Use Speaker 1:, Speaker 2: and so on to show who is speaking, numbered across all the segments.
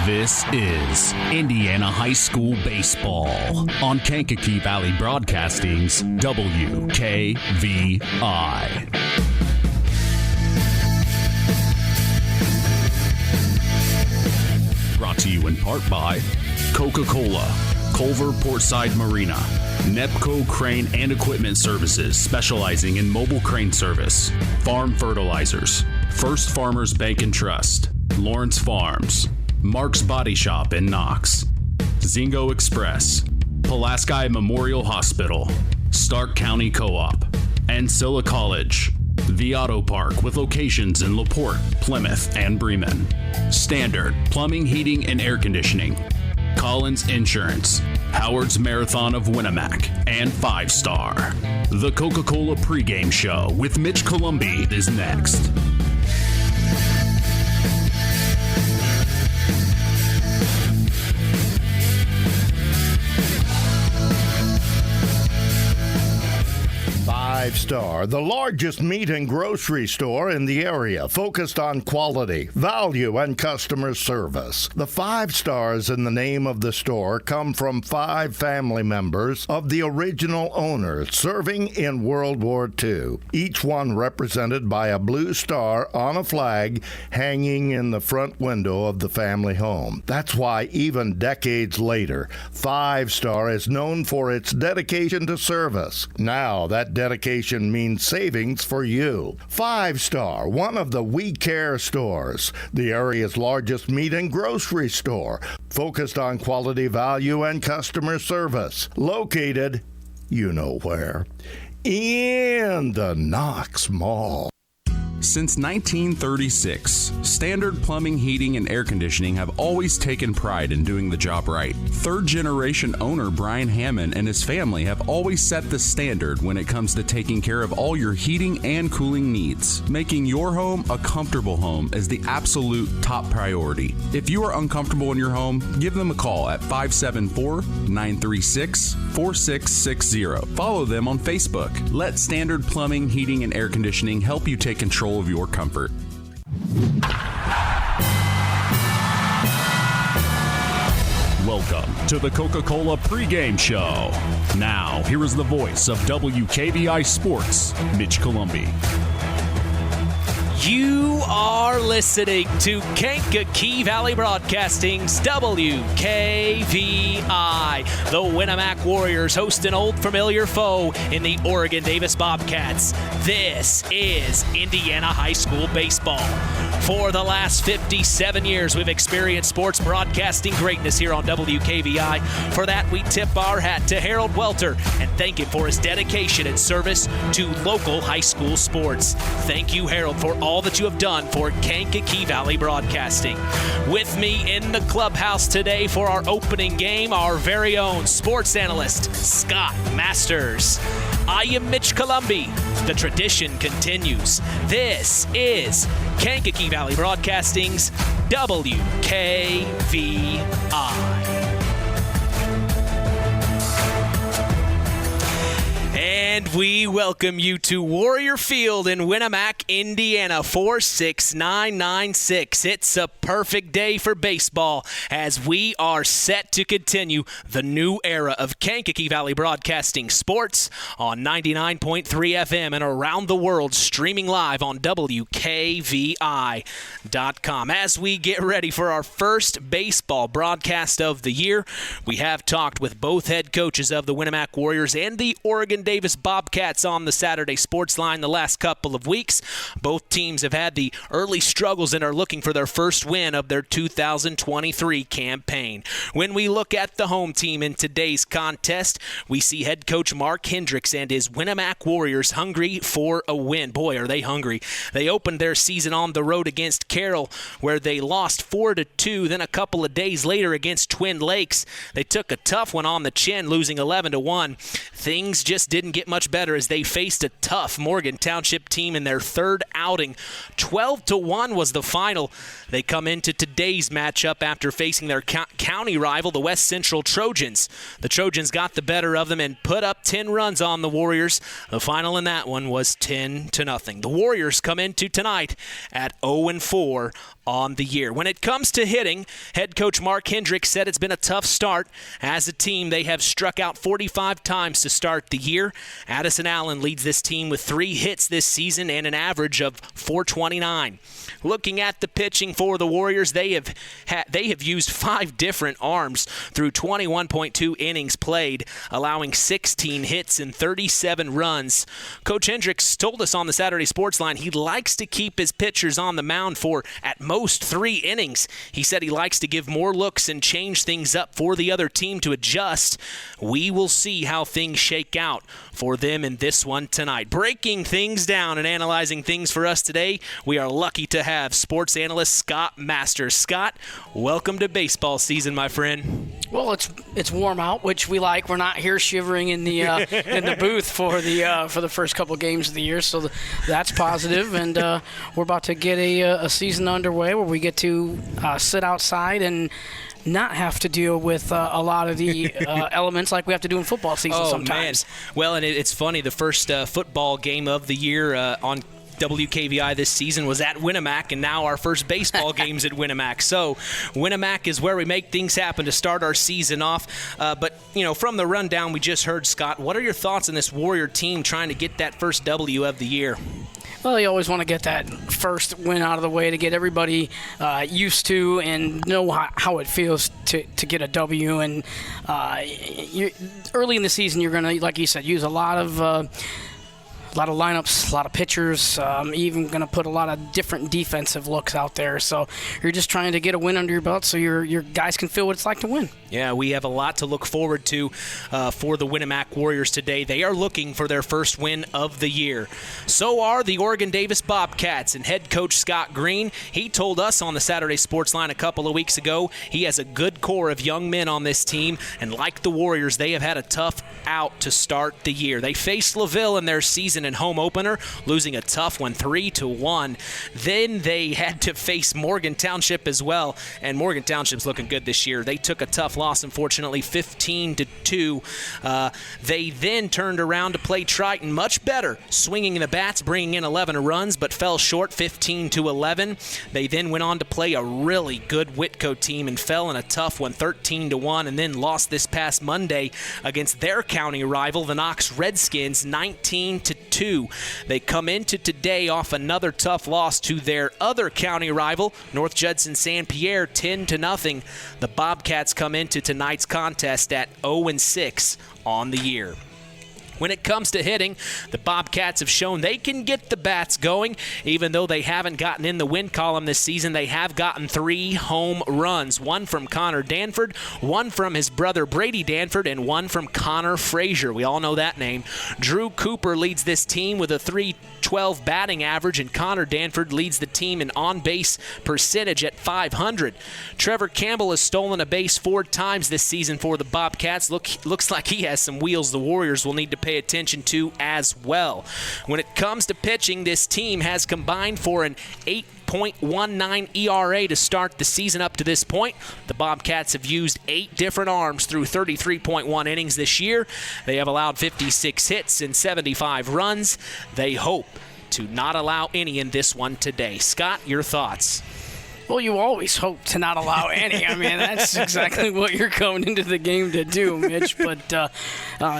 Speaker 1: This is Indiana High School Baseball on Kankakee Valley Broadcasting's WKVI. Brought to you in part by Coca-Cola, Culver Portside Marina, Nepco Crane and Equipment Services, specializing in mobile crane service, Farm Fertilizers, First Farmers Bank and Trust, Lawrence Farms, Mark's Body Shop in Knox, Zingo Express, Pulaski Memorial Hospital, Stark County Co-op, and Silla College, The Auto Park with locations in LaPorte, Plymouth, and Bremen, Standard Plumbing, Heating, and Air Conditioning, Collins Insurance, Howard's Marathon of Winamac, and 5 Star. The Coca-Cola pregame show with Mitch Columbi is next.
Speaker 2: Five Star, the largest meat and grocery store in the area, focused on quality, value, and customer service. The 5 stars in the name of the store come from 5 family members of the original owners serving in World War II, each one represented by a blue star on a flag hanging in the front window of the family home. That's why even decades later, 5 Star is known for its dedication to service. Now that dedication means savings for you. 5 Star, one of the We Care stores, the area's largest meat and grocery store, focused on quality, value, and customer service. Located, you know where, in the Knox Mall.
Speaker 1: Since 1936, Standard Plumbing, Heating, and Air Conditioning have always taken pride in doing the job right. Third-generation owner Brian Hammond and his family have always set the standard when it comes to taking care of all your heating and cooling needs. Making your home a comfortable home is the absolute top priority. If you are uncomfortable in your home, give them a call at 574-936-4660. Follow them on Facebook. Let Standard Plumbing, Heating, and Air Conditioning help you take control of your comfort. Welcome to the Coca-Cola pregame show. Now, here is the voice of WKVI Sports, Mitch Columbi.
Speaker 3: You are listening to Kankakee Valley Broadcasting's WKVI. The Winamac Warriors host an old familiar foe in the Oregon Davis Bobcats. This is Indiana High School baseball. For the last 57 years, we've experienced sports broadcasting greatness here on WKVI. For that, we tip our hat to Harold Welter and thank him for his dedication and service to local high school sports. Thank you, Harold, for all that you have done for Kankakee Valley Broadcasting. With me in the clubhouse today for our opening game, our very own sports analyst, Scott Masters. I am Mitch Columbi. The tradition continues. This is Kankakee Valley Broadcasting's WKVI. And we welcome you to Warrior Field in Winamac, Indiana, 46996. It's a perfect day for baseball as we are set to continue the new era of Kankakee Valley Broadcasting sports on 99.3 FM and around the world, streaming live on WKVI.com. As we get ready for our first baseball broadcast of the year, we have talked with both head coaches of the Winamac Warriors and the Oregon Davis Bobcats on the Saturday Sports Line the last couple of weeks. Both teams have had the early struggles and are looking for their first win of their 2023 campaign. When we look at the home team in today's contest, we see head coach Mark Hendricks and his Winamac Warriors hungry for a win. Boy, are they hungry. They opened their season on the road against Carroll, where they lost 4-2. Then a couple of days later against Twin Lakes, they took a tough one on the chin, losing 11-1. Things just didn't get much better as they faced a tough Morgan Township team in their third outing. 12-1 was the final. They come into today's matchup after facing their county rival, the West Central Trojans. The Trojans got the better of them and put up 10 runs on the Warriors. The final in that one was 10-0. The Warriors come into tonight at 0-4 on the year. When it comes to hitting, head coach Mark Hendricks said it's been a tough start. As a team, they have struck out 45 times to start the year. Addison Allen leads this team with 3 hits this season and an average of .429. Looking at the pitching for the Warriors, they have used 5 different arms through 21.2 innings played, allowing 16 hits and 37 runs. Coach Hendricks told us on the Saturday Sports Line he likes to keep his pitchers on the mound for at most 3 innings. He said he likes to give more looks and change things up for the other team to adjust. We will see how things shake out for them in this one tonight. Breaking things down and analyzing things for us today, we are lucky to have sports analyst Scott Masters. Scott, welcome to baseball season, my friend.
Speaker 4: Well, it's warm out, which we like. We're not here shivering in the in the booth for the first couple games of the year, so that's positive. And we're about to get a season underway where we get to sit outside and not have to deal with a lot of the elements like we have to do in football season sometimes.
Speaker 3: Man. Well, and it's funny, the first football game of the year on WKVI this season was at Winamac, and now our first baseball game's at Winamac. So Winamac is where we make things happen to start our season off. But, from the rundown we just heard, Scott, what are your thoughts on this Warrior team trying to get that first W of the year?
Speaker 4: Well, you always want to get that first win out of the way to get everybody used to and know how it feels to get a W. And early in the season, you're going to, like you said, use a lot of lineups, a lot of pitchers, even going to put a lot of different defensive looks out there. So you're just trying to get a win under your belt so your guys can feel what it's like to win.
Speaker 3: Yeah, we have a lot to look forward to for the Winamac Warriors today. They are looking for their first win of the year. So are the Oregon Davis Bobcats, and head coach Scott Green, he told us on the Saturday Sports Line a couple of weeks ago, he has a good core of young men on this team, and like the Warriors, they have had a tough out to start the year. They faced LaVille in their season and home opener, losing a tough one 3-1. Then they had to face Morgan Township as well, and Morgan Township's looking good this year. They took a tough loss, unfortunately, 15-2. They then turned around to play Triton much better, swinging the bats, bringing in 11 runs, but fell short 15-11. They then went on to play a really good Whitco team and fell in a tough one 13-1, and then lost this past Monday against their county rival, the Knox Redskins, 19-2. They come into today off another tough loss to their other county rival, North Judson San Pierre, 10-0. The Bobcats come into tonight's contest at 0-6 on the year. When it comes to hitting, the Bobcats have shown they can get the bats going. Even though they haven't gotten in the win column this season, they have gotten 3 home runs. One from Connor Danford, one from his brother Brady Danford, and one from Connor Frazier. We all know that name. Drew Cooper leads this team with a .312 batting average, and Connor Danford leads the team in on-base percentage at .500. Trevor Campbell has stolen a base 4 times this season for the Bobcats. Looks like he has some wheels the Warriors will need to pay attention to as well. When it comes to pitching, this team has combined for an 8.19 ERA to start the season up to this point. The Bobcats have used 8 different arms through 33.1 innings this year. They have allowed 56 hits and 75 runs. They hope to not allow any in this one today. Scott, your thoughts?
Speaker 4: Well, you always hope to not allow any. I mean, that's exactly what you're coming into the game to do, Mitch. But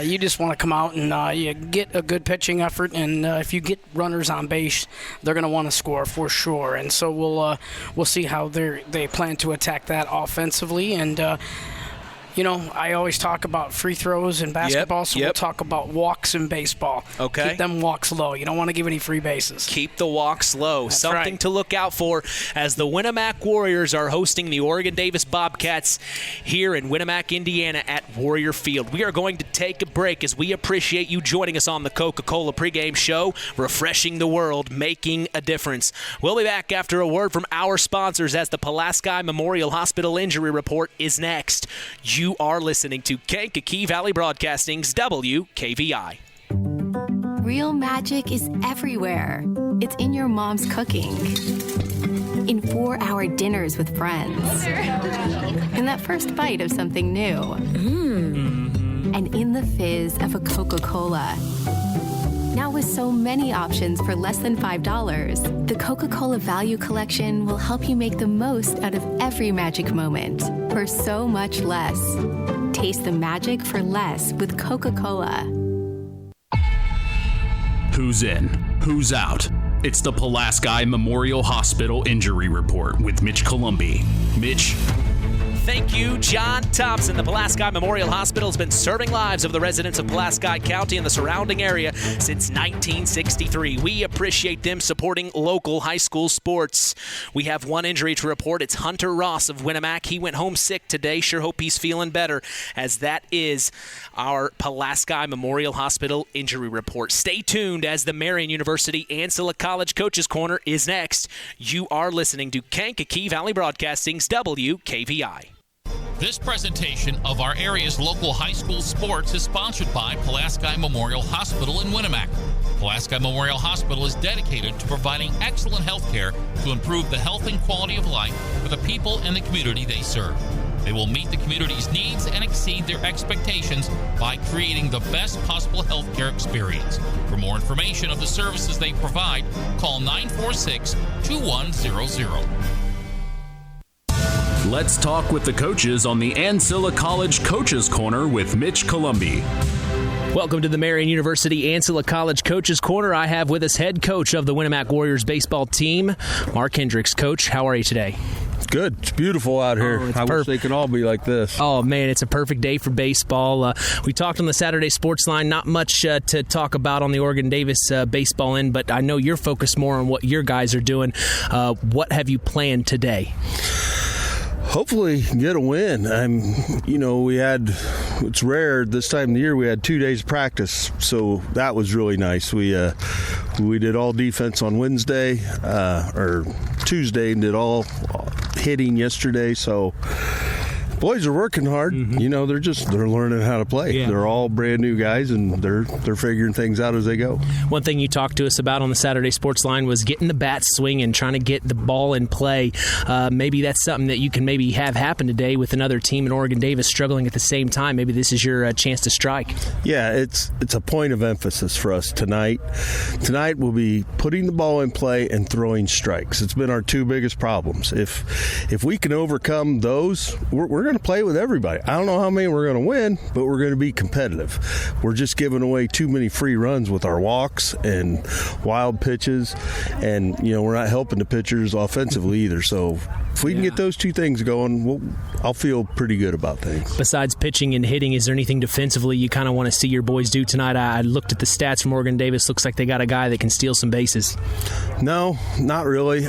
Speaker 4: you just want to come out and you get a good pitching effort, and if you get runners on base, they're going to want to score for sure. And so we'll see how they plan to attack that offensively. And I always talk about free throws in basketball, so we'll talk about walks in baseball.
Speaker 3: Okay.
Speaker 4: Keep them walks low. You don't want to give any free bases.
Speaker 3: Keep the walks low.
Speaker 4: That's
Speaker 3: something
Speaker 4: right
Speaker 3: to look out for as the Winamac Warriors are hosting the Oregon Davis Bobcats here in Winamac, Indiana at Warrior Field. We are going to take a break as we appreciate you joining us on the Coca-Cola pregame show, refreshing the world, making a difference. We'll be back after a word from our sponsors as the Pulaski Memorial Hospital Injury Report is next. You are listening to Kankakee Valley Broadcasting's WKVI.
Speaker 5: Real magic is everywhere. It's in your mom's cooking, in 4-hour dinners with friends, in that first bite of something new, and in the fizz of a Coca-Cola. Now with so many options for less than $5, the Coca-Cola Value Collection will help you make the most out of every magic moment for so much less. Taste the magic for less with Coca-Cola.
Speaker 1: Who's in? Who's out? It's the Pulaski Memorial Hospital Injury Report with Mitch Columbi. Mitch.
Speaker 3: Thank you, John Thompson. The Pulaski Memorial Hospital has been serving lives of the residents of Pulaski County and the surrounding area since 1963. We appreciate them supporting local high school sports. We have one injury to report. It's Hunter Ross of Winamac. He went home sick today. Sure hope he's feeling better, as that is our Pulaski Memorial Hospital injury report. Stay tuned as the Marian University Ancilla College Coaches Corner is next. You are listening to Kankakee Valley Broadcasting's WKVI.
Speaker 6: This presentation of our area's local high school sports is sponsored by Pulaski Memorial Hospital in Winamac. Pulaski Memorial Hospital is dedicated to providing excellent health care to improve the health and quality of life for the people and the community they serve. They will meet the community's needs and exceed their expectations by creating the best possible health care experience. For more information of the services they provide, call 946-2100.
Speaker 1: Let's talk with the coaches on the Ancilla College Coaches Corner with Mitch Columbi.
Speaker 3: Welcome to the Marian University Ancilla College Coaches Corner. I have with us head coach of the Winamac Warriors baseball team, Mark Hendricks. Coach, how are you today?
Speaker 7: Good. It's beautiful out here. I wish they could all be like this.
Speaker 3: Oh, man, it's a perfect day for baseball. We talked on the Saturday Sports Line. Not much to talk about on the Oregon-Davis baseball end, but I know you're focused more on what your guys are doing. What have you planned today?
Speaker 7: Hopefully get a win. It's rare this time of the year, we had 2 days of practice, so that was really nice. We did all defense on Wednesday or Tuesday and did all hitting yesterday, so boys are working hard. Mm-hmm. They're learning how to play. Yeah. They're all brand new guys, and they're figuring things out as they go.
Speaker 3: One thing you talked to us about on the Saturday Sports Line was getting the bat swinging, trying to get the ball in play. Maybe that's something that you can maybe have happen today with another team in Oregon-Davis struggling at the same time. Maybe this is your chance to strike.
Speaker 7: Yeah, it's a point of emphasis for us tonight. Tonight we'll be putting the ball in play and throwing strikes. It's been our two biggest problems. If we can overcome those, we're going to play with everybody. I don't know how many we're going to win, but we're going to be competitive. We're just giving away too many free runs with our walks and wild pitches, and we're not helping the pitchers offensively either. So if we can get those two things going, I'll feel pretty good about things.
Speaker 3: Besides pitching and hitting, is there anything defensively you kind of want to see your boys do tonight? I looked at the stats from Oregon-Davis. Looks like they got a guy that can steal some bases. No, not really.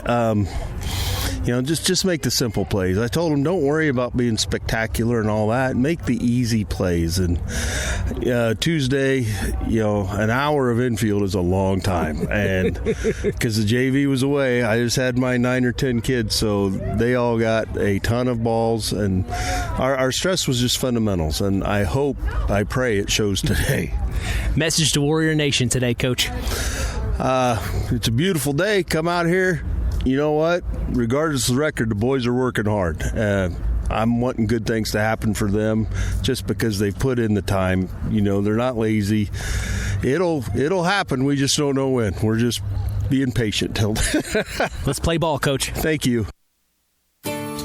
Speaker 3: Just make the simple plays. I told them, don't worry about being spectacular and all that. Make the easy plays. And Tuesday, an hour of infield is a long time. And because the JV was away, I just had my 9 or 10 kids, so they all got a ton of balls. And our stress was just fundamentals. And I pray it shows today. Message to Warrior Nation today, Coach.
Speaker 7: It's a beautiful day. Come out here. You know what? Regardless of the record, the boys are working hard. I'm wanting good things to happen for them just because they've put in the time. They're not lazy. It'll happen. We just don't know when. We're just being patient.
Speaker 3: Let's play ball, Coach.
Speaker 7: Thank you.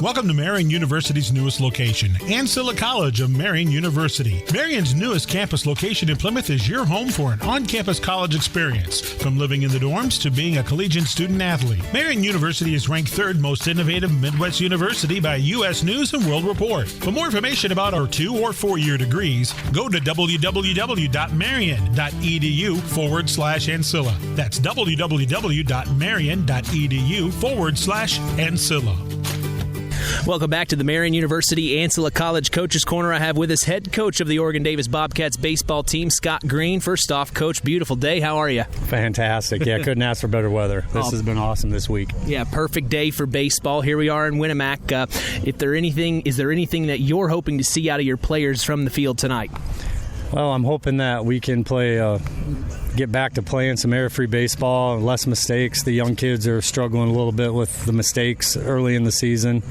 Speaker 8: Welcome to Marian University's newest location, Ancilla College of Marian University. Marian's newest campus location in Plymouth is your home for an on-campus college experience. From living in the dorms to being a collegiate student-athlete, Marian University is ranked 3rd most innovative Midwest university by U.S. News & World Report. For more information about our 2- or 4-year degrees, go to www.marian.edu/Ancilla. That's www.marian.edu/Ancilla.
Speaker 3: Welcome back to the Marian University Ancilla College Coaches Corner. I have with us head coach of the Oregon-Davis Bobcats baseball team, Scott Green. First off, Coach, beautiful day. How are you?
Speaker 9: Fantastic. Yeah, couldn't ask for better weather. This has been awesome this week.
Speaker 3: Yeah, perfect day for baseball. Here we are in Winamac. Is there anything that you're hoping to see out of your players from the field tonight?
Speaker 9: Well, I'm hoping that we can play a get back to playing some error-free baseball, less mistakes. The young kids are struggling a little bit with the mistakes early in the season.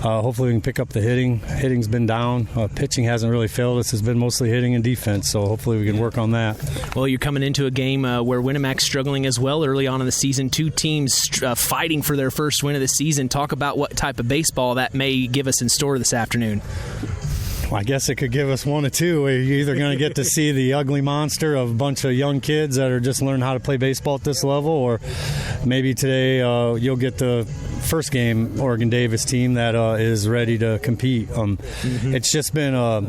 Speaker 9: Hopefully we can pick up the hitting. Hitting's been down. Pitching hasn't really failed us. It's been mostly hitting and defense, so hopefully we can work on that.
Speaker 3: Well, you're coming into a game where Winamac's struggling as well early on in the season. Two teams fighting for their first win of the season. Talk about what type of baseball that may give us in store this afternoon.
Speaker 9: Well, I guess it could give us one or two. You're either going to get to see the ugly monster of a bunch of young kids that are just learning how to play baseball at this level, or maybe today you'll get the first game Oregon Davis team that is ready to compete. It's just been a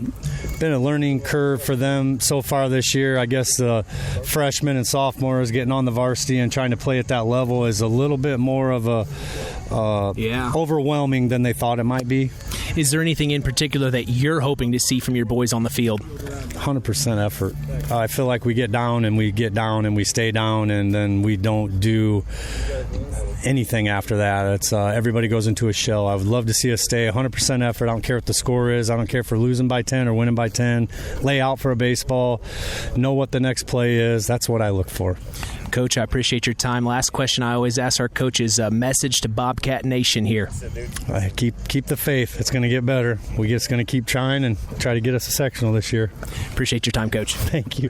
Speaker 9: learning curve for them so far this year. I guess the freshmen and sophomores getting on the varsity and trying to play at that level is a little bit more of a overwhelming than they thought it might be.
Speaker 3: Is there anything in particular that you're hoping to see from your boys on the field?
Speaker 9: 100% effort. I feel like we get down and we stay down, and then we don't do anything after that. It's everybody goes into a shell. I would love to see us stay 100% effort. I don't care what the score is. I don't care if we're losing by 10 or winning by 10. Lay out for a baseball. Know what the next play is. That's what I look for.
Speaker 3: Coach, I appreciate your time. Last question I always ask our coaches, a message to Bobcat Nation here.
Speaker 9: Keep the faith. It's going to get better. We're just going to keep trying and try to get us a sectional this year.
Speaker 3: Appreciate your time, Coach.
Speaker 9: Thank you.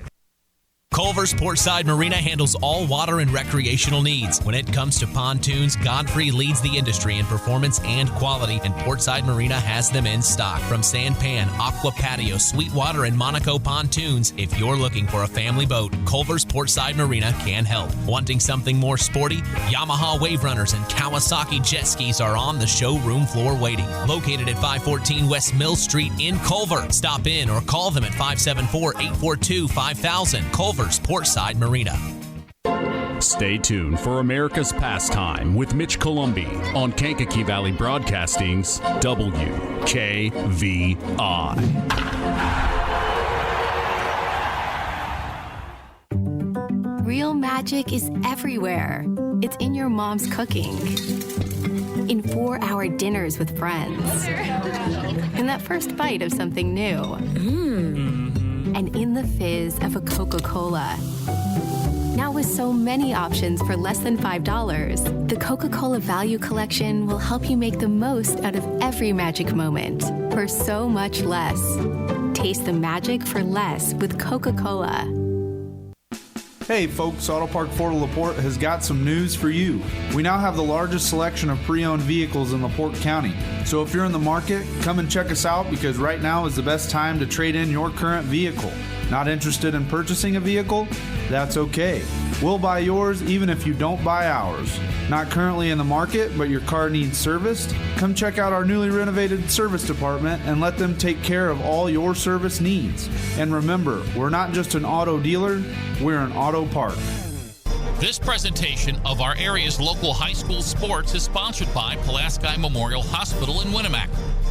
Speaker 10: Culver's Portside Marina handles all water and recreational needs. When it comes to pontoons, Godfrey leads the industry in performance and quality, and Portside Marina has them in stock. From Sanpan, Aqua Patio, Sweetwater, and Monaco pontoons, if you're looking for a family boat, Culver's Portside Marina can help. Wanting something more sporty? Yamaha Wave Runners and Kawasaki jet skis are on the showroom floor waiting. Located at 514 West Mill Street in Culver. Stop in or call them at 574-842-5000. Culver's Portside Marina.
Speaker 1: Stay tuned for America's Pastime with Mitch Columbi on Kankakee Valley Broadcasting's WKVI.
Speaker 5: Real magic is everywhere. It's in your mom's cooking. In 4-hour dinners with friends. In that first bite of something new. And in the fizz of a Coca-Cola. Now with so many options for less than $5, the Coca-Cola Value Collection will help you make the most out of every magic moment for so much less. Taste the magic for less with Coca-Cola.
Speaker 11: Hey folks, Auto Park Fort LaPorte has got some news for you. We now have the largest selection of pre-owned vehicles in LaPorte County. So if you're in the market, come and check us out because right now is the best time to trade in your current vehicle. Not interested in purchasing a vehicle? That's okay. We'll buy yours even if you don't buy ours. Not currently in the market, but your car needs serviced? Come check out our newly renovated service department and let them take care of all your service needs. And remember, we're not just an auto dealer, we're an auto park.
Speaker 6: This presentation of our area's local high school sports is sponsored by Pulaski Memorial Hospital in Winamac.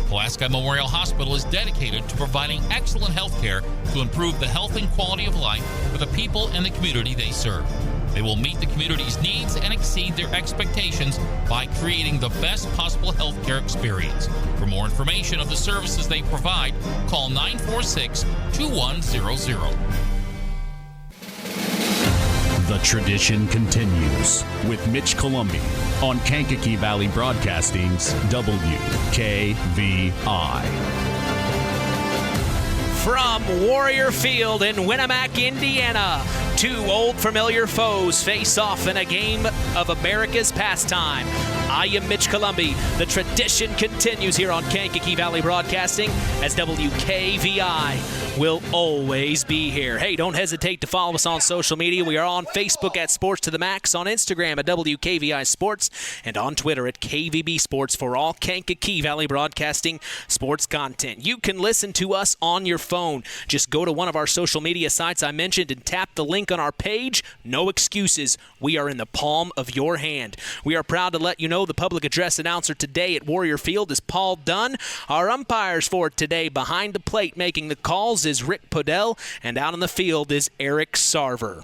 Speaker 6: Pulaski Memorial Hospital is dedicated to providing excellent health care to improve the health and quality of life for the people and the community they serve. They will meet the community's needs and exceed their expectations by creating the best possible health care experience. For more information of the services they provide, call 946-2100.
Speaker 1: The tradition continues with Mitch Columbi on Kankakee Valley Broadcasting's WKVI.
Speaker 3: From Warrior Field in Winamac, Indiana, two old familiar foes face off in a game of America's pastime. I am Mitch Columbi. The tradition continues here on Kankakee Valley Broadcasting as WKVI will always be here. Hey, don't hesitate to follow us on social media. We are on Facebook at Sports to the Max, on Instagram at WKVI Sports, and on Twitter at KVB Sports for all Kankakee Valley Broadcasting sports content. You can listen to us on your phone. Just go to one of our social media sites I mentioned and tap the link on our page. No excuses. We are in the palm of your hand. We are proud to let you know the public address announcer today at Warrior Field is Paul Dunn. Our umpires for today behind the plate making the calls is Rick Podell, and out on the field is Eric Sarver.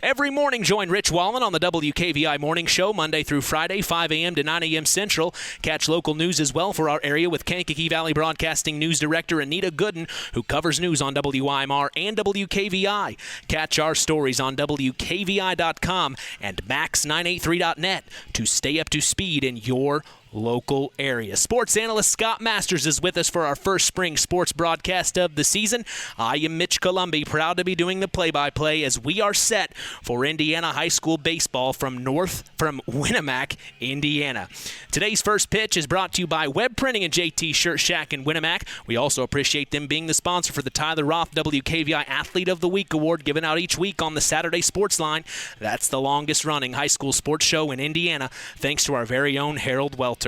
Speaker 3: Every morning, join Rich Wallen on the WKVI Morning Show, Monday through Friday, 5 a.m. to 9 a.m. Central. Catch local news as well for our area with Kankakee Valley Broadcasting News Director Anita Gooden, who covers news on WIMR and WKVI. Catch our stories on WKVI.com and Max983.net to stay up to speed in your local area. Sports analyst Scott Masters is with us for our first spring sports broadcast of the season. I am Mitch Columbi, proud to be doing the play-by-play as we are set for Indiana high school baseball from Winamac, Indiana. Today's first pitch is brought to you by Web Printing and JT Shirt Shack in Winamac. We also appreciate them being the sponsor for the Tyler Roth WKVI Athlete of the Week Award given out each week on the Saturday Sports Line. That's the longest running high school sports show in Indiana, thanks to our very own Harold Welter.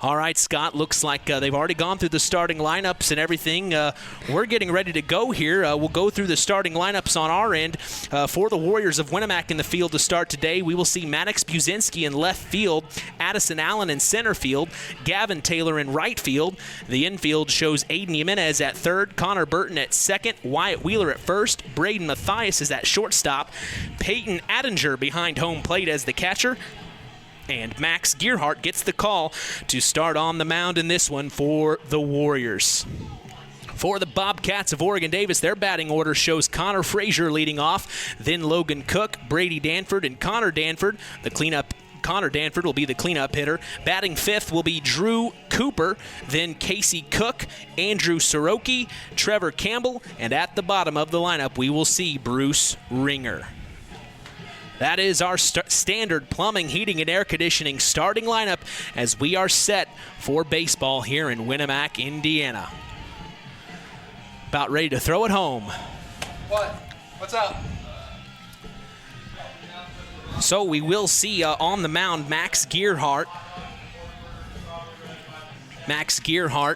Speaker 3: All right, Scott, looks like they've already gone through the starting lineups and everything. We're getting ready to go here. We'll go through the starting lineups on our end. For the Warriors of Winamac in the field to start today, we will see Maddox Buzinski in left field, Addison Allen in center field, Gavin Taylor in right field. The infield shows Aiden Jimenez at third, Connor Burton at second, Wyatt Wheeler at first, Braden Mathias is at shortstop, Peyton Addinger behind home plate as the catcher, and Max Gearhart gets the call to start on the mound in this one for the Warriors. For the Bobcats of Oregon-Davis, their batting order shows Connor Frazier leading off, then Logan Cook, Brady Danford, and Connor Danford. Connor Danford will be the cleanup hitter. Batting fifth will be Drew Cooper, then Casey Cook, Andrew Soroki, Trevor Campbell, and at the bottom of the lineup, we will see Bruce Ringer. That is our standard plumbing, heating, and air conditioning starting lineup as we are set for baseball here in Winamac, Indiana. About ready to throw it home.
Speaker 12: What? What's up?
Speaker 3: So we will see on the mound Max Gearhart. Max Gearhart,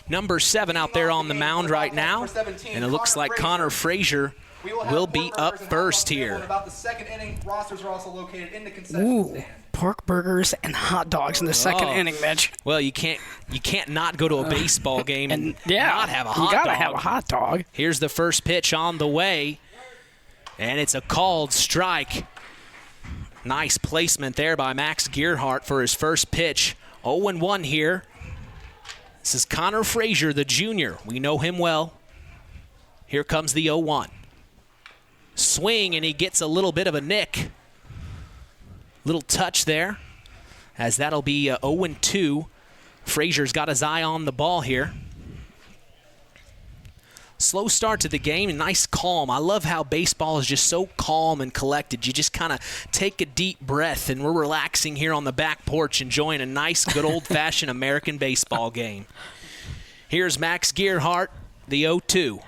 Speaker 3: number 7 out there on the mound right now. And it looks like Connor Frazier will be up first here.
Speaker 12: About the second inning, rosters are also located in the concession stand.
Speaker 4: Pork burgers and hot dogs in the second inning, Mitch.
Speaker 3: Well, you can't not go to a baseball game and not have a hot dog.
Speaker 4: You gotta have a hot dog.
Speaker 3: Here's the first pitch on the way, and it's a called strike. Nice placement there by Max Gearhart for his first pitch. 0-1 here. This is Connor Frazier, the junior. We know him well. Here comes the 0-1. Swing, and he gets a little bit of a nick. Little touch there, as that'll be 0-2. Frazier's got his eye on the ball here. Slow start to the game, and nice calm. I love how baseball is just so calm and collected. You just kind of take a deep breath, and we're relaxing here on the back porch, enjoying a nice, good old-fashioned American baseball game. Here's Max Gearhart, the 0-2.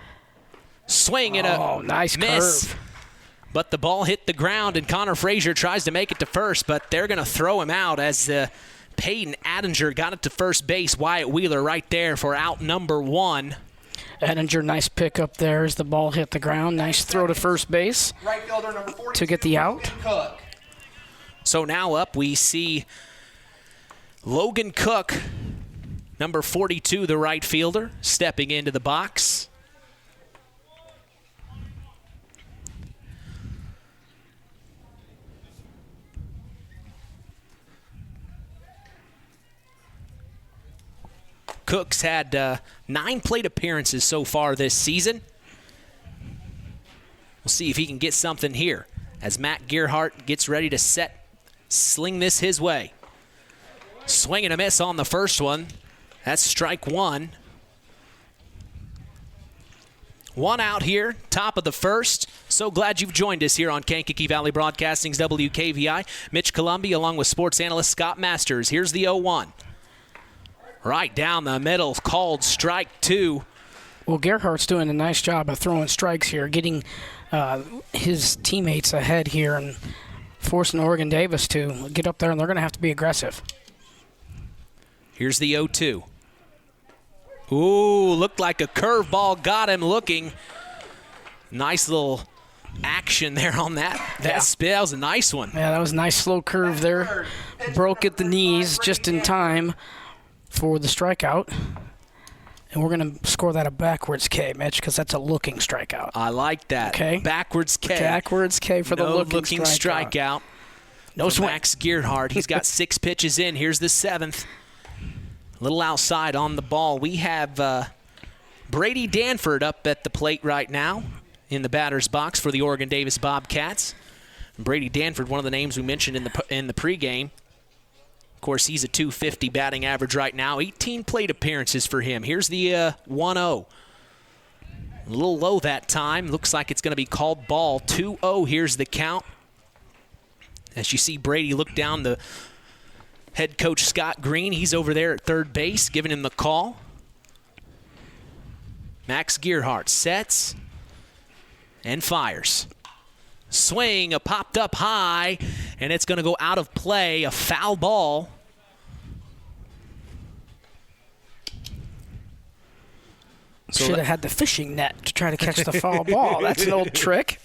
Speaker 3: Swing and a
Speaker 4: nice
Speaker 3: miss.
Speaker 4: Curve.
Speaker 3: But the ball hit the ground, and Connor Frazier tries to make it to first, but they're going to throw him out as Peyton Addinger got it to first base. Wyatt Wheeler right there for out number 1.
Speaker 4: Addinger, nice pick up there as the ball hit the ground. Nice throw to first base
Speaker 12: Right fielder number 42,
Speaker 4: to get the out.
Speaker 12: Cook.
Speaker 3: So now up we see Logan Cook, number 42, the right fielder, stepping into the box. Cook's had 9 plate appearances so far this season. We'll see if he can get something here as Matt Gearhart gets ready to sling this his way. Swing and a miss on the first one. That's strike 1. 1 out here, top of the first. So glad you've joined us here on Kankakee Valley Broadcasting's WKVI. Mitch Columbi along with sports analyst Scott Masters. Here's the 0-1. Right down the middle, called strike 2.
Speaker 4: Well, Gearhart's doing a nice job of throwing strikes here, getting his teammates ahead here and forcing Oregon-Davis to get up there, and they're going to have to be aggressive.
Speaker 3: Here's the 0-2. Ooh, looked like a curveball got him looking. Nice little action there on that spin. That was a nice one.
Speaker 4: Yeah, that was a nice slow curve there. Broke at the knees just in time for the strikeout. And we're going to score that a backwards K, Mitch, because that's a looking strikeout.
Speaker 3: I like that.
Speaker 4: Okay.
Speaker 3: Backwards K.
Speaker 4: Backwards K for the looking strikeout.
Speaker 3: No swing. Max Gearhart. He's got 6 pitches in. Here's the 7th. A little outside on the ball. We have Brady Danford up at the plate right now in the batter's box for the Oregon Davis Bobcats. Brady Danford, one of the names we mentioned in the pregame. Of course, he's a .250 batting average right now. 18 plate appearances for him. Here's the 1-0. A little low that time. Looks like it's going to be called ball. 2-0. Here's the count. As you see Brady look down the head coach Scott Green. He's over there at third base giving him the call. Max Gearhart sets and fires. Swing, popped up high, and it's going to go out of play. A foul ball.
Speaker 4: Should have had the fishing net to try to catch the foul ball. That's an old trick.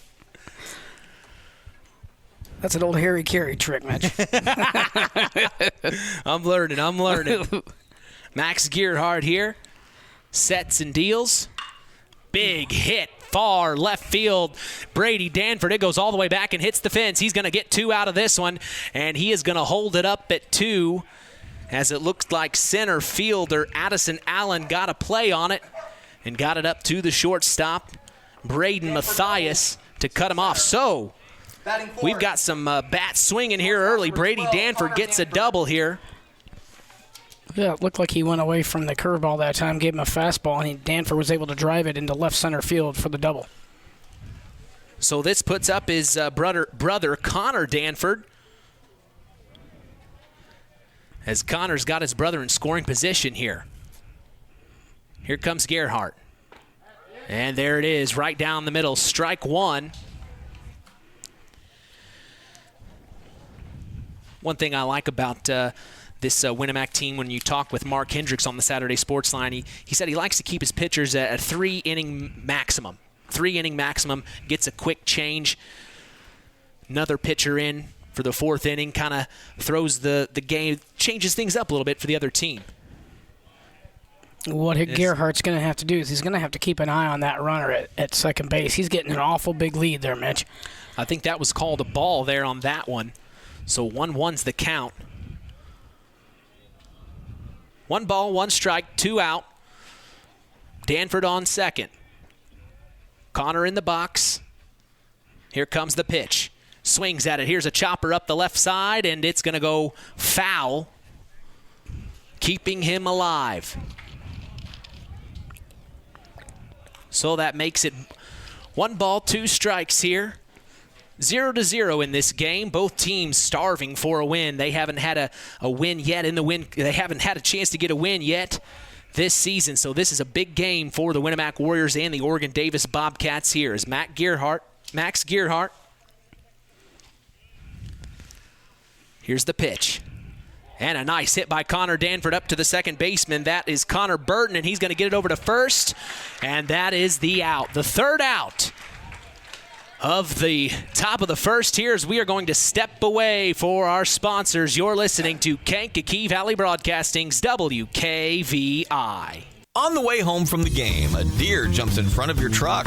Speaker 4: That's an old Harry Carey trick, Mitch.
Speaker 3: I'm learning. Max Gearhart here. Sets and deals. Big hit. Far left field. Brady Danford, it goes all the way back and hits the fence. He's going to get 2 out of this one, and he is going to hold it up at 2 as it looks like center fielder Addison Allen got a play on it and got it up to the shortstop, Braden Mathias, to cut him off. So we've got some bats swinging here early. Brady Danford gets a double here.
Speaker 4: Yeah, it looked like he went away from the curveball that time, gave him a fastball, and Danford was able to drive it into left center field for the double.
Speaker 3: So this puts up his brother Connor Danford. As Connor's got his brother in scoring position here. Here comes Gearhart. And there it is, right down the middle. Strike 1. One thing I like about this Winamac team, when you talk with Mark Hendricks on the Saturday Sports Line, he said he likes to keep his pitchers at a 3-inning maximum. 3-inning maximum, gets a quick change. Another pitcher in for the 4th inning, kind of throws the game, changes things up a little bit for the other team.
Speaker 4: What Gearhart's going to have to do is he's going to have to keep an eye on that runner at second base. He's getting an awful big lead there, Mitch.
Speaker 3: I think that was called a ball there on that one. So 1-1's the count. 1 ball, 1 strike, 2 out. Danford on second. Connor in the box. Here comes the pitch. Swings at it. Here's a chopper up the left side, and it's going to go foul, keeping him alive. So that makes it 1 ball, 2 strikes here. 0-0 in this game. Both teams starving for a win. They haven't had a win yet in the win. They haven't had a chance to get a win yet this season. So this is a big game for the Winamac Warriors and the Oregon Davis Bobcats here. As Max Gearhart. Here's the pitch. And a nice hit by Connor Danford up to the second baseman. That is Connor Burton, and he's going to get it over to first. And that is the out. The third out of the top of the first here, as we are going to step away for our sponsors. You're listening to Kankakee Valley Broadcasting's WKVI.
Speaker 13: On the way home from the game, a deer jumps in front of your truck.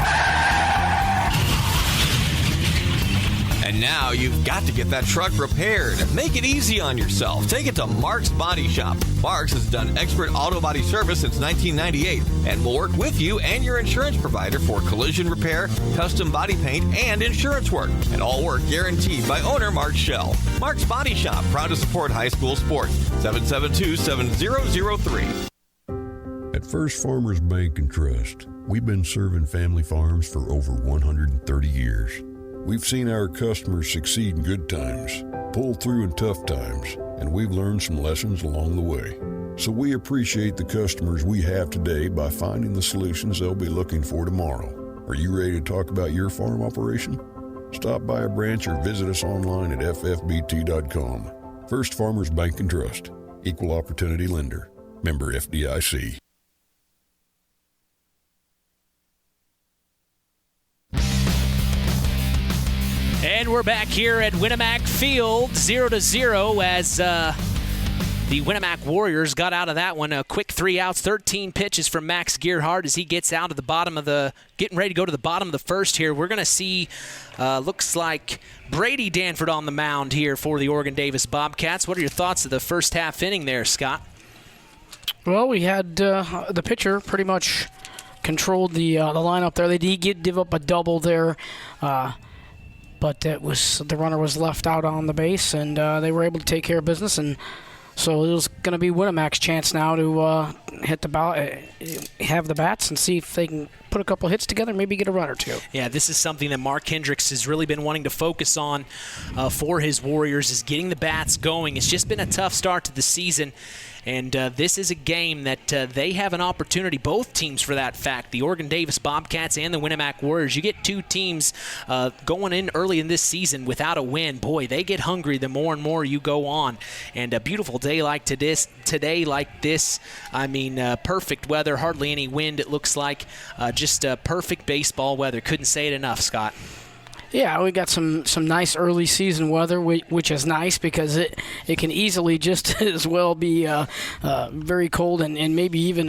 Speaker 13: And now you've got to get that truck repaired. Make it easy on yourself. Take it to Mark's Body Shop. Mark's has done expert auto body service since 1998 and will work with you and your insurance provider for collision repair, custom body paint, and insurance work. And all work guaranteed by owner Mark Schell. Mark's Body Shop, proud to support high school sports. 772-7003.
Speaker 14: At First Farmers Bank and Trust, we've been serving family farms for over 130 years. We've seen our customers succeed in good times, pull through in tough times, and we've learned some lessons along the way. So we appreciate the customers we have today by finding the solutions they'll be looking for tomorrow. Are you ready to talk about your farm operation? Stop by a branch or visit us online at ffbt.com. First Farmers Bank and Trust. Equal Opportunity Lender. Member FDIC.
Speaker 3: And we're back here at Winamac Field, 0-0, as The Winamac Warriors got out of that one. A quick 3 outs, 13 pitches from Max Gearhart as he gets out of the bottom of getting ready to go to the bottom of the first here. We're going to see, looks like Brady Danford on the mound here for the Oregon Davis Bobcats. What are your thoughts of the first half inning there, Scott?
Speaker 4: Well, we had the pitcher pretty much controlled the lineup there. They did give up a double there, but the runner was left out on the base, and they were able to take care of business. And so it was going to be Winamac's chance now to hit the ball, have the bats, and see if they can put a couple hits together, maybe get a run or two.
Speaker 3: Yeah, this is something that Mark Hendricks has really been wanting to focus on for his Warriors, is getting the bats going. It's just been a tough start to the season. And this is a game that they have an opportunity, both teams for that fact, the Oregon Davis Bobcats and the Winamac Warriors. You get two teams going in early in this season without a win. Boy, they get hungry the more and more you go on. And a beautiful day like today like this, I mean, perfect weather, hardly any wind, it looks like. Just perfect baseball weather. Couldn't say it enough, Scott.
Speaker 4: Yeah, we got some nice early season weather, which is nice because it can easily just as well be very cold and maybe even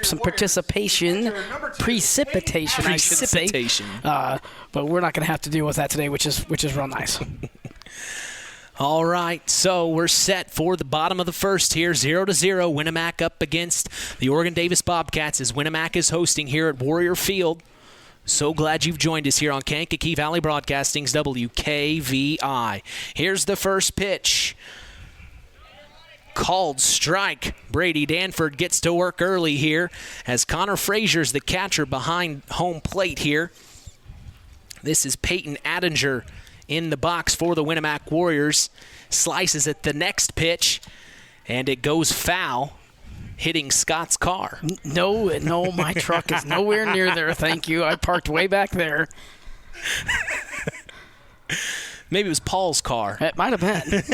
Speaker 4: some precipitation, I should say. But we're not going to have to deal with that today, which is real nice.
Speaker 3: All right, so we're set for the bottom of the first here, 0-0. Winamac up against the Oregon Davis Bobcats as Winamac is hosting here at Warrior Field. So glad you've joined us here on Kankakee Valley Broadcasting's WKVI. Here's the first pitch. Called strike. Brady Danford gets to work early here as Connor Frazier's the catcher behind home plate here. This is Peyton Attinger in the box for the Winamac Warriors. Slices at the next pitch, and it goes foul, hitting Scott's car.
Speaker 4: No, my truck is nowhere near there, thank you. I parked way back there.
Speaker 3: Maybe it was Paul's car.
Speaker 4: It might have been.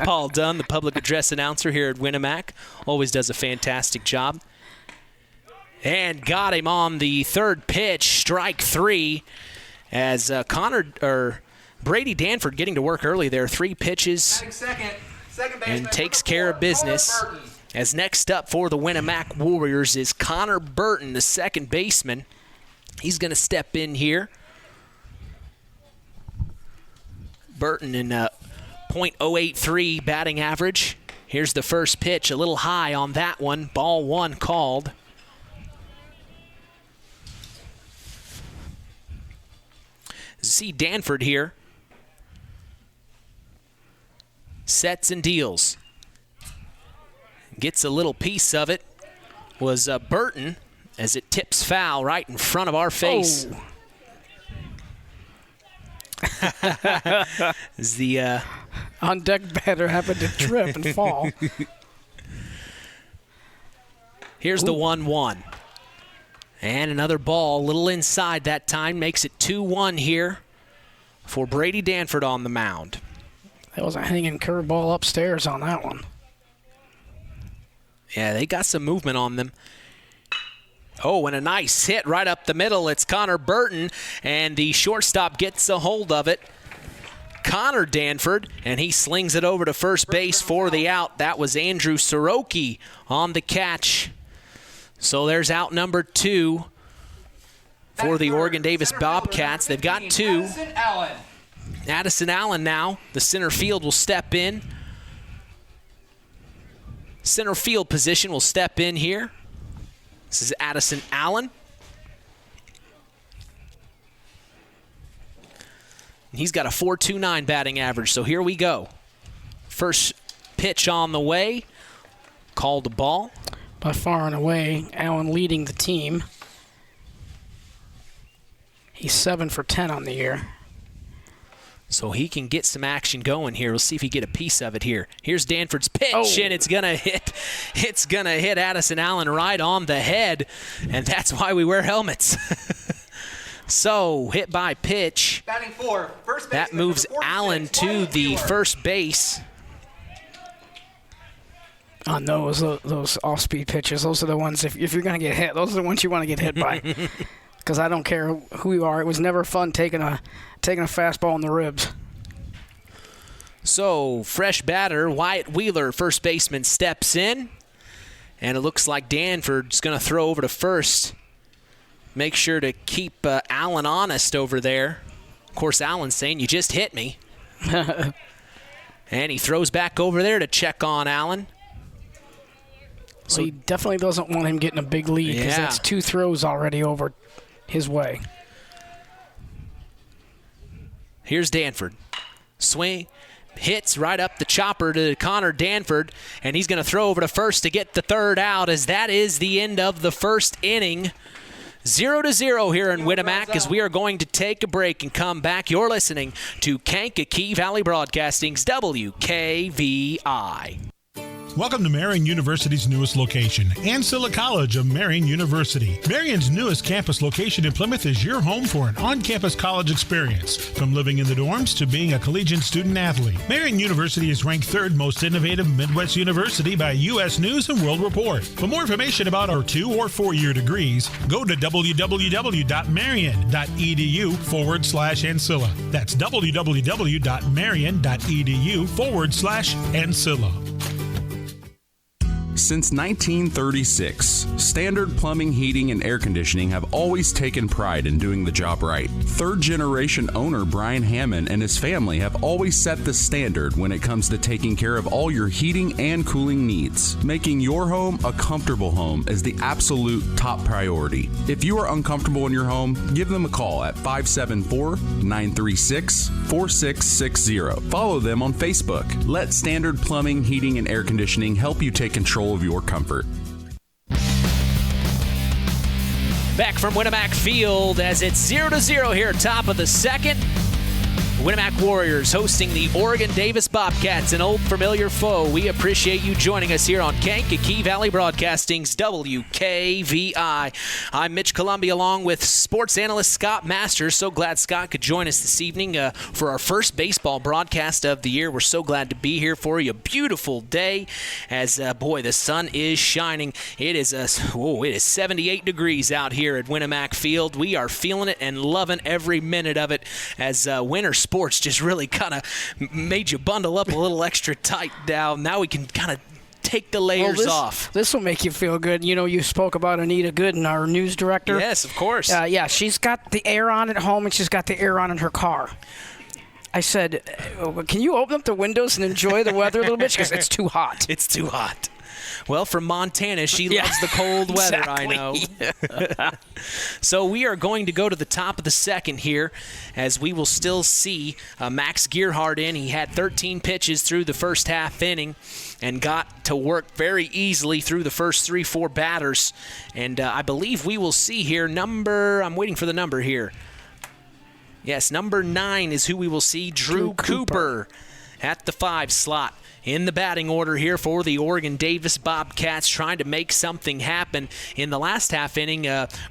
Speaker 3: Paul Dunn, the public address announcer here at Winamac, always does a fantastic job. And got him on the third pitch, strike 3, as Brady Danford getting to work early there. 3 pitches and takes care of business. As next up for the Winamac Warriors is Connor Burton, the second baseman. He's going to step in here. Burton in .083 batting average. Here's the first pitch, a little high on that one. Ball 1 called. See Danford here. Sets and deals. Gets a little piece of it. Was Burton as it tips foul right in front of our face.
Speaker 4: Oh.
Speaker 3: As the
Speaker 4: on-deck batter happened to trip and fall.
Speaker 3: Here's the 1-1. And another ball, a little inside that time, makes it 2-1 here for Brady Danford on the mound.
Speaker 4: That was a hanging curveball upstairs on that one.
Speaker 3: Yeah, they got some movement on them. Oh, and a nice hit right up the middle. It's Connor Burton, and the shortstop gets a hold of it. Connor Danford, and he slings it over to first base for the out. That was Andrew Soroki on the catch. So there's out number 2 for the Oregon Davis Bobcats. They've got 2. Addison Allen now. The center field will step in. Center field position will step in here. This is Addison Allen. He's got a .429 batting average, so here we go. First pitch on the way. Called a ball.
Speaker 4: By far and away, Allen leading the team. He's 7 for 10 on the year.
Speaker 3: So he can get some action going here. We'll see if he get a piece of it here. Here's Danford's pitch, and it's gonna hit Addison Allen right on the head, and that's why we wear helmets. So hit by pitch.
Speaker 12: Batting 4, first base.
Speaker 3: That moves Allen to the first base.
Speaker 4: On those off-speed pitches, those are the ones, if you're going to get hit, those are the ones you want to get hit by. Because I don't care who you are. It was never fun taking a fastball in the ribs.
Speaker 3: So, fresh batter, Wyatt Wheeler, first baseman, steps in. And it looks like Danford's going to throw over to first. Make sure to keep Allen honest over there. Of course, Allen's saying, you just hit me. And he throws back over there to check on Allen.
Speaker 4: So he definitely doesn't want him getting a big lead because that's 2 throws already over his way.
Speaker 3: Here's Danford. Swing. Hits right up the chopper to Connor Danford, and he's going to throw over to first to get the third out, as that is the end of the first inning. 0-0 here in Winamac as we are going to take a break and come back. You're listening to Kankakee Valley Broadcasting's WKVI.
Speaker 8: Welcome to Marion University's newest location, Ancilla College of Marion University. Marion's newest campus location in Plymouth is your home for an on-campus college experience. From living in the dorms to being a collegiate student-athlete, Marion University is ranked 3rd most innovative Midwest university by U.S. News and World Report. For more information about our 2- or 4-year degrees, go to www.marion.edu/Ancilla. That's www.marion.edu/Ancilla.
Speaker 15: Since 1936, Standard Plumbing, Heating, and Air Conditioning have always taken pride in doing the job right. Third-generation owner Brian Hammond and his family have always set the standard when it comes to taking care of all your heating and cooling needs. Making your home a comfortable home is the absolute top priority. If you are uncomfortable in your home, give them a call at 574-936-4660. Follow them on Facebook. Let Standard Plumbing, Heating, and Air Conditioning help you take control of your comfort.
Speaker 3: Back from Winamac Field as it's 0-0 here, top of the second. Winamac Warriors hosting the Oregon Davis Bobcats, an old familiar foe. We appreciate you joining us here on Kankakee Valley Broadcasting's WKVI. I'm Mitch Columbia along with sports analyst Scott Masters. So glad Scott could join us this evening for our first baseball broadcast of the year. We're so glad to be here for you. A beautiful day as, boy, the sun is shining. It is 78 degrees out here at Winamac Field. We are feeling it and loving every minute of it as winter sports just really kind of made you bundle up a little extra tight down. Now we can kind of take the layers off.
Speaker 4: This will make you feel good. You know, you spoke about Anita Gooden, our news director.
Speaker 3: Yes, of course.
Speaker 4: Yeah, she's got the air on at home and she's got the air on in her car. I said, can you open up the windows and enjoy the weather a little bit? She goes, it's too hot.
Speaker 3: It's too hot. Well, from Montana, she loves the cold weather,
Speaker 4: exactly.
Speaker 3: I know. So we are going to go to the top of the second here as we will still see Max Gearhart in. He had 13 pitches through the first half inning and got to work very easily through the first 3-4 batters. And I believe we will see here I'm waiting for the number here. Yes, number 9 is who we will see, Drew Cooper at the 5 slot. In the batting order here for the Oregon Davis Bobcats, trying to make something happen. In the last half inning,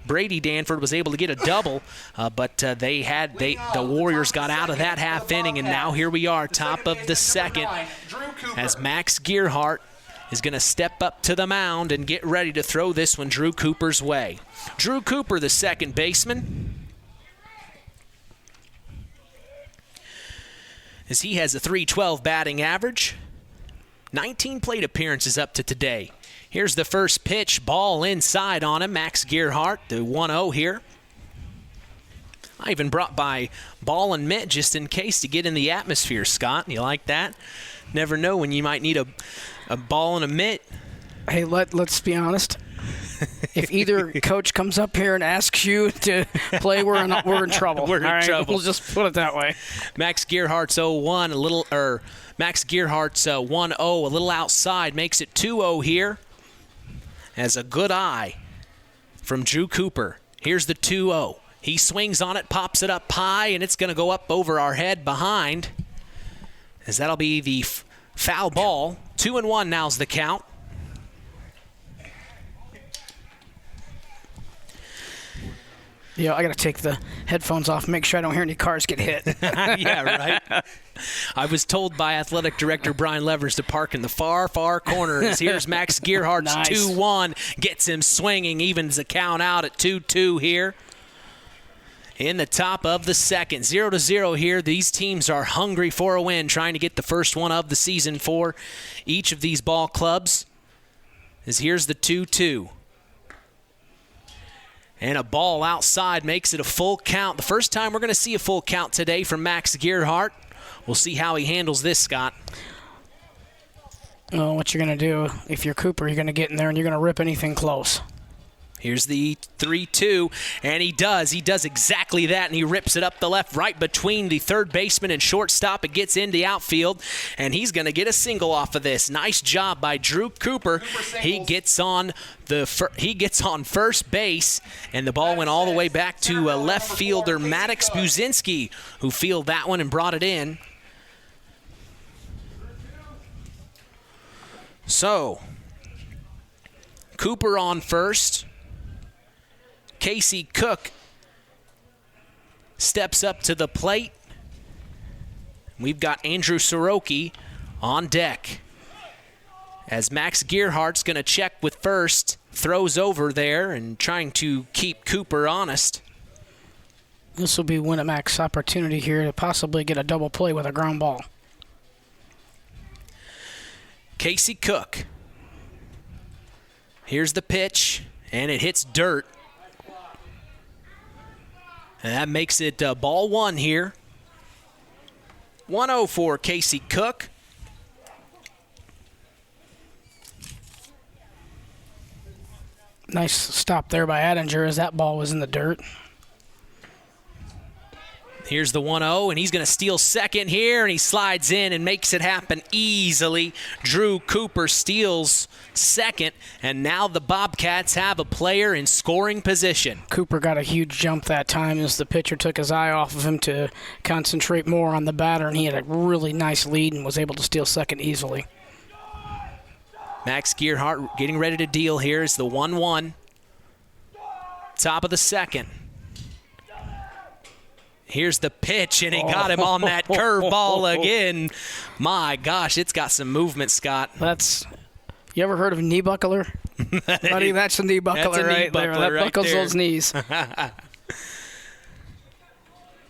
Speaker 3: Brady Danford was able to get a double, but the Warriors got out of that half inning, and now here we are, top of the second, as Max Gearhart is going to step up to the mound and get ready to throw this one Drew Cooper's way. Drew Cooper, the second baseman, as he has a .312 batting average. 19 plate appearances up to today. Here's the first pitch, ball inside on him. Max Gearhart, the 1-0 here. I even brought by ball and mitt just in case to get in the atmosphere, Scott. You like that? Never know when you might need a ball and a mitt.
Speaker 4: Hey, let's be honest. If either coach comes up here and asks you to play, we're in trouble.
Speaker 3: We're in trouble.
Speaker 4: We'll just put it that way.
Speaker 3: Max Gearhart's 0-1, Max Gearhart's 1-0, a little outside, makes it 2-0 here. As a good eye from Drew Cooper. Here's the 2-0. He swings on it, pops it up high, and it's going to go up over our head behind. As that'll be the foul ball. 2-1 now's the count.
Speaker 4: Yeah, I got to take the headphones off and make sure I don't hear any cars get hit.
Speaker 3: Yeah, right. I was told by athletic director Brian Levers to park in the far, far corner. As here's Max Gearhart's
Speaker 4: Nice.
Speaker 3: 2-1. Gets him swinging, evens the count out at 2-2 here. in the top of the second. 0-0 here. These teams are hungry for a win, trying to get the first one of the season for each of these ball clubs. As here's the 2-2. And a ball outside makes it a full count. The first time we're going to see a full count today from Max Gearhart. We'll see how he handles this, Scott.
Speaker 4: Well, what you're going to do, if you're Cooper, you're going to get in there and you're going to rip anything close.
Speaker 3: Here's the 3-2, and he does. He does exactly that, and he rips it up the left right between the third baseman and shortstop. It gets into the outfield, and he's going to get a single off of this. Nice job by Drew Cooper. He gets on first base, and the ball went all the way back to left fielder Maddox Buzinski, who fielded that one and brought it in. So, Cooper on first. Casey Cook steps up to the plate. We've got Andrew Soroki on deck. As Max Gearhart's going to check with first, throws over there and trying to keep Cooper honest.
Speaker 4: This will be Winamac's opportunity here to possibly get a double play with a ground ball.
Speaker 3: Casey Cook. Here's the pitch, and it hits dirt. And that makes it ball one here. 1-0 for Casey Cook.
Speaker 4: Nice stop there by Attinger as that ball was in the dirt.
Speaker 3: Here's the 1-0, and he's going to steal second here, and he slides in and makes it happen easily. Drew Cooper steals second, and now the Bobcats have a player in scoring position.
Speaker 4: Cooper got a huge jump that time as the pitcher took his eye off of him to concentrate more on the batter, and he had a really nice lead and was able to steal second easily.
Speaker 3: Max Gearhart getting ready to deal here is the 1-1. Top of the second. Here's the pitch, and he got him on that curveball again. My gosh, it's got some movement, Scott.
Speaker 4: You ever heard of knee buckler? Buddy, that's a knee buckler right there. That buckles those knees.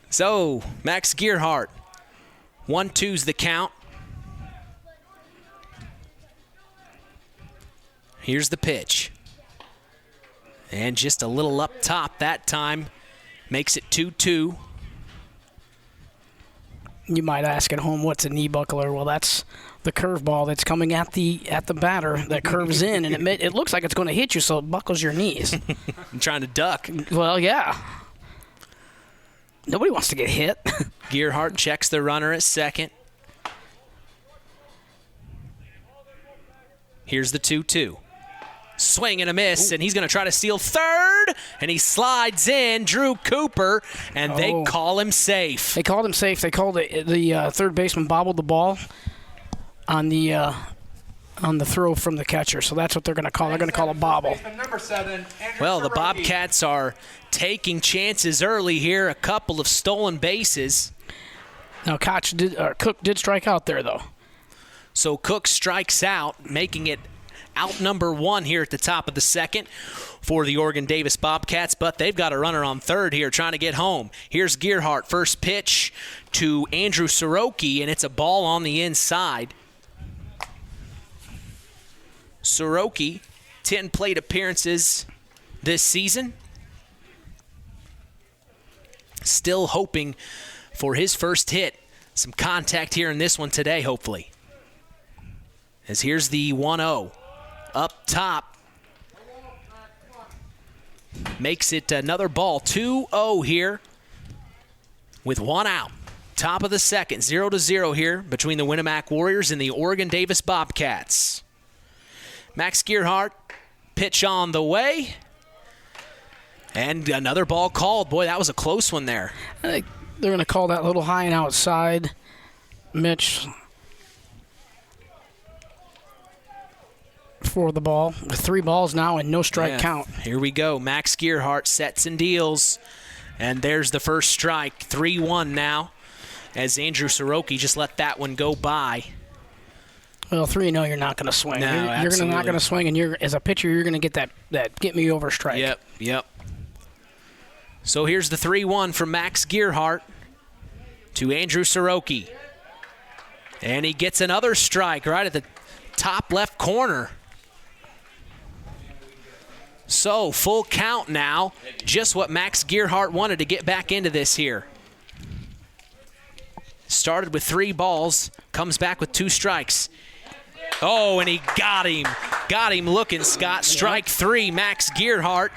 Speaker 3: So, Max Gearhart, 1-2's the count. Here's the pitch. And just a little up top that time. Makes it 2-2.
Speaker 4: You might ask at home, what's a knee buckler? Well, that's the curveball that's coming at the batter that curves in, and it looks like it's going to hit you, so it buckles your knees.
Speaker 3: I'm trying to duck.
Speaker 4: Well, yeah. Nobody wants to get hit.
Speaker 3: Gearhart checks the runner at second. Here's the 2-2. Swing and a miss, and he's going to try to steal third, and he slides in, Drew Cooper, and they call him safe.
Speaker 4: They called him safe. They called the third baseman bobbled the ball on the throw from the catcher, so that's what they're going to call. They're going to call a bobble.
Speaker 3: Well, the Bobcats are taking chances early here, a couple of stolen bases.
Speaker 4: Now, Cook did strike out there, though.
Speaker 3: So Cook strikes out, making it out number one here at the top of the second for the Oregon-Davis Bobcats, but they've got a runner on third here trying to get home. Here's Gearhart, first pitch to Andrew Soroki, and it's a ball on the inside. Soroki, 10 plate appearances this season. Still hoping for his first hit. Some contact here in this one today, hopefully. As here's the 1-0. Up top. Makes it another ball. 2-0 here with one out. Top of the second. 0-0 here between the Winamac Warriors and the Oregon-Davis Bobcats. Max Gearhart, pitch on the way. And another ball called. Boy, that was a close one there.
Speaker 4: I think they're going to call that little high and outside. Mitch for the ball. With 3 balls now and no strike count.
Speaker 3: Here we go. Max Gearhart sets and deals. And there's the first strike. 3-1 now as Andrew Soroki just let that one go by.
Speaker 4: Well, 3-0, you're not going to swing.
Speaker 3: No,
Speaker 4: you're not going to swing, and as a pitcher, you're going to get that get me over strike.
Speaker 3: Yep. So here's the 3-1 from Max Gearhart to Andrew Soroki. And he gets another strike right at the top left corner. So full count now. Just what Max Gearhart wanted to get back into this here. Started with 3 balls, comes back with 2 strikes. Oh, and he got him. Got him looking, Scott. Strike 3, Max Gearhart.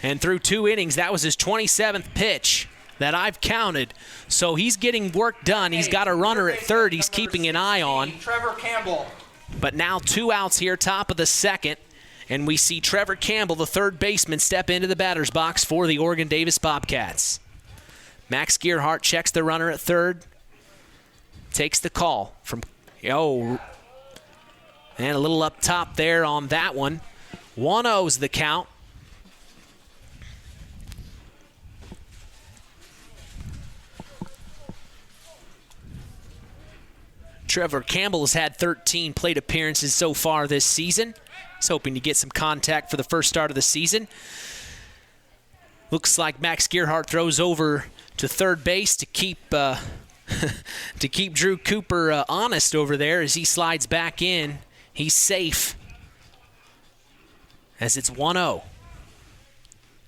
Speaker 3: And through 2 innings, that was his 27th pitch that I've counted. So he's getting work done. He's got a runner at third he's keeping an eye on.
Speaker 12: Trevor Campbell.
Speaker 3: But now 2 outs here, top of the second. And we see Trevor Campbell, the third baseman, step into the batter's box for the Oregon Davis Bobcats. Max Gearhart checks the runner at third. Takes the call from, and a little up top there on that one. 1-0's the count. Trevor Campbell has had 13 plate appearances so far this season. He's hoping to get some contact for the first start of the season. Looks like Max Gearhart throws over to third base to keep Drew Cooper honest over there as he slides back in. He's safe as it's 1-0.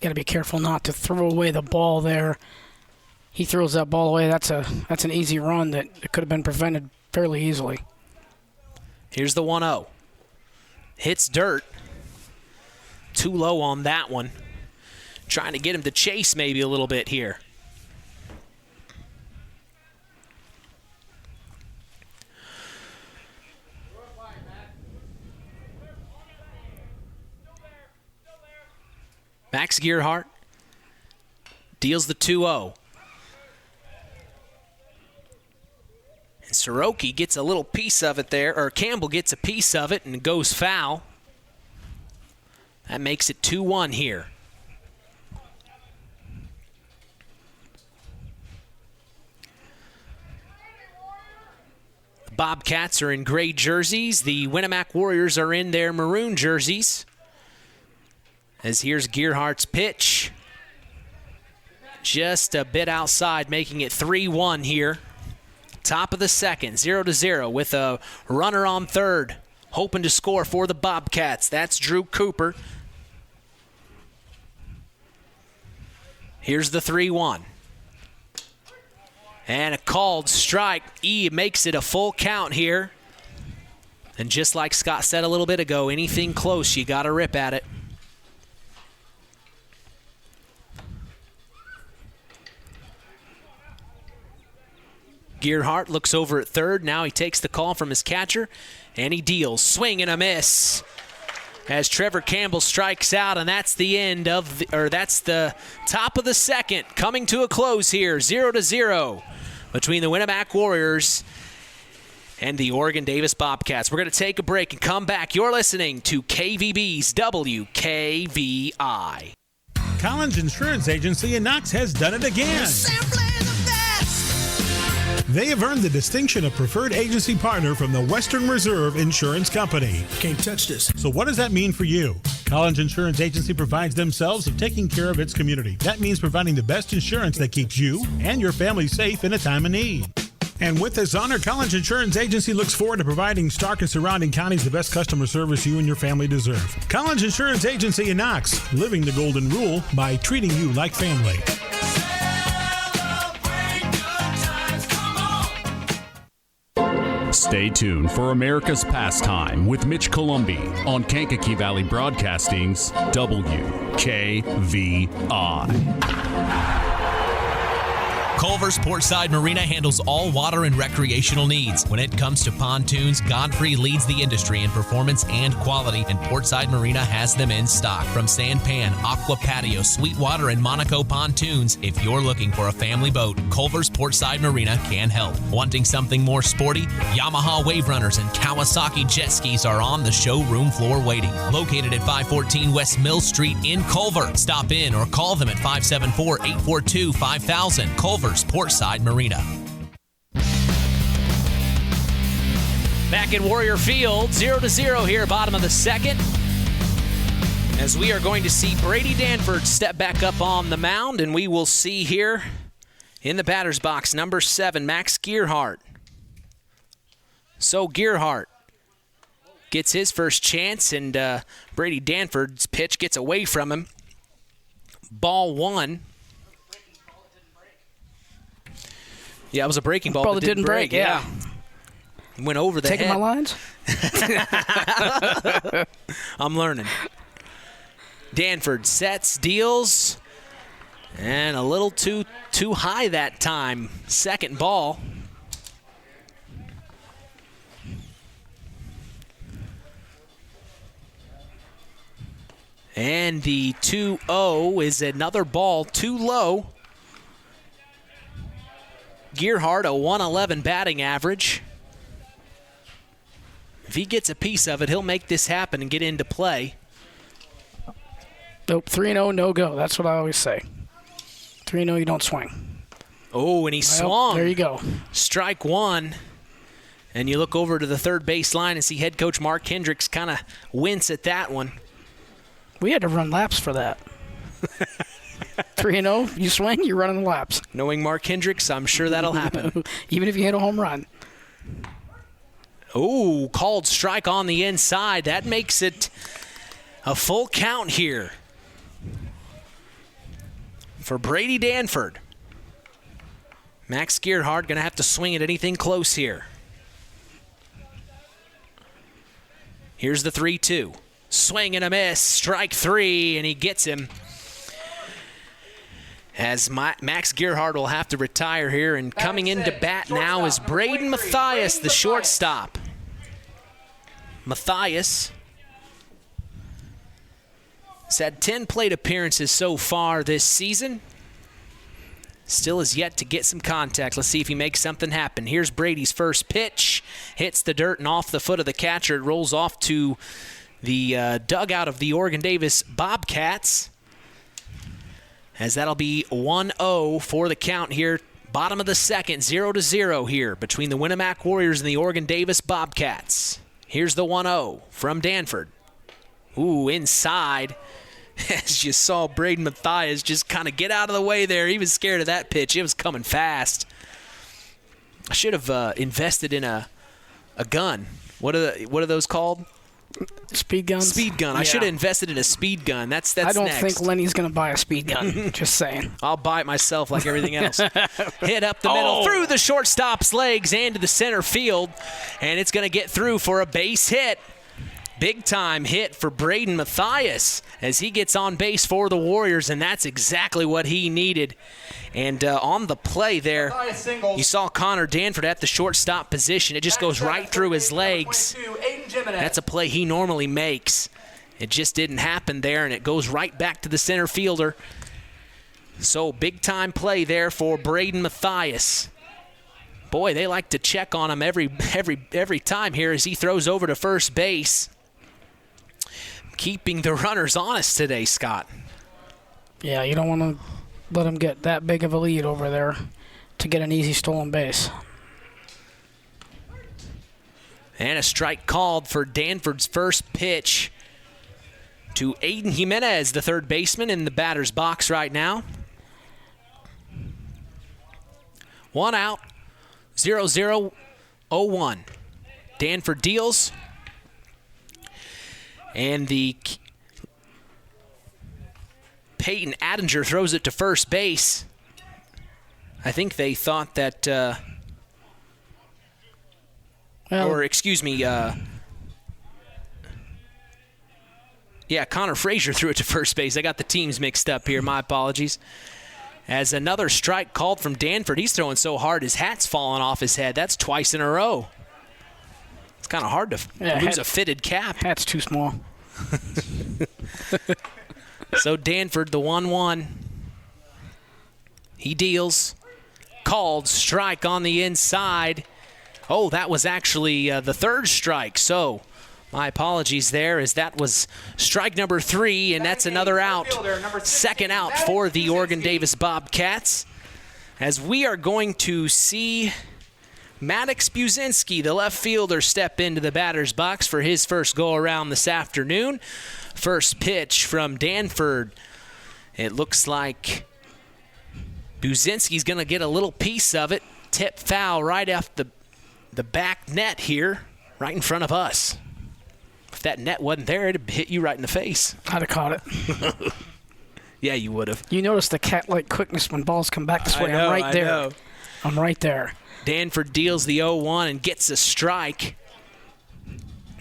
Speaker 4: Got to be careful not to throw away the ball there. He throws that ball away. That's an easy run that it could have been prevented fairly easily.
Speaker 3: Here's the 1-0. Hits dirt. Too low on that one. Trying to get him to chase maybe a little bit here. Max Gearhart deals the 2-0. And Soroki gets a little piece of it there, or Campbell gets a piece of it and goes foul. That makes it 2-1 here. The Bobcats are in gray jerseys. The Winamac Warriors are in their maroon jerseys. As here's Gearhart's pitch. Just a bit outside, making it 3-1 here. Top of the second, 0-0 with a runner on third. Hoping to score for the Bobcats. That's Drew Cooper. Here's the 3-1. And a called strike. E makes it a full count here. And just like Scott said a little bit ago, anything close, you got to rip at it. Gearhart looks over at third. Now he takes the call from his catcher, and he deals. Swing and a miss as Trevor Campbell strikes out, and that's the end of that's the top of the second, coming to a close here, 0-0 between the Winamac Warriors and the Oregon Davis Bobcats. We're going to take a break and come back. You're listening to KVB's WKVI.
Speaker 8: Collins Insurance Agency in Knox has done it again. They have earned the distinction of preferred agency partner from the Western Reserve Insurance Company.
Speaker 16: Can't touch this.
Speaker 8: So what does that mean for you? Collins Insurance Agency provides themselves of taking care of its community. That means providing the best insurance that keeps you and your family safe in a time of need. And with this honor, Collins Insurance Agency looks forward to providing Stark and surrounding counties the best customer service you and your family deserve. Collins Insurance Agency in Knox, living the golden rule by treating you like family.
Speaker 1: Stay tuned for America's Pastime with Mitch Columbi on Kankakee Valley Broadcasting's WKVI.
Speaker 10: Culver's Portside Marina handles all water and recreational needs. When it comes to pontoons, Godfrey leads the industry in performance and quality, and Portside Marina has them in stock. From Sanpan, Aqua Patio, Sweetwater, and Monaco pontoons, if you're looking for a family boat, Culver's Portside Marina can help. Wanting something more sporty? Yamaha Wave Runners and Kawasaki jet skis are on the showroom floor waiting. Located at 514 West Mill Street in Culver. Stop in or call them at 574-842-5000. Culver's Portside Marina.
Speaker 3: Back in Warrior Field, 0-0 here, bottom of the second. As we are going to see Brady Danford step back up on the mound, and we will see here in the batter's box, number 7, Max Gearhart. So Gearhart gets his first chance, and Brady Danford's pitch gets away from him. Ball 1. Yeah, it was a breaking ball that didn't break. Yeah. Went over the
Speaker 4: Taking
Speaker 3: head.
Speaker 4: my lines?
Speaker 3: I'm learning. Danford sets, deals, and a little too high that time. Second ball. And the 2-0 is another ball too low. Gearhart, a 111 batting average. If he gets a piece of it, he'll make this happen and get into play.
Speaker 4: Nope, 3-0, no go. That's what I always say. 3-0, you don't swing.
Speaker 3: Oh, and he swung.
Speaker 4: There you go.
Speaker 3: Strike 1. And you look over to the third base line and see head coach Mark Hendricks kind of wince at that one.
Speaker 4: We had to run laps for that. 3-0, you swing, you're running the laps.
Speaker 3: Knowing Mark Hendricks, I'm sure that'll happen.
Speaker 4: Even if you hit a home run.
Speaker 3: Oh, called strike on the inside. That makes it a full count here for Brady Danford. Max Gearhart going to have to swing at anything close here. Here's the 3-2. Swing and a miss. Strike 3, and he gets him. As Max Gearhart will have to retire here, and coming into bat now is Braden Mathias, the shortstop. Mathias has had 10 plate appearances so far this season. Still has yet to get some contact. Let's see if he makes something happen. Here's Brady's first pitch. Hits the dirt and off the foot of the catcher. It rolls off to the dugout of the Oregon Davis Bobcats. As that'll be 1-0 for the count here. Bottom of the second, 0-0 here between the Winamac Warriors and the Oregon Davis Bobcats. Here's the 1-0 from Danford. Ooh, inside. As you saw Braden Mathias just kind of get out of the way there. He was scared of that pitch. It was coming fast. I should have invested in a gun. What are those called?
Speaker 4: Speed guns?
Speaker 3: Speed gun. Yeah. I should have invested in a speed gun. That's
Speaker 4: I don't
Speaker 3: next.
Speaker 4: think Lenny's going to buy a speed gun. Just saying.
Speaker 3: I'll buy it myself like everything else. Hit up the middle, through the shortstop's legs and to the center field. And it's going to get through for a base hit. Big time hit for Braden Mathias as he gets on base for the Warriors, and that's exactly what he needed. And on the play there, you saw Connor Danford at the shortstop position. It just goes right through his legs. That's a play he normally makes. It just didn't happen there, and it goes right back to the center fielder. So big time play there for Braden Mathias. Boy, they like to check on him every time here as he throws over to first base. Keeping the runners honest today, Scott.
Speaker 4: Yeah, you don't want to let him get that big of a lead over there to get an easy stolen base.
Speaker 3: And a strike called for Danford's first pitch to Aiden Jimenez, the third baseman in the batter's box right now. 1 out, 0-0, 0-1. Danford deals. And the Peyton Addinger throws it to first base. I think they thought that, Connor Frazier threw it to first base. I got the teams mixed up here. My apologies. As another strike called from Danford. He's throwing so hard his hat's falling off his head. That's twice in a row. It's kind of hard to lose a fitted cap.
Speaker 4: Hat's too small.
Speaker 3: So Danford, the 1-1. He deals. Called strike on the inside. Oh, that was actually the third strike. So my apologies there, as that was strike number 3, and that's another out. Second out for the Oregon Davis Bobcats. As we are going to see Maddox Buzinski, the left fielder, step into the batter's box for his first go-around this afternoon. first pitch from Danford. It looks like Buzinski's going to get a little piece of it. Tip foul right off the back net here, right in front of us. If that net wasn't there, it'd hit you right in the face.
Speaker 4: I'd have caught it.
Speaker 3: Yeah, you would have.
Speaker 4: You notice the cat-like quickness when balls come back this way. I'm right there. I'm right there.
Speaker 3: Danford deals the 0-1 and gets a strike.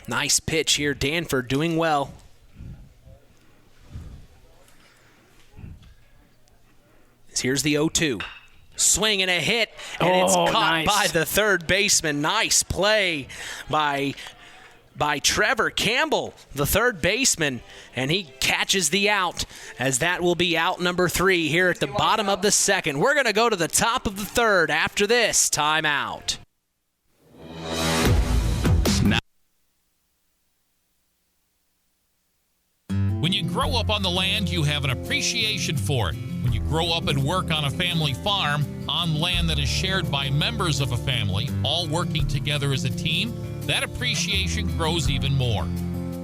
Speaker 3: Nice pitch here. Danford doing well. Here's the 0-2. Swing and a hit, and it's caught by the third baseman. Nice play by Trevor Campbell, the third baseman, and he catches the out, as that will be out number 3 here at the bottom of the second. We're going to go to the top of the third after this timeout.
Speaker 6: When you grow up on the land, you have an appreciation for it. When you grow up and work on a family farm, on land that is shared by members of a family, all working together as a team, that appreciation grows even more.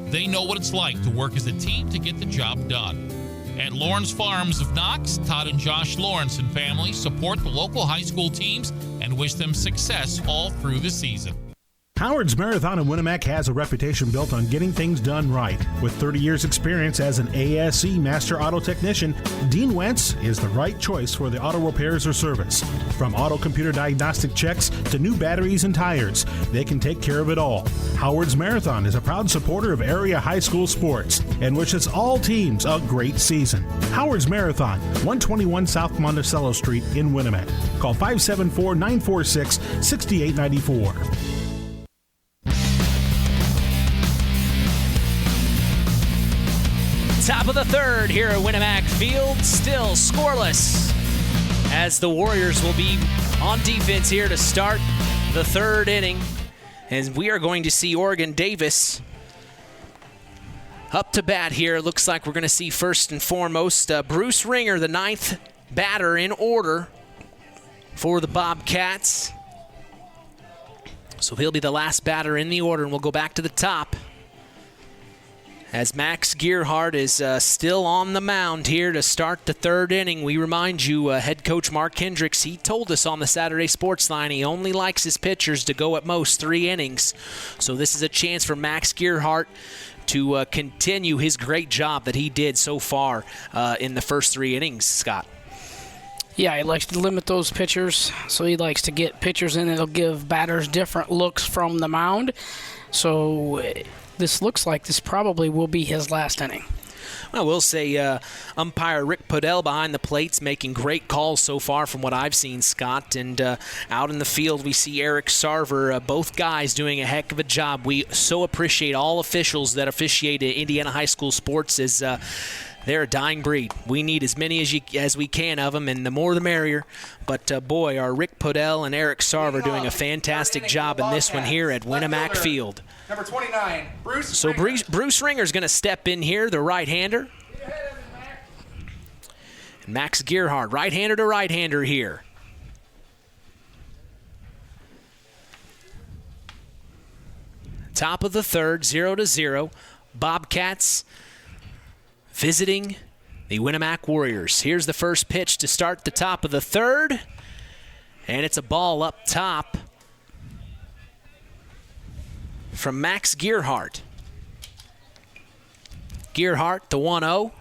Speaker 6: They know what it's like to work as a team to get the job done. At Lawrence Farms of Knox, Todd and Josh Lawrence and family support the local high school teams and wish them success all through the season.
Speaker 8: Howard's Marathon in Winamac has a reputation built on getting things done right. With 30 years experience as an ASE Master Auto Technician, Dean Wentz is the right choice for the auto repairs or service. From auto computer diagnostic checks to new batteries and tires, they can take care of it all. Howard's Marathon is a proud supporter of area high school sports and wishes all teams a great season. Howard's Marathon, 121 South Monticello Street in Winamac. Call 574-946-6894.
Speaker 3: Top of the third here at Winamac Field, still scoreless, as the Warriors will be on defense here to start the third inning. And we are going to see Oregon Davis up to bat here. Looks like we're going to see first and foremost Bruce Ringer, the 9th batter in order for the Bobcats. So he'll be the last batter in the order, and we'll go back to the top, as Max Gearhart is still on the mound here to start the third inning. We remind you, head coach Mark Hendricks, he told us on the Saturday Sports Line he only likes his pitchers to go at most 3 innings. So this is a chance for Max Gearhart to continue his great job that he did so far in the first 3 innings, Scott.
Speaker 4: Yeah, he likes to limit those pitchers, so he likes to get pitchers in that'll give batters different looks from the mound. So this looks like this probably will be his last inning.
Speaker 3: Well, we'll say umpire Rick Podell behind the plates making great calls so far from what I've seen, Scott. And out in the field, we see Eric Sarver, both guys doing a heck of a job. We so appreciate all officials that officiate at Indiana high school sports, as they're a dying breed. We need as many as we can of them, and the more the merrier. But boy, are Rick Podell and Eric Sarver doing a fantastic job in this one here at Winamac Field.
Speaker 12: Number 29, Bruce
Speaker 3: So
Speaker 12: Ringer.
Speaker 3: Bruce Ringer's going to step in here, the right-hander. And Max Gearhart, right-hander to right-hander here. Top of the third, 0-0. Bobcats visiting the Winamac Warriors. Here's the first pitch to start the top of the third. And it's a ball up top from Max Gearhart. Gearhart, the 1-0.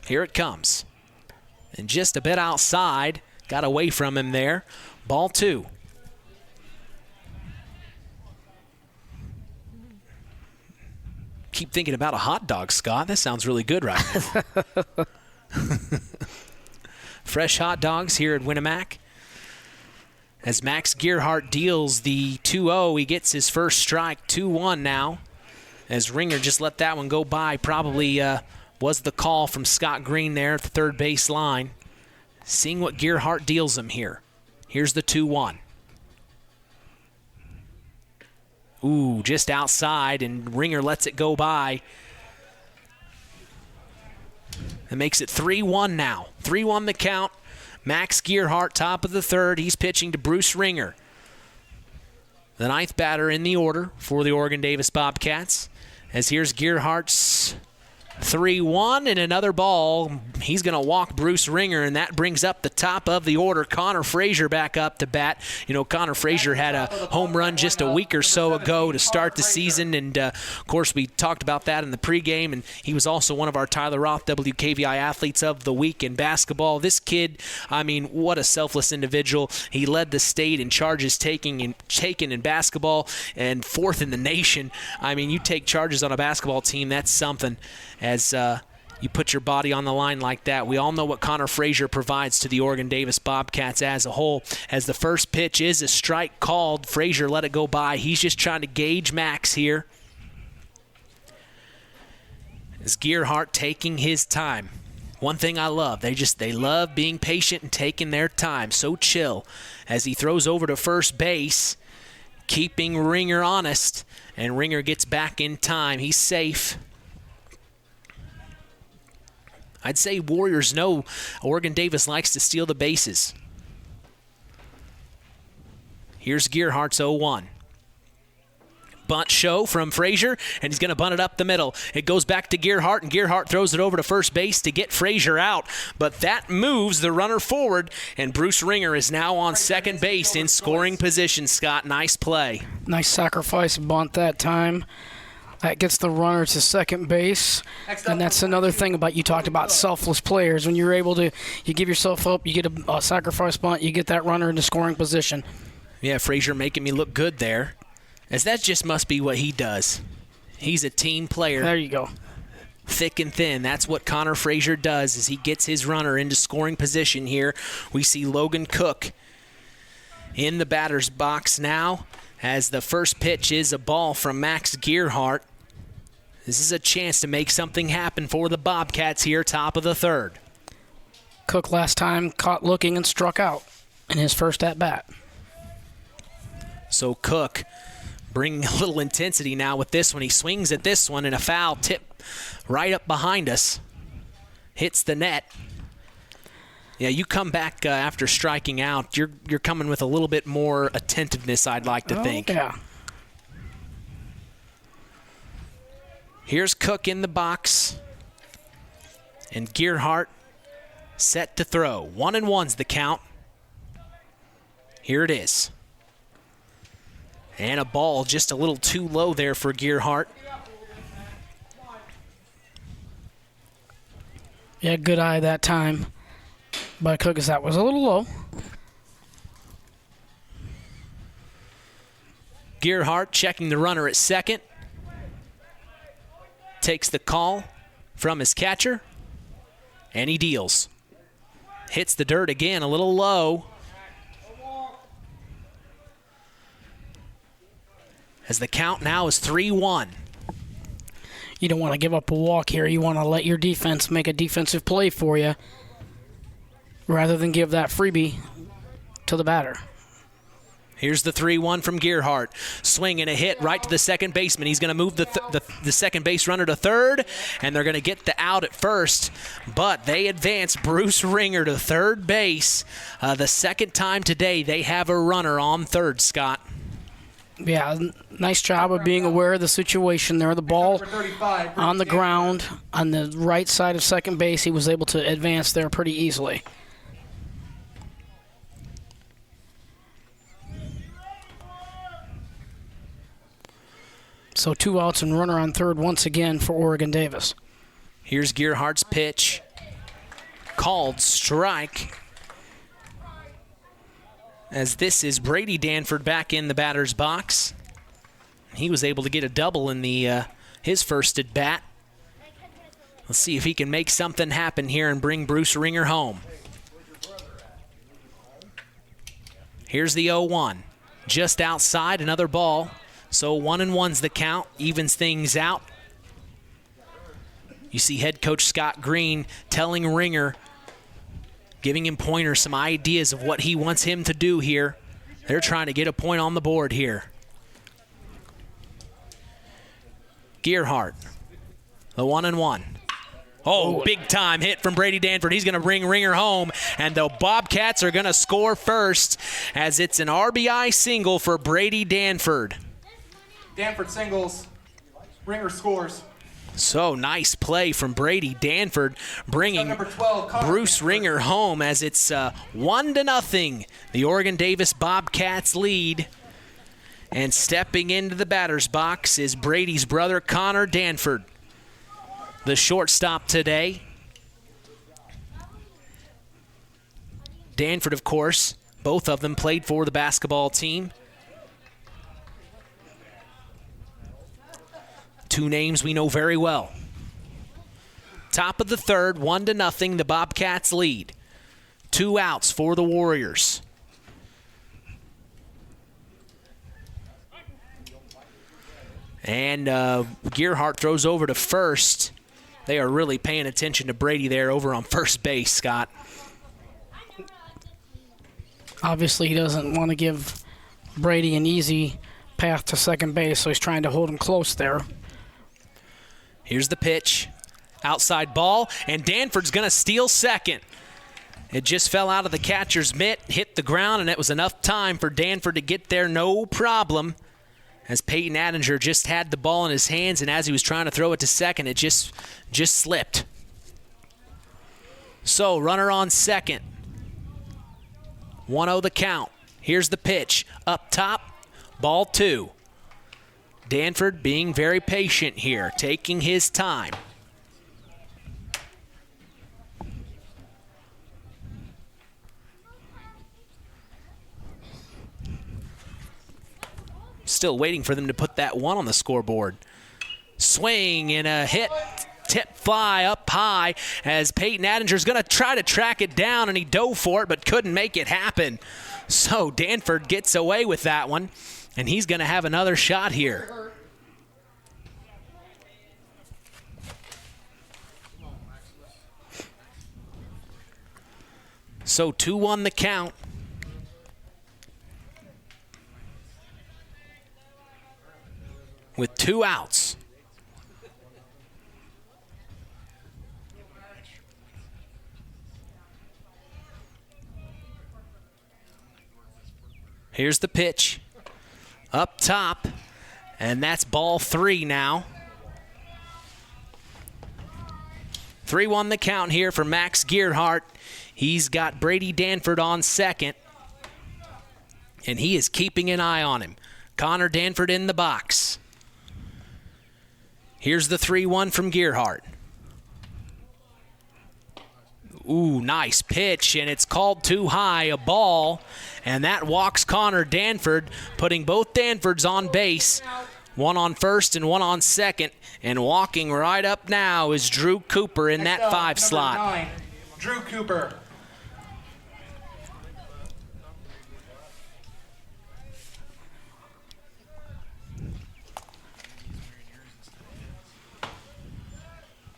Speaker 3: Here it comes. And just a bit outside. Got away from him there. Ball 2. Keep thinking about a hot dog, Scott. That sounds really good right now. Fresh hot dogs here at Winamac. As Max Gearhart deals the 2-0, he gets his first strike, 2-1 now. As Ringer just let that one go by. Probably was the call from Scott Green there at the third base line. Seeing what Gearhart deals him here. Here's the 2-1. Ooh, just outside, and Ringer lets it go by. It makes it 3-1 now. 3-1 the count. Max Gearhart, top of the third. He's pitching to Bruce Ringer, the 9th batter in the order for the Oregon Davis Bobcats. As here's Gearhart's 3-1 and another ball. He's going to walk Bruce Ringer, and that brings up the top of the order. Connor Frazier back up to bat. You know, Connor Frazier had a home run just a week or so ago to start the season, and of course we talked about that in the pregame, and he was also one of our Tyler Roth WKVI Athletes of the Week in basketball. This kid, I mean, what a selfless individual. He led the state in charges taken in basketball and 4th in the nation. I mean, you take charges on a basketball team, that's something. As you put your body on the line like that. We all know what Connor Frazier provides to the Oregon-Davis Bobcats as a whole. As the first pitch is a strike called, Frazier let it go by. He's just trying to gauge Max here. As Gearhart taking his time. One thing I love, they love being patient and taking their time. So chill as he throws over to first base, keeping Ringer honest, and Ringer gets back in time. He's safe. I'd say Warriors know Oregon-Davis likes to steal the bases. Here's Gearhart's 0-1. Bunt show from Frazier, and he's going to bunt it up the middle. It goes back to Gearhart, and Gearhart throws it over to first base to get Frazier out. But that moves the runner forward, and Bruce Ringer is now on second base in scoring position. Scott, nice play.
Speaker 4: Nice sacrifice bunt that time. That gets the runner to second base, and that's another thing about you talked about selfless players. When you're able to, you give yourself up, you get a sacrifice bunt, you get that runner into scoring position.
Speaker 3: Yeah, Frazier making me look good there, as that just must be what he does. He's a team player.
Speaker 4: There you go.
Speaker 3: Thick and thin. That's what Connor Frazier does, is he gets his runner into scoring position here. We see Logan Cook in the batter's box now, as the first pitch is a ball from Max Gearhart. This is a chance to make something happen for the Bobcats here, top of the third.
Speaker 4: Cook last time caught looking and struck out in his first at-bat.
Speaker 3: So Cook bringing a little intensity now with this one. He swings at this one, and a foul tip right up behind us. Hits the net. Yeah, you come back after striking out, you're coming with a little bit more attentiveness, I'd like to think.
Speaker 4: Yeah.
Speaker 3: Here's Cook in the box, and Gearhart set to throw. 1-1's the count. Here it is. And a ball just a little too low there for Gearhart.
Speaker 4: Yeah, good eye that time by Cook, as that was a little low.
Speaker 3: Gearhart checking the runner at second. Takes the call from his catcher, and he deals. Hits the dirt again, a little low. As the count now is 3-1.
Speaker 4: You don't want to give up a walk here. You want to let your defense make a defensive play for you rather than give that freebie to the batter.
Speaker 3: Here's the 3-1 from Gearhart. Swing and a hit right to the second baseman. He's going to move the second base runner to third, and they're going to get the out at first. But they advance Bruce Ringer to third base. The second time today they have a runner on third, Scott.
Speaker 4: Yeah, nice job of being aware of the situation there. The ball on the ground on the right side of second base. He was able to advance there pretty easily. So 2 outs and runner on third once again for Oregon-Davis.
Speaker 3: Here's Gearhart's pitch. Called strike. As this is Brady Danford back in the batter's box. He was able to get a double in his first at bat. Let's see if he can make something happen here and bring Bruce Ringer home. Here's the 0-1. Just outside, another ball. So 1-1's the count, evens things out. You see head coach Scott Green telling Ringer, giving him pointers, some ideas of what he wants him to do here. They're trying to get a point on the board here. Gearhart, the 1-1. Oh, big time hit from Brady Danford. He's going to bring Ringer home, and the Bobcats are going to score first as it's an RBI single for Brady Danford.
Speaker 12: Danford singles. Ringer scores.
Speaker 3: So nice play from Brady Danford, bringing
Speaker 12: number 12,
Speaker 3: Bruce Ringer home as it's 1-0. The Oregon Davis Bobcats lead. And stepping into the batter's box is Brady's brother, Connor Danford, the shortstop today. Danford, of course, both of them played for the basketball team. Two names we know very well. Top of the third, 1-0, the Bobcats lead. 2 outs for the Warriors. And Gearhart throws over to first. They are really paying attention to Brady there over on first base, Scott.
Speaker 4: Obviously, he doesn't want to give Brady an easy path to second base, so he's trying to hold him close there.
Speaker 3: Here's the pitch. Outside ball, and Danford's going to steal second. It just fell out of the catcher's mitt, hit the ground, and it was enough time for Danford to get there, no problem. As Peyton Attinger just had the ball in his hands, and as he was trying to throw it to second, it just slipped. So, runner on second. 1-0 the count. Here's the pitch. Up top, ball 2. Danford being very patient here, taking his time. Still waiting for them to put that 1 on the scoreboard. Swing and a hit. Tip fly up high as Peyton Attinger's going to try to track it down, and he dove for it but couldn't make it happen. So Danford gets away with that one, and he's going to have another shot here. So 2-1 the count. With 2 outs. Here's the pitch. Up top, and that's ball 3 now. 3-1 the count here for Max Gearhart. He's got Brady Danford on second, and he is keeping an eye on him. Connor Danford in the box. Here's the 3-1 from Gearhart. Ooh, nice pitch, and it's called too high, a ball, and that walks Connor Danford, putting both Danfords on base, 1 on first and 1 on second, and walking right up now is Drew Cooper in that 5 slot.
Speaker 12: 9, Drew Cooper.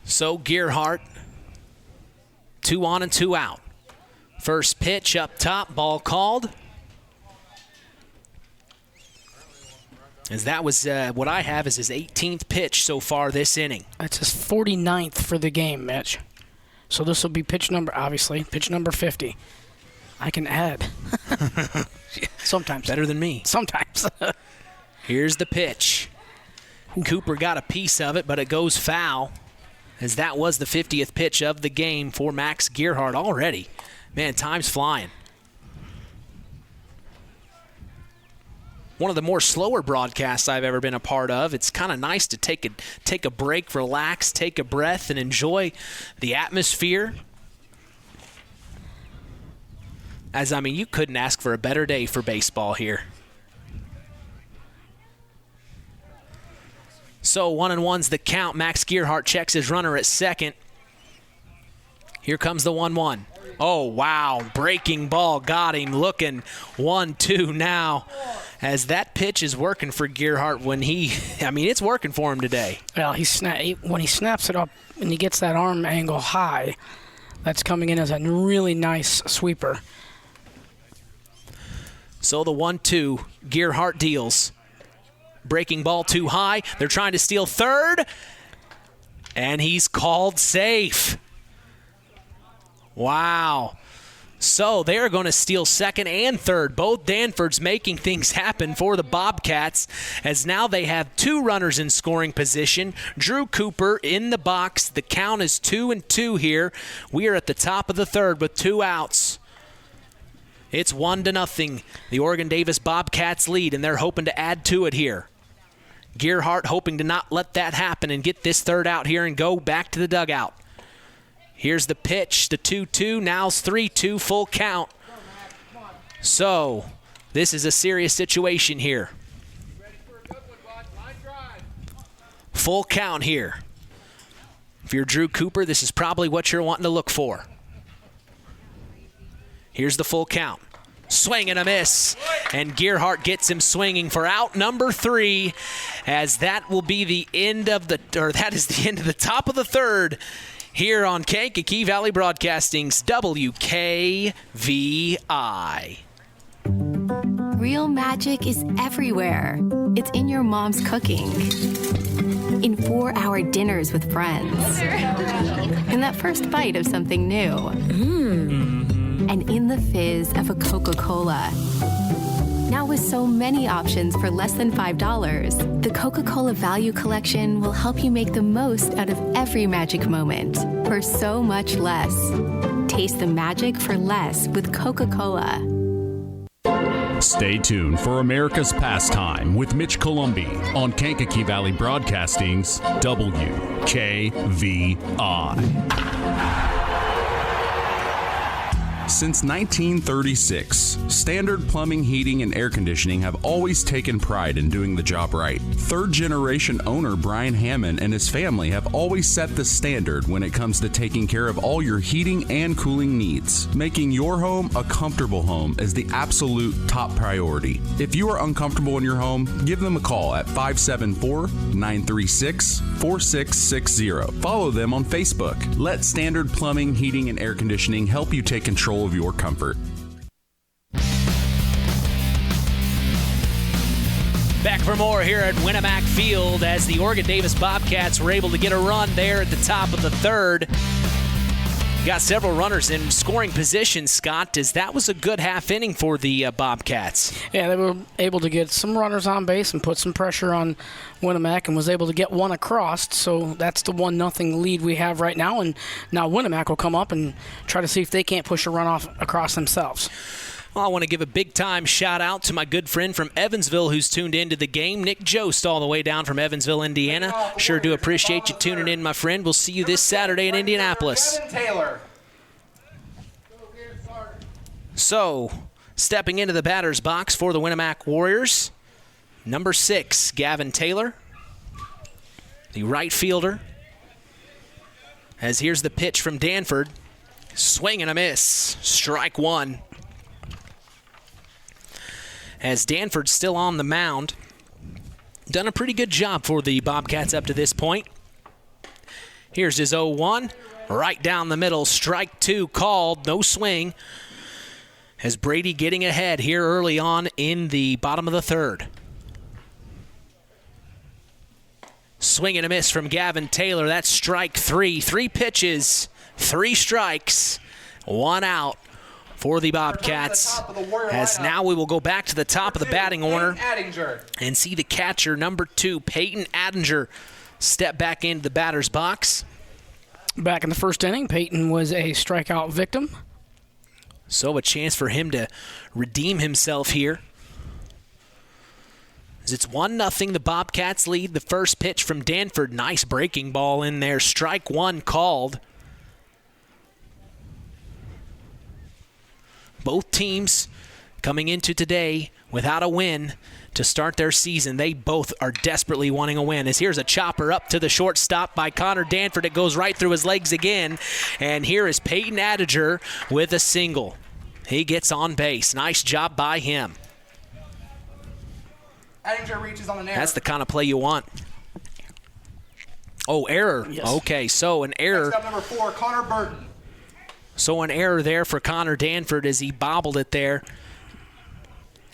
Speaker 3: So Gearhart, 2 on and 2 out. First pitch up top, ball called. As that was what I have is his 18th pitch so far this inning.
Speaker 4: That's his 49th for the game, Mitch. So this will be pitch number 50. I can add. Sometimes.
Speaker 3: Better than me.
Speaker 4: Sometimes.
Speaker 3: Here's the pitch. Cooper got a piece of it, but it goes foul, as that was the 50th pitch of the game for Max Gearhart already. Man, time's flying. One of the more slower broadcasts I've ever been a part of. It's kind of nice to take a break, relax, take a breath, and enjoy the atmosphere. As, I mean, you couldn't ask for a better day for baseball here. So 1-1's the count. Max Gearhart checks his runner at second. Here comes the 1-1. Oh, wow. Breaking ball got him. Looking 1-2 now. As that pitch is working for Gearhart when it's working for him today.
Speaker 4: Well, when he snaps it up and he gets that arm angle high, that's coming in as a really nice sweeper.
Speaker 3: So the 1-2, Gearhart deals. Breaking ball too high. They're trying to steal third. And he's called safe. Wow. So they're going to steal second and third. Both Danfords making things happen for the Bobcats, as now they have 2 runners in scoring position. Drew Cooper in the box. The count is 2-2 here. We are at the top of the third with 2 outs. It's 1-0. The Oregon-Davis Bobcats lead, and they're hoping to add to it here. Gearhart hoping to not let that happen and get this third out here and go back to the dugout. Here's the pitch, the 2-2. Now it's 3-2, full count. So this is a serious situation here. Full count here. If you're Drew Cooper, this is probably what you're wanting to look for. Here's the full count. Swing and a miss. And Gearhart gets him swinging for out number 3, as that will be the end of the, or that is the end of the top of the third here on Kankakee Valley Broadcasting's WKVI.
Speaker 5: Real magic is everywhere. It's in your mom's cooking. In 4-hour dinners with friends. In that first bite of something new. And in the fizz of a Coca-Cola. Now with so many options for less than $5, the Coca-Cola Value Collection will help you make the most out of every magic moment for so much less. Taste the magic for less with Coca-Cola.
Speaker 1: Stay tuned for America's Pastime with Mitch Columbi on Kankakee Valley Broadcasting's WKVI. Since 1936, Standard Plumbing, Heating, and Air Conditioning have always taken pride in doing the job right. Third-generation owner Brian Hammond and his family have always set the standard when it comes to taking care of all your heating and cooling needs. Making your home a comfortable home is the absolute top priority. If you are uncomfortable in your home, give them a call at 574-936-4660. Follow them on Facebook. Let Standard Plumbing, Heating, and Air Conditioning help you take control of your comfort.
Speaker 3: Back for more here at Winamac Field, as the Oregon-Davis Bobcats were able to get a run there at the top of the third. Got several runners in scoring position, Scott, as that was a good half inning for the Bobcats.
Speaker 4: Yeah, they were able to get some runners on base and put some pressure on Winamac, and was able to get one across. So that's the 1-0 lead we have right now. And now Winamac will come up and try to see if they can't push a runoff across themselves.
Speaker 3: Well, I want to give a big-time shout-out to my good friend from Evansville who's tuned into the game, Nick Jost, all the way down from Evansville, Indiana. Sure do appreciate you tuning in, my friend. We'll see you this Saturday in Indianapolis.
Speaker 12: Taylor.
Speaker 3: So, stepping into the batter's box for the Winamac Warriors, number 6, Gavin Taylor, the right fielder. As here's the pitch from Danford. Swing and a miss. Strike 1. As Danford's still on the mound. Done a pretty good job for the Bobcats up to this point. Here's his 0-1. Right down the middle. Strike 2 called. No swing. As Brady getting ahead here early on in the bottom of the third. Swing and a miss from Gavin Taylor. That's strike 3. 3 pitches, 3 strikes, 1 out for the Bobcats. As now we will go back to the top of the batting order and see the catcher, number 2, Peyton Addinger, step back into the batter's box.
Speaker 4: Back in the first inning, Peyton was a strikeout victim.
Speaker 3: So a chance for him to redeem himself here. As it's 1-0, the Bobcats lead. The first pitch from Danford. Nice breaking ball in there. Strike 1 called. Both teams coming into today without a win to start their season. They both are desperately wanting a win. As here's a chopper up to the shortstop by Connor Danford. It goes right through his legs again. And here is Peyton Addinger with a single. He gets on base. Nice job by him.
Speaker 12: Addinger reaches on an error.
Speaker 3: That's the kind of play you want. Oh, error.
Speaker 4: Yes.
Speaker 3: Okay, so an error.
Speaker 12: Next up, number 4, Connor Burton.
Speaker 3: So an error there for Connor Danford as he bobbled it there.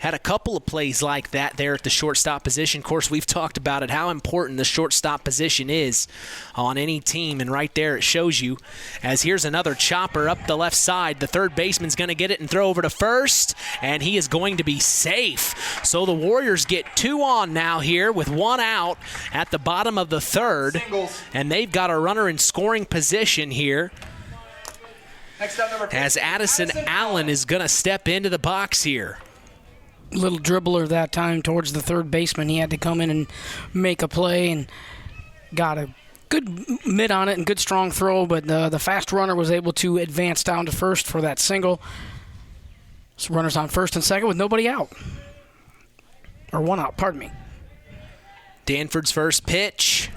Speaker 3: Had a couple of plays like that there at the shortstop position. Of course, we've talked about it, how important the shortstop position is on any team, and right there it shows you. As here's another chopper up the left side. The third baseman's going to get it and throw over to first, and he is going to be safe. So the Warriors get 2 on now here with 1 out at the bottom of the third,
Speaker 12: Singles.
Speaker 3: and they've got a runner in scoring position here.
Speaker 12: Next up, number 15,
Speaker 3: As Addison Allen is going to step into the box here.
Speaker 4: Little dribbler that time towards the third baseman. He had to come in and make a play and got a good mid on it and good strong throw, but the fast runner was able to advance down to first for that single. So runners on first and second with nobody out. Or 1 out, pardon me.
Speaker 3: Danford's first pitch.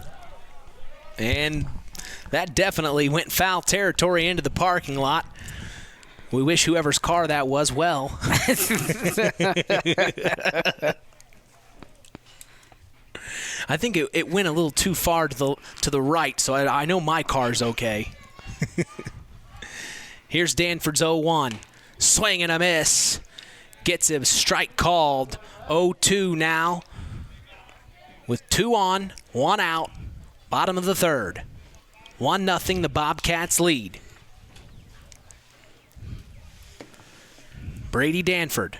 Speaker 3: And that definitely went foul territory into the parking lot. We wish whoever's car that was well. I think it went a little too far to the right, so I know my car's okay. Here's Danford's 0-1. Swing and a miss. Gets a strike called. 0-2 now. With 2 on, 1 out. Bottom of the third. 1-0, the Bobcats lead. Brady Danford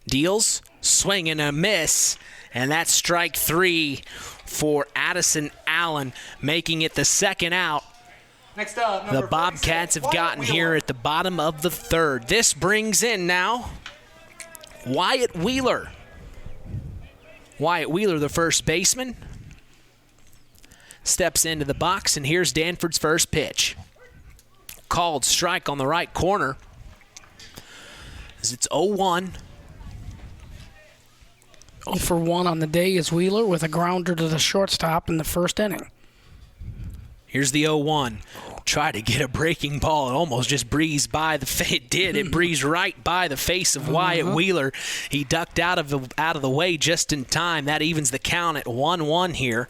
Speaker 3: deals, swing and a miss, and that's strike 3 for Addison Allen, making it the second out.
Speaker 12: Next up,
Speaker 3: The Bobcats have gotten here at the bottom of the third. This brings in now Wyatt Wheeler. Wyatt Wheeler, the first baseman, steps into the box, and here's Danford's first pitch. Called strike on the right corner. It's 0-1.
Speaker 4: 0 for 1 on the day is Wheeler with a grounder to the shortstop in the first inning.
Speaker 3: Here's the 0-1. Try to get a breaking ball. It almost just breezed by the face. It did. It breezed right by the face of Wyatt Wheeler. He ducked out of the way just in time. That evens the count at 1-1 here.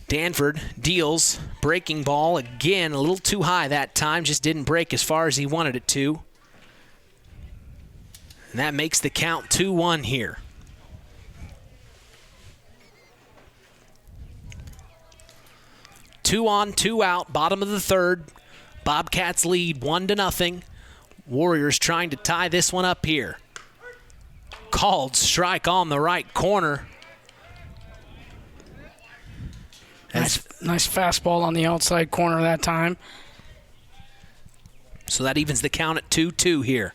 Speaker 3: Danford deals, breaking ball again, a little too high that time, just didn't break as far as he wanted it to. And that makes the count 2-1 here. Two on, 2 out, bottom of the third. Bobcats lead 1-0. Warriors trying to tie this one up here. Called strike on the right corner.
Speaker 4: Nice fastball on the outside corner that time.
Speaker 3: So that evens the count at 2-2 here.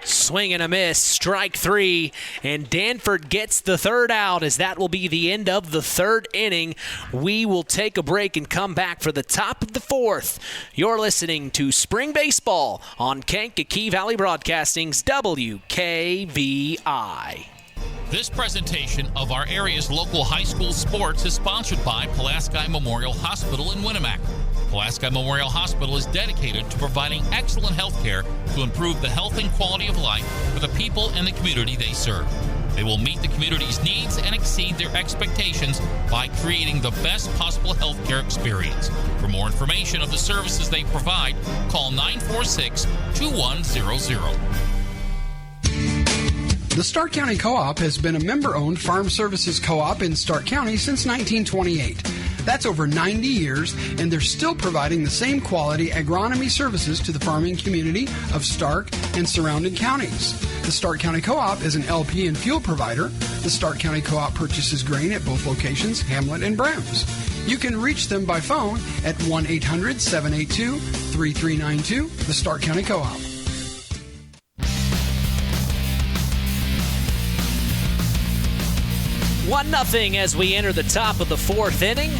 Speaker 3: Swing and a miss, strike 3, and Danford gets the third out as that will be the end of the third inning. We will take a break and come back for the top of the fourth. You're listening to Spring Baseball on Kankakee Valley Broadcasting's WKVI.
Speaker 6: This presentation of our area's local high school sports is sponsored by Pulaski Memorial Hospital in Winamac. Pulaski Memorial Hospital is dedicated to providing excellent health care to improve the health and quality of life for the people and the community they serve. They will meet the community's needs and exceed their expectations by creating the best possible health care experience. For more information of the services they provide, call 946-2100.
Speaker 16: The Stark County Co-op has been a member-owned farm services co-op in Stark County since 1928. That's over 90 years, and they're still providing the same quality agronomy services to the farming community of Stark and surrounding counties. The Stark County Co-op is an LP and fuel provider. The Stark County Co-op purchases grain at both locations, Hamlet and Brems. You can reach them by phone at 1-800-782-3392, the Stark County Co-op.
Speaker 3: 1-0 as we enter the top of the fourth inning.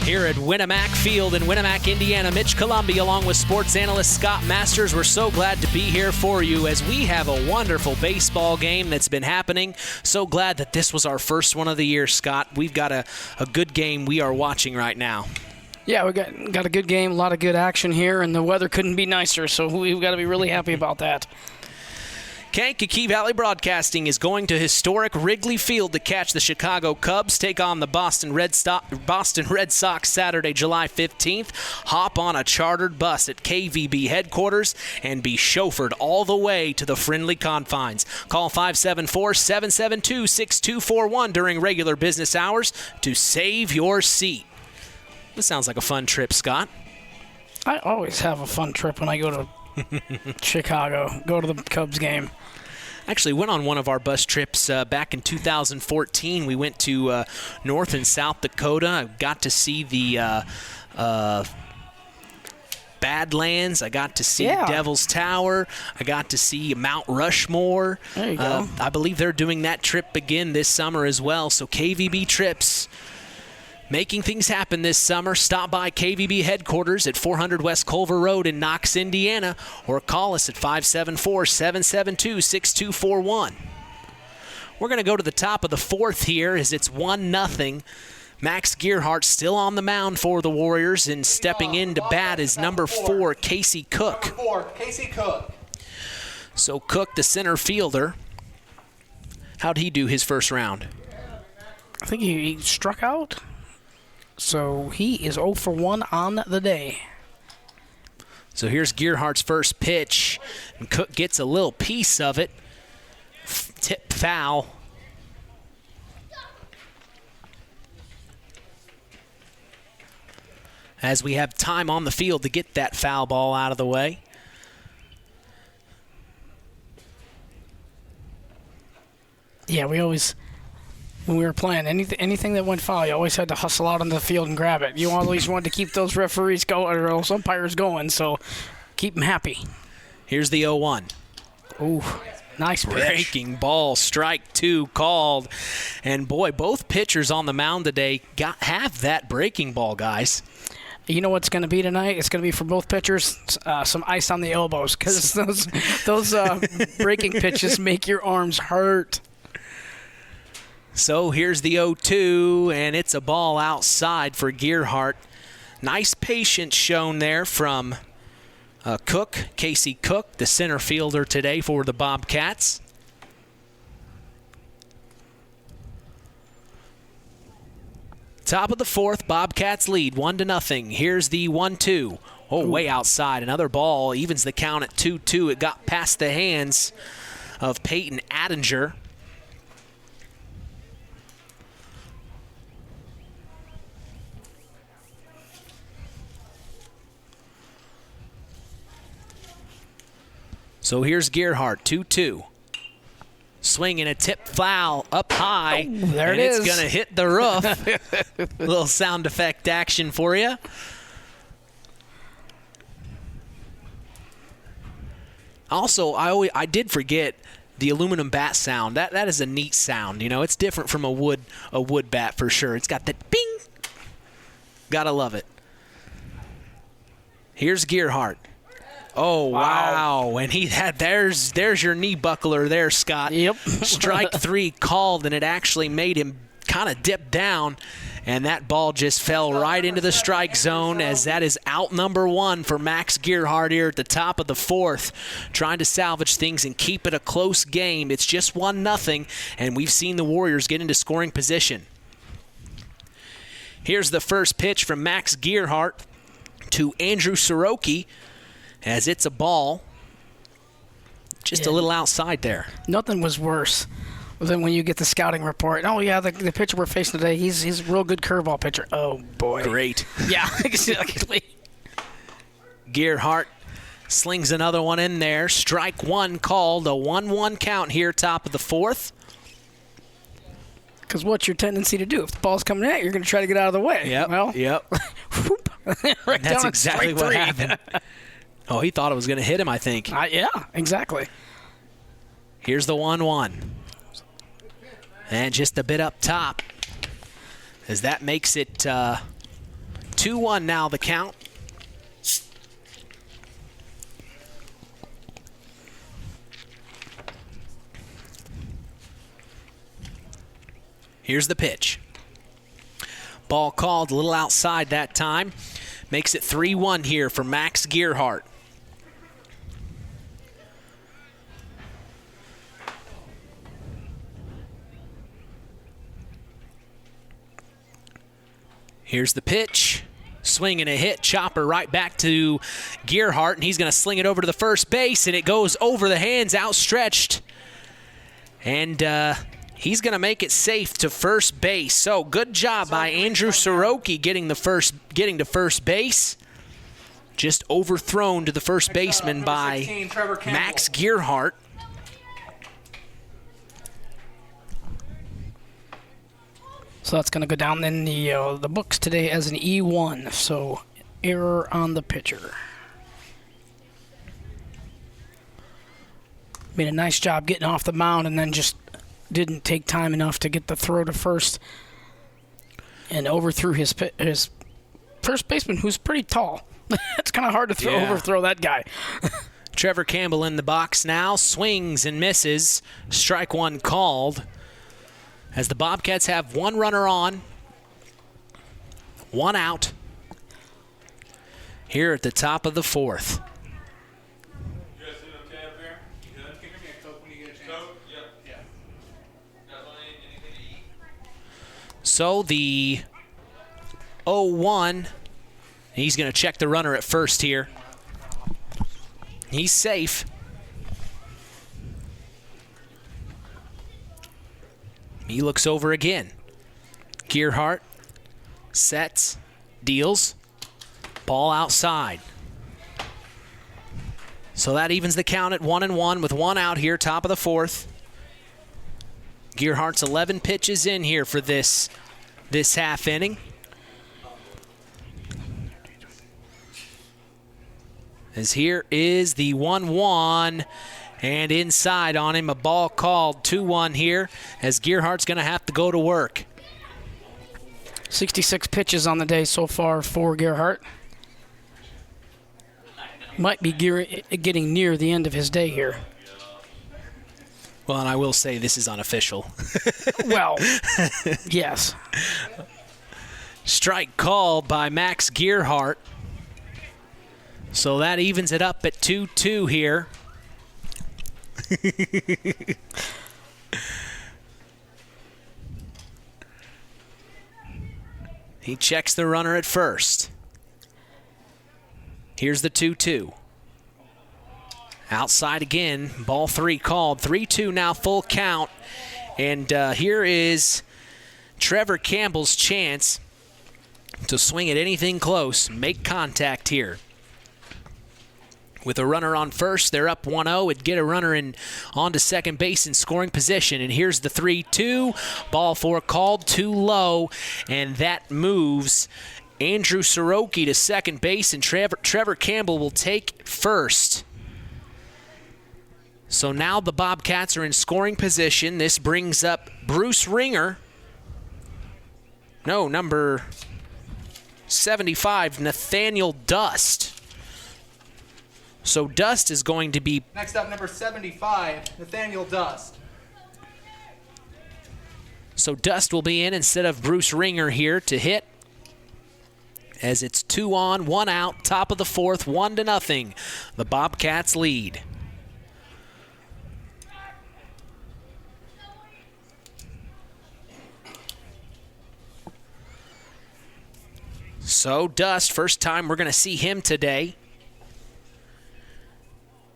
Speaker 3: Here at Winamac Field in Winamac, Indiana, Mitch Columbia along with sports analyst Scott Masters. We're so glad to be here for you as we have a wonderful baseball game that's been happening. So glad that this was our first one of the year, Scott. We've got a good game we are watching right now.
Speaker 4: Yeah, we got a good game, a lot of good action here, and the weather couldn't be nicer, so we've got to be really happy about that.
Speaker 3: Kankakee Valley Broadcasting is going to historic Wrigley Field to catch the Chicago Cubs take on the Boston Red Sox Saturday, July 15th. Hop on a chartered bus at KVB headquarters and be chauffeured all the way to the friendly confines. Call 574-772-6241 during regular business hours to save your seat. This sounds like a fun trip, Scott.
Speaker 4: I always have a fun trip when I go to Chicago, go to the Cubs game.
Speaker 3: Actually went on one of our bus trips back in 2014. We went to North and South Dakota. I got to see the Badlands. I got to see Devil's Tower. I got to see Mount Rushmore.
Speaker 4: There you go.
Speaker 3: I believe they're doing that trip again this summer as well. So KVB Trips, making things happen this summer. Stop by KVB headquarters at 400 West Culver Road in Knox, Indiana, or call us at 574-772-6241. We're going to go to the top of the fourth here as it's 1-0. Max Gearhart still on the mound for the Warriors, and stepping in to bat is number 4, Casey Cook.
Speaker 12: Number 4, Casey Cook.
Speaker 3: So Cook, the center fielder, how'd he do his first round?
Speaker 4: I think he struck out. So he is 0 for 1 on the day.
Speaker 3: So here's Gearhart's first pitch, and Cook gets a little piece of it. Tip foul. As we have time on the field to get that foul ball out of the way.
Speaker 4: Yeah, we always, when we were playing, anything that went foul, you always had to hustle out on the field and grab it. You always wanted to keep those referees going, or those umpires going, so keep them happy.
Speaker 3: Here's the 0-1.
Speaker 4: Ooh, nice pitch.
Speaker 3: Breaking ball, strike 2 called. And boy, both pitchers on the mound today have that breaking ball, guys.
Speaker 4: You know what's going to be tonight? It's going to be for both pitchers, some ice on the elbows, because those breaking pitches make your arms hurt.
Speaker 3: So here's the 0-2, and it's a ball outside for Gearhart. Nice patience shown there from Cook, Casey Cook, the center fielder today for the Bobcats. Top of the fourth, Bobcats lead 1-0. Here's the 1-2. Oh, way outside. Another ball evens the count at 2-2. It got past the hands of Peyton Attinger. So here's Gearhart, 2-2. Swinging a tip foul up high.
Speaker 4: Oh, there
Speaker 3: and
Speaker 4: it
Speaker 3: it's
Speaker 4: is.
Speaker 3: going to hit the roof. Little sound effect action for you. Also, I did forget the aluminum bat sound. That is a neat sound. You know, it's different from a wood bat for sure. It's got that bing. Gotta love it. Here's Gearhart. Oh, wow. And there's your knee buckler there, Scott.
Speaker 4: Yep.
Speaker 3: Strike 3 called, and it actually made him kind of dip down, and that ball just fell right into the strike zone, as that is out number 1 for Max Gearhart here at the top of the fourth, trying to salvage things and keep it a close game. It's just 1-0, and we've seen the Warriors get into scoring position. Here's the first pitch from Max Gearhart to Andrew Soroki, as it's a ball just a little outside there.
Speaker 4: Nothing was worse than when you get the scouting report. Oh, yeah, the pitcher we're facing today, he's a real good curveball pitcher. Oh, boy.
Speaker 3: Great.
Speaker 4: Yeah, exactly.
Speaker 3: Gearhart slings another one in there. Strike 1 called. A 1-1 count here, top of the fourth.
Speaker 4: Because what's your tendency to do? If the ball's coming at you, you're going to try to get out of the way.
Speaker 3: Yep.
Speaker 4: Well, right
Speaker 3: That's
Speaker 4: down
Speaker 3: exactly what happened. Oh, he thought it was going to hit him, I think.
Speaker 4: Yeah, exactly.
Speaker 3: Here's the 1-1. And just a bit up top, as that makes it 2-1 now, the count. Here's the pitch. Ball called a little outside that time. Makes it 3-1 here for Max Gearhart. Here's the pitch. Swing and a hit. Chopper right back to Gearhart, and he's going to sling it over to the first base, and it goes over the hands, outstretched. And he's going to make it safe to first base. So good job by Andrew Soroki getting to first base. Just overthrown to the first baseman by
Speaker 12: 16,
Speaker 3: Max Gearhart.
Speaker 4: So that's going to go down in the books today as an E1. So error on the pitcher. Made a nice job getting off the mound and then just didn't take time enough to get the throw to first and overthrew his first baseman, who's pretty tall. It's kind of hard to overthrow that guy.
Speaker 3: Trevor Campbell in the box now, swings and misses. Strike one called. As the Bobcats have one runner on, one out here at the top of the fourth. So the 0-1, he's going to check the runner at first here. He's safe. He looks over again. Gearhart sets, deals, ball outside. So that evens the count at 1-1 with one out here, top of the fourth. Gearhart's 11 pitches in here for this half inning. As here is the 1-1. And inside on him, a ball called. 2-1 here as Gearhart's going to have to go to work.
Speaker 4: 66 pitches on the day so far for Gearhart. Might be getting near the end of his day here.
Speaker 3: Well, and I will say this is unofficial.
Speaker 4: Well, yes.
Speaker 3: Strike called by Max Gearhart. So that evens it up at 2-2 here. He checks the runner at first. Here's the 2-2. Outside again, ball three called. 3-2 now, full count. And here is Trevor Campbell's chance to swing at anything close, make contact here. With a runner on first, they're up 1-0. It'd get a runner onto second base in scoring position. And here's the 3-2. Ball four called, too low. And that moves Andrew Soroki to second base, and Trevor Campbell will take first. So now the Bobcats are in scoring position. This brings up Bruce Ringer. No, number 75, Nathaniel Dust. So Dust is going to be...
Speaker 12: Next up, number 75, Nathaniel Dust.
Speaker 3: So Dust will be in instead of Bruce Ringer here to hit. As it's 2 on, 1 out, top of the fourth, 1-0. The Bobcats lead. So Dust, first time we're going to see him today.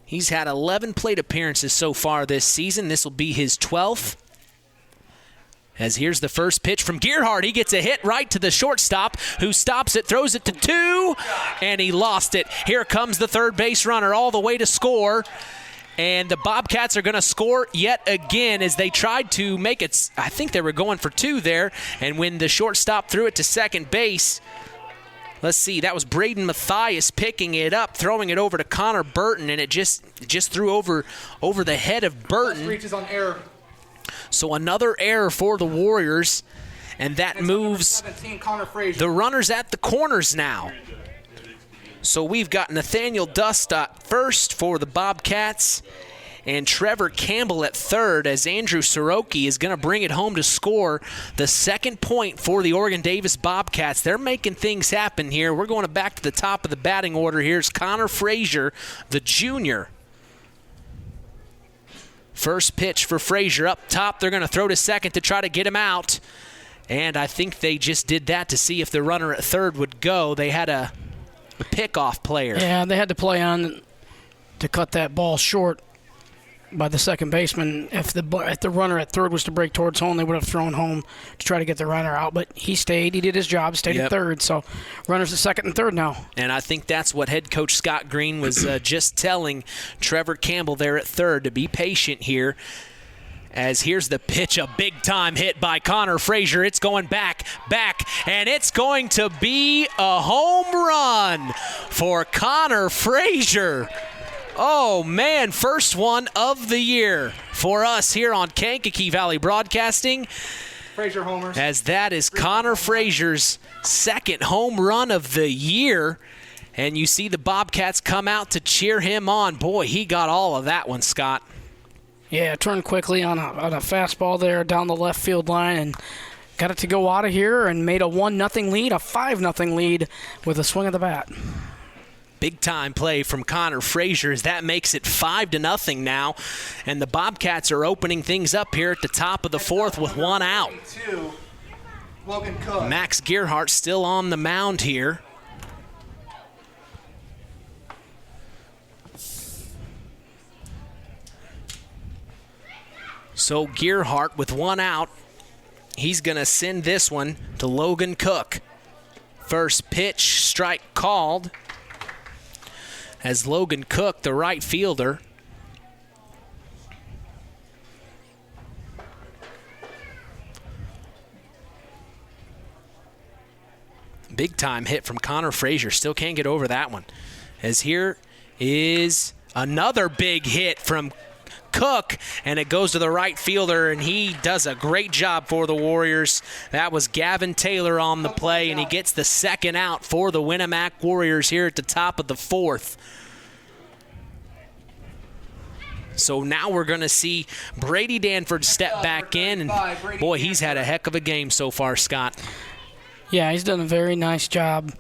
Speaker 3: He's had 11 plate appearances so far this season. This will be his 12th. As here's the first pitch from Gearhart. He gets a hit right to the shortstop, who stops it, throws it to 2, and he lost it. Here comes the third base runner all the way to score. And the Bobcats are going to score yet again as they tried to make it. I think they were going for 2 there. And when the shortstop threw it to second base, let's see, that was Braden Mathias picking it up, throwing it over to Connor Burton, and it just threw over the head of Burton.
Speaker 12: Reaches on error.
Speaker 3: So another error for the Warriors, and that moves
Speaker 12: 17, Connor Frazier.
Speaker 3: The runners at the corners now. So we've got Nathaniel Dust at first for the Bobcats, and Trevor Campbell at third, as Andrew Soroki is going to bring it home to score the second point for the Oregon Davis Bobcats. They're making things happen here. We're going back to the top of the batting order. Here's Connor Frazier, the junior. First pitch for Frazier up top. They're going to throw to second to try to get him out. And I think they just did that to see if the runner at third would go. They had a pickoff player.
Speaker 4: Yeah, they had to play on to cut that ball short by the second baseman. If the runner at third was to break towards home, they would have thrown home to try to get the runner out. But he stayed. He did his job, stayed at third. So runners at second and third now.
Speaker 3: And I think that's what head coach Scott Green was just telling Trevor Campbell there at third, to be patient here. As here's the pitch, a big-time hit by Connor Frazier. It's going back, and it's going to be a home run for Connor Frazier. Oh, man, first one of the year for us here on Kankakee Valley Broadcasting.
Speaker 12: Frazier homers.
Speaker 3: As that is Connor Frazier's second home run of the year. And you see the Bobcats come out to cheer him on. Boy, he got all of that one, Scott.
Speaker 4: Yeah, turned quickly on a fastball there down the left field line and got it to go out of here and made a 1-0 lead, a 5-0 lead with a swing of the bat.
Speaker 3: Big-time play from Connor Frazier as that makes it 5-0 now. And the Bobcats are opening things up here at the top of the fourth with one out.
Speaker 12: Logan Cook.
Speaker 3: Max Gearhart still on the mound here. So Gearhart with one out, he's going to send this one to Logan Cook. First pitch, strike called. As Logan Cook, the right fielder, big time hit from Connor Frazier. Still can't get over that one. As here is another big hit from Cook, and it goes to the right fielder, and he does a great job for the Warriors. That was Gavin Taylor on the play, and he gets the second out for the Winamac Warriors here at the top of the fourth. So now we're going to see Brady Danford step back in, and boy, he's had a heck of a game so far, Scott.
Speaker 4: Yeah, he's done a very nice job.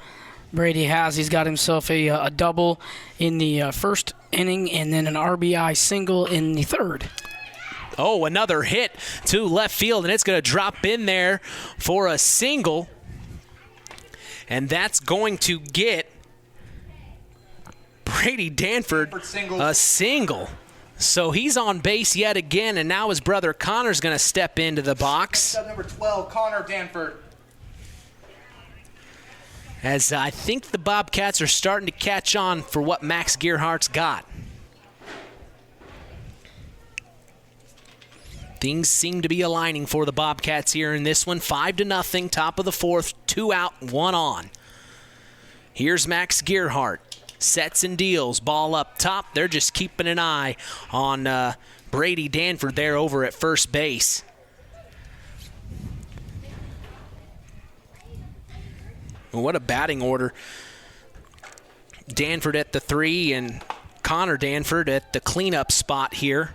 Speaker 4: Brady has. He's got himself a double in the first inning and then an RBI single in the third.
Speaker 3: Oh, another hit to left field, and it's going to drop in there for a single. And that's going to get Brady Danford a single. So he's on base yet again, and now his brother Connor's going to step into the box.
Speaker 12: Number 12, Connor Danford.
Speaker 3: As I think the Bobcats are starting to catch on for what Max Gearhart's got. Things seem to be aligning for the Bobcats here in this one. 5-0, top of the fourth, 2 out, 1 on. Here's Max Gearhart. Sets and deals, ball up top. They're just keeping an eye on Brady Danford there over at first base. What a batting order. Danford at the 3 and Connor Danford at the cleanup spot here.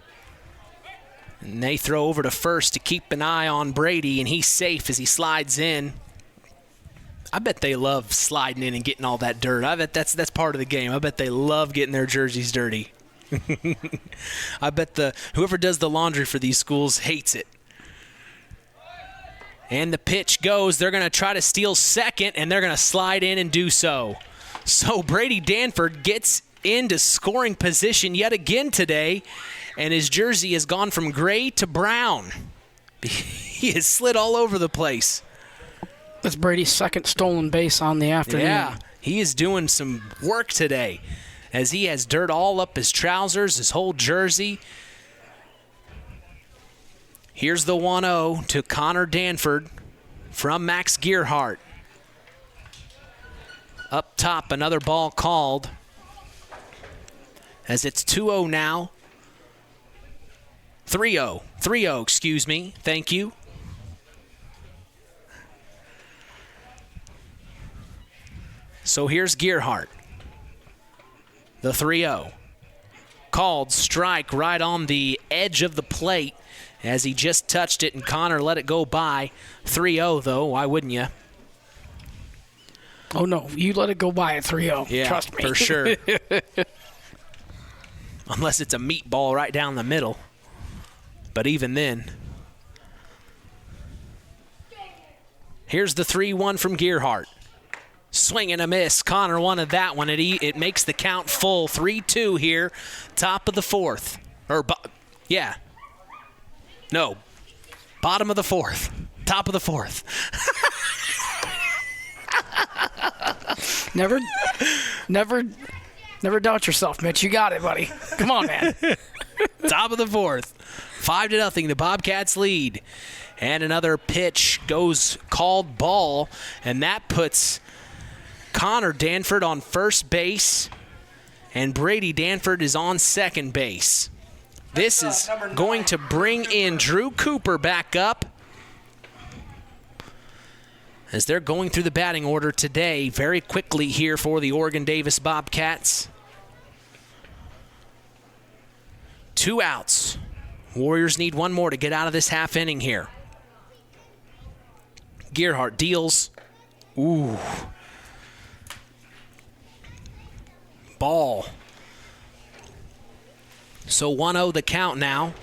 Speaker 3: And they throw over to first to keep an eye on Brady, and he's safe as he slides in. I bet they love sliding in and getting all that dirt. I bet that's part of the game. I bet they love getting their jerseys dirty. I bet whoever does the laundry for these schools hates it. And the pitch goes. They're going to try to steal second, and they're going to slide in and do so. So Brady Danford gets into scoring position yet again today, and his jersey has gone from gray to brown. He has slid all over the place.
Speaker 4: That's Brady's second stolen base on the afternoon.
Speaker 3: Yeah, he is doing some work today as he has dirt all up his trousers, his whole jersey. Here's the 1-0 to Connor Danford from Max Gearhart. Up top, another ball called as it's 2-0 now. 3-0, excuse me. Thank you. So here's Gearhart. The 3-0. Called strike right on the edge of the plate as he just touched it and Connor let it go by. 3-0 though, why wouldn't you?
Speaker 4: Oh no, you let it go by at 3-0.
Speaker 3: Yeah,
Speaker 4: Trust me.
Speaker 3: for sure. Unless it's a meatball right down the middle. But even then. Here's the 3-1 from Gearhart. Swing and a miss. Connor wanted that one. It makes the count full. 3-2 here. Top of the fourth. No. Bottom of the fourth. Top of the fourth.
Speaker 4: Never doubt yourself, Mitch. You got it, buddy. Come on, man.
Speaker 3: Top of the fourth. 5-0. The Bobcats lead. And another pitch goes called ball, and that puts Connor Danford on first base, and Brady Danford is on second base. This is going to bring in Drew Cooper back up as they're going through the batting order today very quickly here for the Oregon Davis Bobcats. 2 outs. Warriors need 1 more to get out of this half inning here. Gearhart deals. Ooh. Ball. So 1-0 the count now.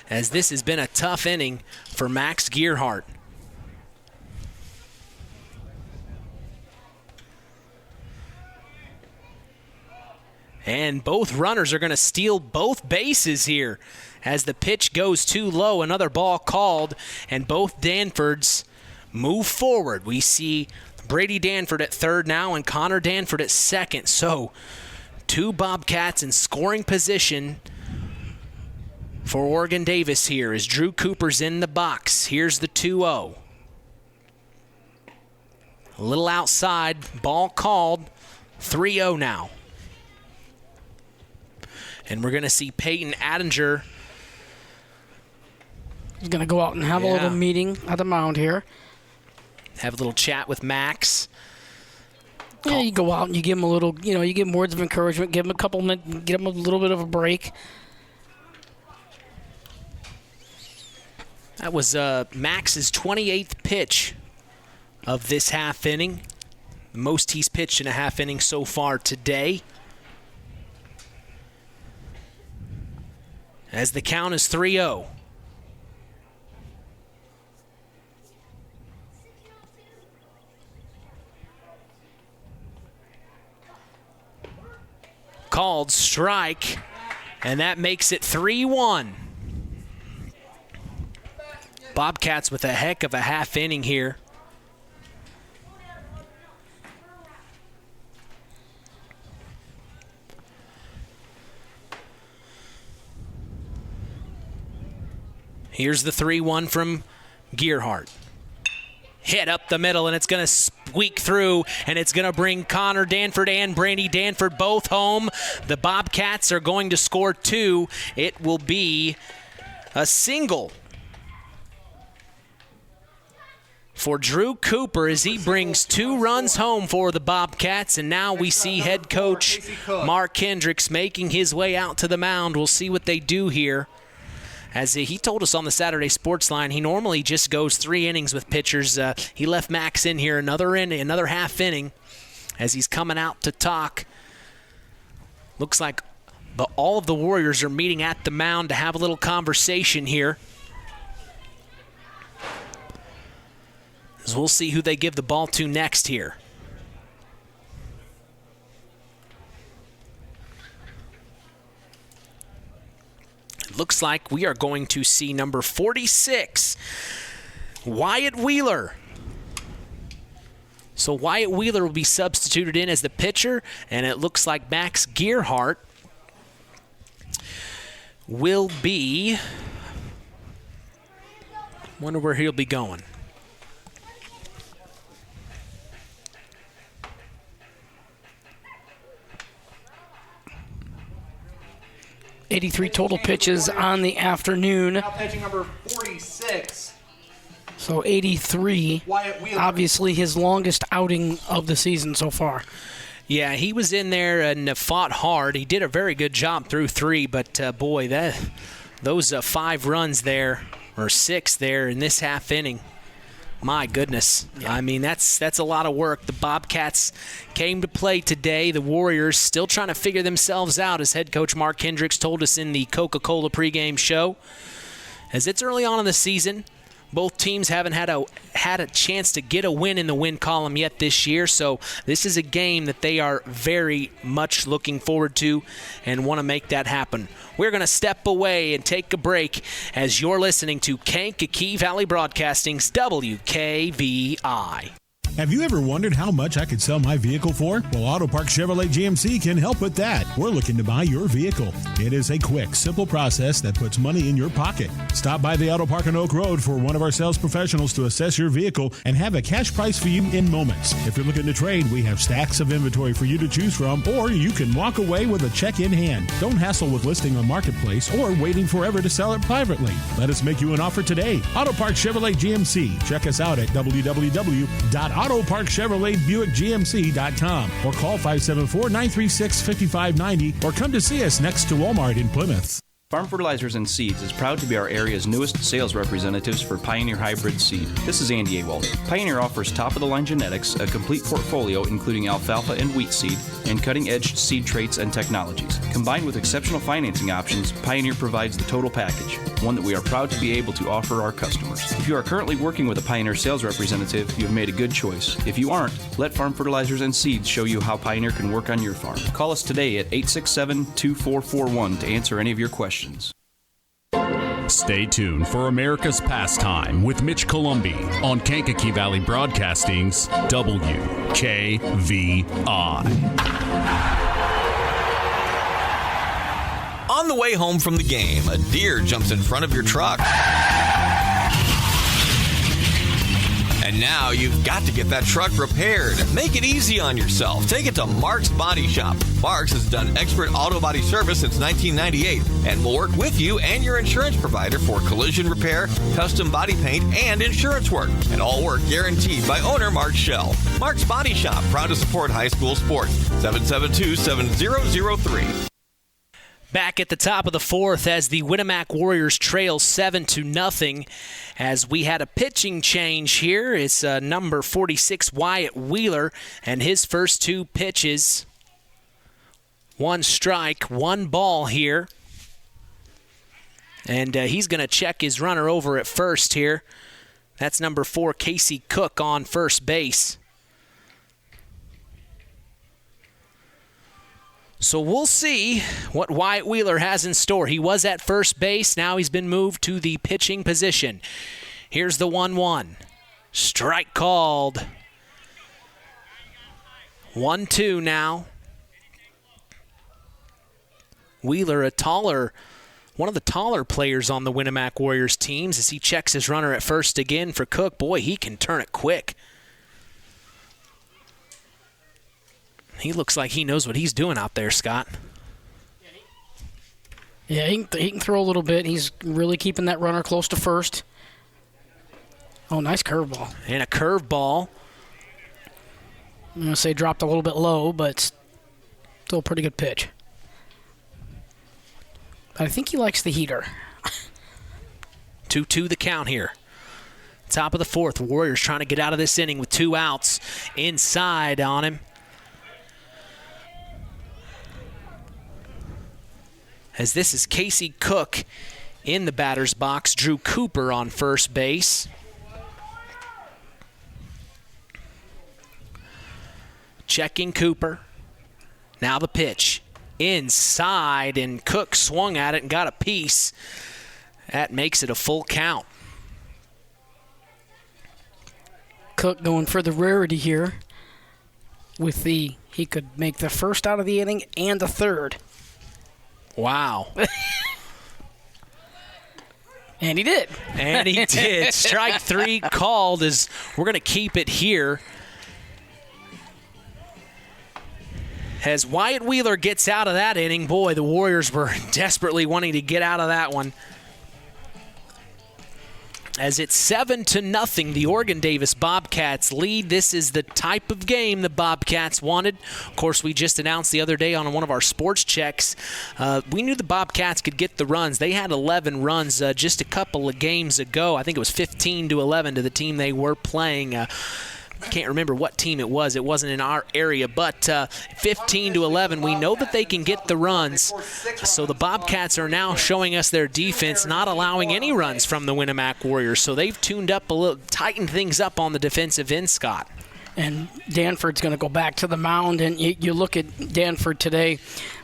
Speaker 3: As this has been a tough inning for Max Gearhart. And both runners are going to steal both bases here as the pitch goes too low. Another ball called, and both Danfords move forward. We see Brady Danford at third now and Connor Danford at second. So 2 Bobcats in scoring position for Oregon Davis here as Drew Cooper's in the box. Here's the 2-0. A little outside, ball called, 3-0 now. And we're going to see Peyton Attinger.
Speaker 4: He's going to go out and have a little meeting at the mound here.
Speaker 3: Have a little chat with Max.
Speaker 4: Yeah, you go out and you give him a little, you give him words of encouragement, give him a couple minutes, give him a little bit of a break.
Speaker 3: That was Max's 28th pitch of this half inning. The most he's pitched in a half inning so far today. As the count is 3-0. Called strike, and that makes it 3-1. Bobcats with a heck of a half inning here. Here's the 3-1 from Gearhart. Hit up the middle, and it's going to squeak through, and it's going to bring Connor Danford and Brady Danford both home. The Bobcats are going to score 2. It will be a single for Drew Cooper as he brings 2 runs home for the Bobcats. And now we see head coach Mark Hendricks making his way out to the mound. We'll see what they do here. As he told us on the Saturday Sports Line, he normally just goes 3 innings with pitchers. He left Max in here another half inning as he's coming out to talk. Looks like all of the Warriors are meeting at the mound to have a little conversation here. As we'll see who they give the ball to next here. Looks like we are going to see number 46, Wyatt Wheeler. So Wyatt Wheeler will be substituted in as the pitcher, and it looks like Max Gearhart will be, wonder where he'll be going.
Speaker 4: '83 total pitches on the afternoon.
Speaker 12: Now pitching number 46.
Speaker 4: So 83, obviously his longest outing of the season so far.
Speaker 3: Yeah, he was in there and fought hard. He did a very good job through 3, but boy, those 5 runs there, or 6 there in this half inning, My goodness. Yeah. I mean, that's a lot of work. The Bobcats came to play today. The Warriors still trying to figure themselves out, as head coach Mark Hendricks told us in the Coca-Cola pregame show. As it's early on in the season, both teams haven't had a chance to get a win in the win column yet this year, so this is a game that they are very much looking forward to and want to make that happen. We're going to step away and take a break as you're listening to Kankakee Valley Broadcasting's WKVI.
Speaker 8: Have you ever wondered how much I could sell my vehicle for? Well, Auto Park Chevrolet GMC can help with that. We're looking to buy your vehicle. It is a quick, simple process that puts money in your pocket. Stop by the Auto Park on Oak Road for one of our sales professionals to assess your vehicle and have a cash price for you in moments. If you're looking to trade, we have stacks of inventory for you to choose from, or you can walk away with a check in hand. Don't hassle with listing on Marketplace or waiting forever to sell it privately. Let us make you an offer today. Auto Park Chevrolet GMC. Check us out at www.autoparkchevroletbuickgmc.com or call 574-936-5590 or come to see us next to Walmart in Plymouth.
Speaker 17: Farm Fertilizers and Seeds is proud to be our area's newest sales representatives for Pioneer Hybrid Seed. This is Andy Awald. Pioneer offers top-of-the-line genetics, a complete portfolio including alfalfa and wheat seed, and cutting-edge seed traits and technologies. Combined with exceptional financing options, Pioneer provides the total package, one that we are proud to be able to offer our customers. If you are currently working with a Pioneer sales representative, you have made a good choice. If you aren't, let Farm Fertilizers and Seeds show you how Pioneer can work on your farm. Call us today at 867-2441 to answer any of your questions.
Speaker 1: Stay tuned for America's Pastime with Mitch Columbi on Kankakee Valley Broadcasting's WKVI.
Speaker 13: On the way home from the game, a deer jumps in front of your truck. And now you've got to get that truck repaired. Make it easy on yourself. Take it to Mark's Body Shop. Mark's has done expert auto body service since 1998 and will work with you and your insurance provider for collision repair, custom body paint, and insurance work. And all work guaranteed by owner Mark Schell. Mark's Body Shop, proud to support high school sports. 772-7003.
Speaker 3: Back at the top of the fourth as the Winamac Warriors trail 7-0, as we had a pitching change here. It's number 46, Wyatt Wheeler, and his first two pitches, one strike, one ball here. And he's going to check his runner over at first here. That's number 4, Casey Cook on first base. So we'll see what Wyatt Wheeler has in store. He was at first base. Now he's been moved to the pitching position. Here's the 1-1. Strike called. 1-2 now. Wheeler, one of the taller players on the Winamac Warriors teams, as he checks his runner at first again for Cook. Boy, he can turn it quick. He looks like he knows what he's doing out there, Scott.
Speaker 4: Yeah, he can throw a little bit. He's really keeping that runner close to first. Oh, nice curveball.
Speaker 3: And a curveball.
Speaker 4: I'm going to say dropped a little bit low, but still a pretty good pitch. But I think he likes the heater.
Speaker 3: 2-2 the count here. Top of the fourth. Warriors trying to get out of this inning with 2 outs. Inside on him. As this is Casey Cook in the batter's box. Drew Cooper on first base. Checking Cooper. Now the pitch. Inside, and Cook swung at it and got a piece. That makes it a full count.
Speaker 4: Cook going for the rarity here. He could make the first out of the inning and the third.
Speaker 3: Wow.
Speaker 4: And he did.
Speaker 3: And he did. Strike 3 called, as we're going to keep it here. As Wyatt Wheeler gets out of that inning, boy, the Warriors were desperately wanting to get out of that one. as it's 7-0. The Oregon-Davis Bobcats lead. This is the type of game the Bobcats wanted. Of course, we just announced the other day on one of our sports checks, we knew the Bobcats could get the runs. They had 11 runs just a couple of games ago. I think it was 15-11 to the team they were playing. Can't remember what team it was. It wasn't in our area, but 15-11. We know that they can get the runs. So the Bobcats are now showing us their defense, not allowing any runs from the Winamac Warriors. So they've tuned up a little, tightened things up on the defensive end, Scott.
Speaker 4: And Danford's going to go back to the mound, and you look at Danford today,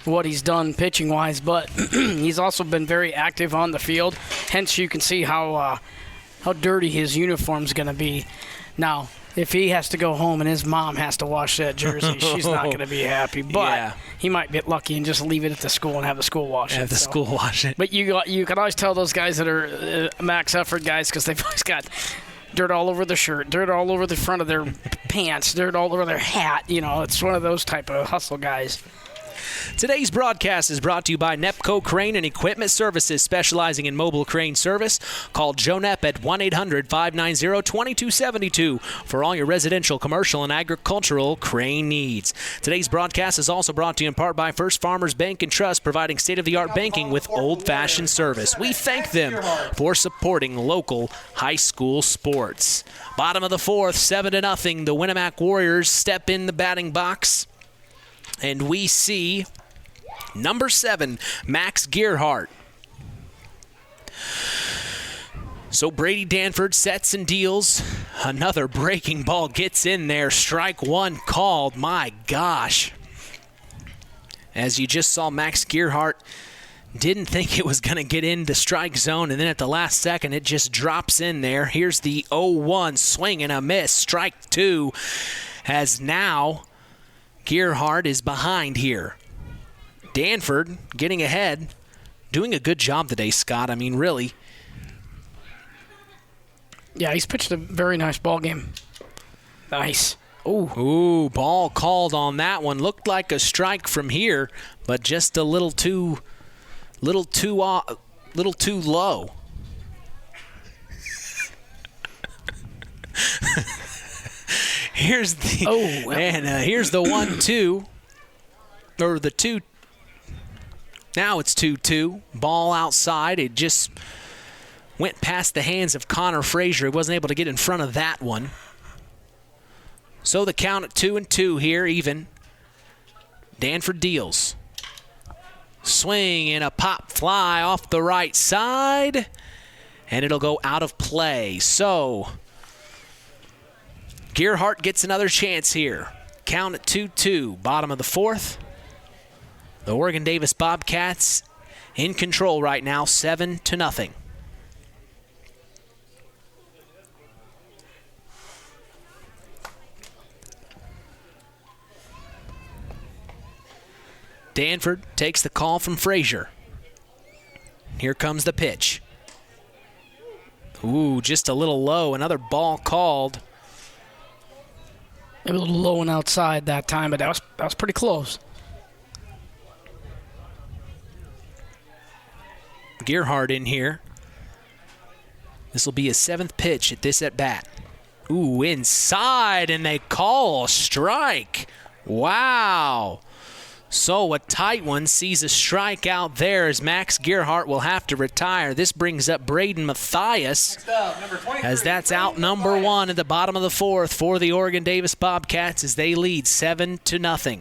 Speaker 4: what he's done pitching-wise, but he's also been very active on the field. Hence, you can see how dirty his uniform's going to be. Now, if he has to go home and his mom has to wash that jersey, she's not going to be happy. But he might get lucky and just leave it at the school and have the school wash it.
Speaker 3: School wash it.
Speaker 4: But you can always tell those guys that are max effort guys because they've always got dirt all over their shirt, dirt all over the front of their pants, dirt all over their hat. It's one of those type of hustle guys.
Speaker 3: Today's broadcast is brought to you by Nepco Crane and Equipment Services, specializing in mobile crane service. Call Joe Nepp at 1-800-590-2272 for all your residential, commercial, and agricultural crane needs. Today's broadcast is also brought to you in part by First Farmers Bank and Trust, providing state-of-the-art banking with old-fashioned service. We thank them for supporting local high school sports. Bottom of the fourth, 7-0. The Winamac Warriors step in the batting box. And we see number 7, Max Gearhart. So Brady Danford sets and deals. Another breaking ball gets in there. Strike one called. My gosh. As you just saw, Max Gearhart didn't think it was going to get in the strike zone, and then at the last second, it just drops in there. Here's the 0-1 swing and a miss. Strike two, as now Gearhart is behind here. Danford getting ahead, doing a good job today, Scott. I mean, really.
Speaker 4: Yeah, he's pitched a very nice ball game. Nice.
Speaker 3: Ooh, ball called on that one. Looked like a strike from here, but just a little too low. Here's the here's the 1-2, or the 2. Now it's 2-2. Ball outside. It just went past the hands of Connor Frazier. He wasn't able to get in front of that one. So the count at 2-2 here, even. Danford deals. Swing and a pop fly off the right side, and it'll go out of play. So Gearhart gets another chance here. Count at 2-2. Bottom of the fourth. The Oregon-Davis Bobcats in control right now, 7-0. Danford takes the call from Frazier. Here comes the pitch. Ooh, just a little low. Another ball called.
Speaker 4: A little low and outside that time, but that was pretty close.
Speaker 3: Gearhart in here. This will be his 7th pitch at this at-bat. Ooh, inside, and they call a strike. Wow. So a tight one sees a strike out there as Max Gearhart will have to retire. This brings up Braden Mathias, as that's out number 1 at the bottom of the fourth for the Oregon-Davis Bobcats as they lead 7-0.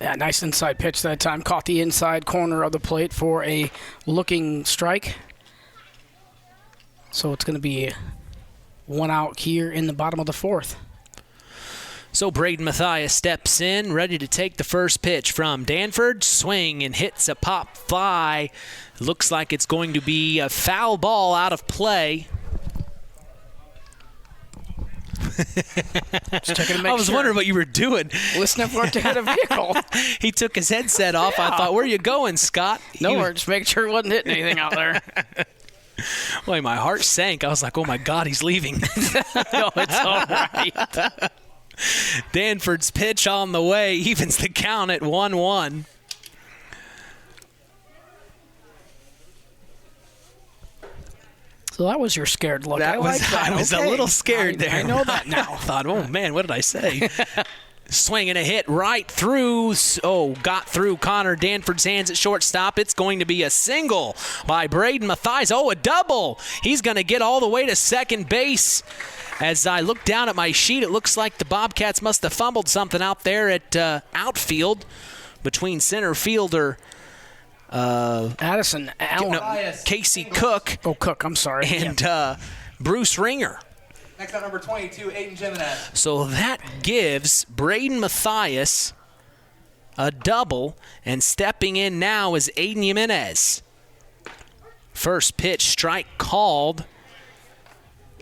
Speaker 4: Yeah, nice inside pitch that time. Caught the inside corner of the plate for a looking strike. So it's going to be 1 out here in the bottom of the fourth.
Speaker 3: So Braden Mathias steps in, ready to take the first pitch from Danford. Swing and hits a pop fly. Looks like it's going to be a foul ball out of play. I was wondering what you were doing.
Speaker 4: Listening for it to hit a vehicle.
Speaker 3: He took his headset off. Yeah. I thought, where are you going, Scott?
Speaker 4: Nowhere, just making sure he wasn't hitting anything out there.
Speaker 3: Boy, my heart sank. I was like, oh my God, he's leaving.
Speaker 4: No, it's all right.
Speaker 3: Danford's pitch on the way evens the count at 1-1.
Speaker 4: So So that was your scared look.
Speaker 3: I was a little scared there.
Speaker 4: I know that now.
Speaker 3: Thought, oh man, what did I say? Swinging a hit right through. Oh, got through Connor Danford's hands at shortstop. It's going to be a single by Braden Mathias. Oh, a double. He's going to get all the way to second base. As I look down at my sheet, it looks like the Bobcats must have fumbled something out there at outfield between center fielder
Speaker 4: Addison Allen.
Speaker 3: Casey Cook.
Speaker 4: Oh, Cook, I'm sorry.
Speaker 3: And Bruce Ringer.
Speaker 12: Next up, number 22, Aiden Jimenez.
Speaker 3: So that gives Braden Mathias a double, and stepping in now is Aiden Jimenez. First pitch, strike called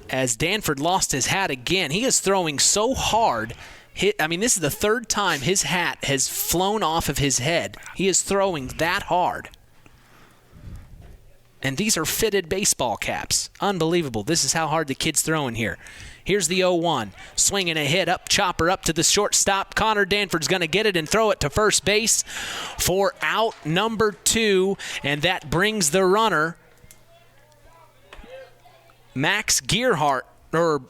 Speaker 3: as Danford lost his hat again. He is throwing so hard. This is the third time his hat has flown off of his head. He is throwing that hard. And these are fitted baseball caps. Unbelievable. This is how hard the kid's throwing here. Here's the 0-1. Swinging a hit up, chopper up to the shortstop. Connor Danford's going to get it and throw it to first base for out number 2. And that brings the runner, Max Gearhart, or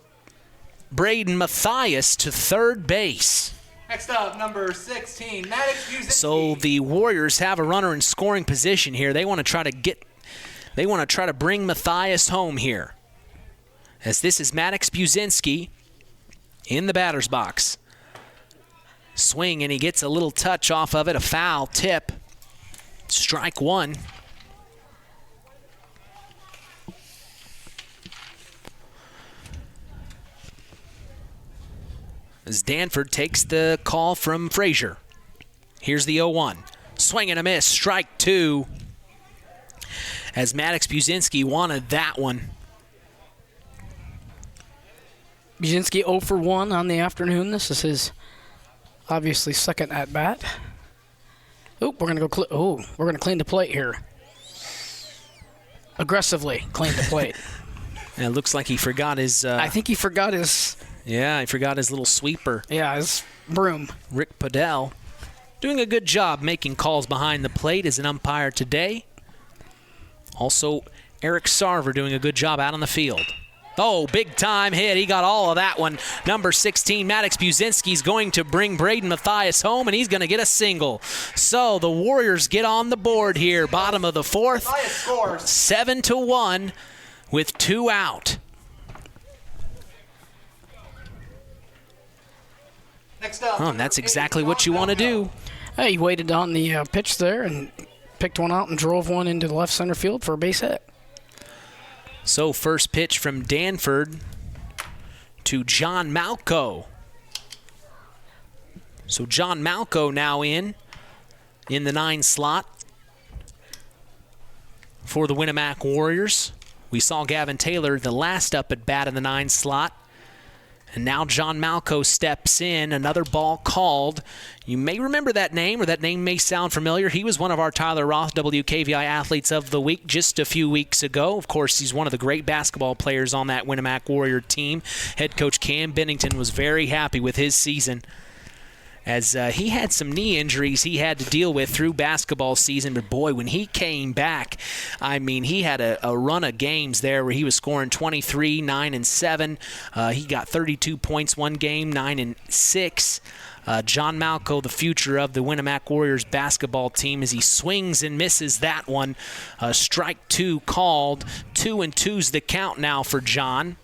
Speaker 3: Braden Mathias, to third base.
Speaker 12: Next up, number 16, Maddox Buzinski.
Speaker 3: So the Warriors have a runner in scoring position here. They want to try to bring Mathias home here. As this is Maddox Buzinski in the batter's box. Swing, and he gets a little touch off of it, a foul tip. Strike one. As Danford takes the call from Frazier. Here's the 0-1. Swing and a miss. Strike two. As Maddox Buzinski wanted that one.
Speaker 4: Buzinski 0 for 1 on the afternoon. This is his, obviously, second at-bat. We're going to clean the plate here. Aggressively clean the plate.
Speaker 3: And it looks like he forgot his...
Speaker 4: I think he forgot his...
Speaker 3: Yeah, he forgot his little sweeper.
Speaker 4: Yeah, his broom.
Speaker 3: Rick Podell doing a good job making calls behind the plate as an umpire today. Also, Eric Sarver doing a good job out on the field. Oh, big time hit. He got all of that one. Number 16, Maddox Buzinski's going to bring Braden Mathias home, and he's going to get a single. So the Warriors get on the board here. Bottom of the fourth. 7-1 with 2 out.
Speaker 12: Next up,
Speaker 3: and that's exactly what you want to do.
Speaker 4: Hey, he waited on the pitch there and picked one out and drove one into the left center field for a base hit.
Speaker 3: So first pitch from Danford to John Malco. So John Malco now in the 9 slot for the Winamac Warriors. We saw Gavin Taylor the last up at bat in the 9 slot. And now John Malco steps in. Another ball called. You may remember that name, or that name may sound familiar. He was one of our Tyler Roth WKVI Athletes of the Week just a few weeks ago. Of course, he's one of the great basketball players on that Winamac Warrior team. Head coach Cam Bennington was very happy with his season, as he had some knee injuries he had to deal with through basketball season. But boy, when he came back, he had a run of games there where he was scoring 23, 9, and 7. He got 32 points one game, 9 and 6. John Malco, the future of the Winamac Warriors basketball team, as he swings and misses that one. Strike 2 called. 2-2's the count now for John.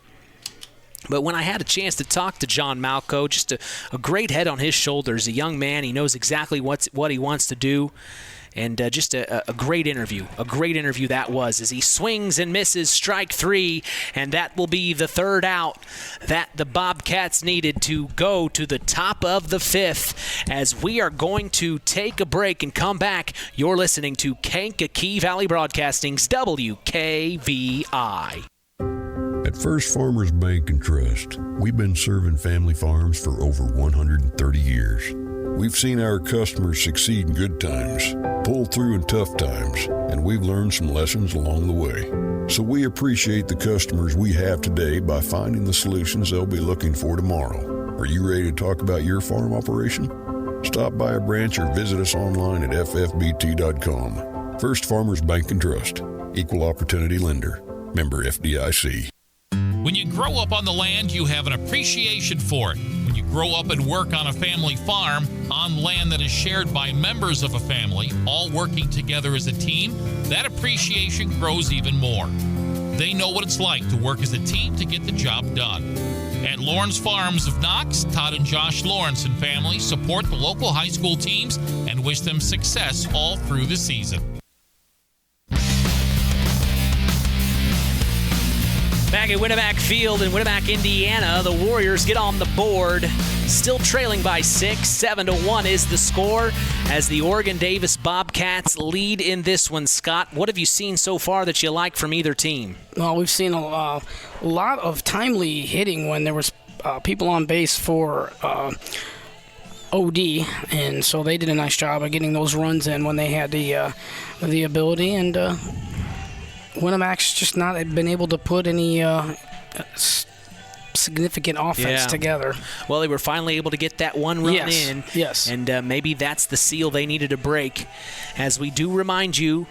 Speaker 3: But when I had a chance to talk to John Malco, just a great head on his shoulders, a young man. He knows exactly what he wants to do. And just a great interview. A great interview that was, as he swings and misses strike 3, and that will be the 3rd out that the Bobcats needed to go to the top of the 5th. As we are going to take a break and come back, you're listening to Kankakee Valley Broadcasting's WKVI.
Speaker 14: At First Farmers Bank and Trust, we've been serving family farms for over 130 years. We've seen our customers succeed in good times, pull through in tough times, and we've learned some lessons along the way. So we appreciate the customers we have today by finding the solutions they'll be looking for tomorrow. Are you ready to talk about your farm operation? Stop by a branch or visit us online at ffbt.com. First Farmers Bank and Trust, Equal Opportunity Lender. Member FDIC.
Speaker 6: When you grow up on the land, you have an appreciation for it. When you grow up and work on a family farm, on land that is shared by members of a family, all working together as a team, that appreciation grows even more. They know what it's like to work as a team to get the job done. At Lawrence Farms of Knox, Todd and Josh Lawrence and family support the local high school teams and wish them success all through the season.
Speaker 3: Back at Winamac Field in Winamac, Indiana, the Warriors get on the board. Still trailing by 6. 7-1 is the score as the Oregon Davis Bobcats lead in this one. Scott, what have you seen so far that you like from either team?
Speaker 4: Well, we've seen a lot of timely hitting when there was people on base for OD, and so they did a nice job of getting those runs in when they had the ability, and Winamac's just not been able to put any significant offense together.
Speaker 3: Well, they were finally able to get that one run in.
Speaker 4: Yes.
Speaker 3: And maybe that's the seal they needed to break. As we do remind you,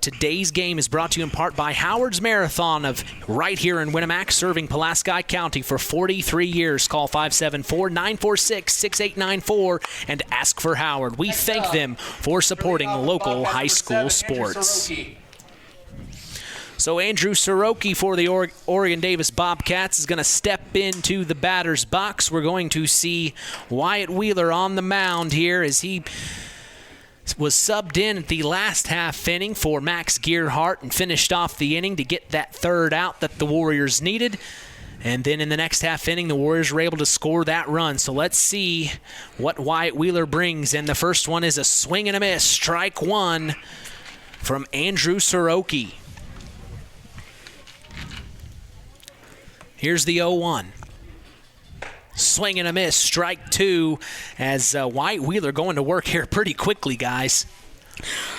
Speaker 3: today's game is brought to you in part by Howard's Marathon of right here in Winamac, serving Pulaski County for 43 years. Call 574-946-6894 and ask for Howard. We thank them for supporting local high school sports. So Andrew Soroki for the Oregon Davis Bobcats is going to step into the batter's box. We're going to see Wyatt Wheeler on the mound here as he was subbed in at the last half inning for Max Gearhart and finished off the inning to get that third out that the Warriors needed. And then in the next half inning, the Warriors were able to score that run. So let's see what Wyatt Wheeler brings. And the first one is a swing and a miss. Strike one from Andrew Soroki. Here's the 0-1. Swing and a miss, strike two, as Wyatt Wheeler going to work here pretty quickly, guys.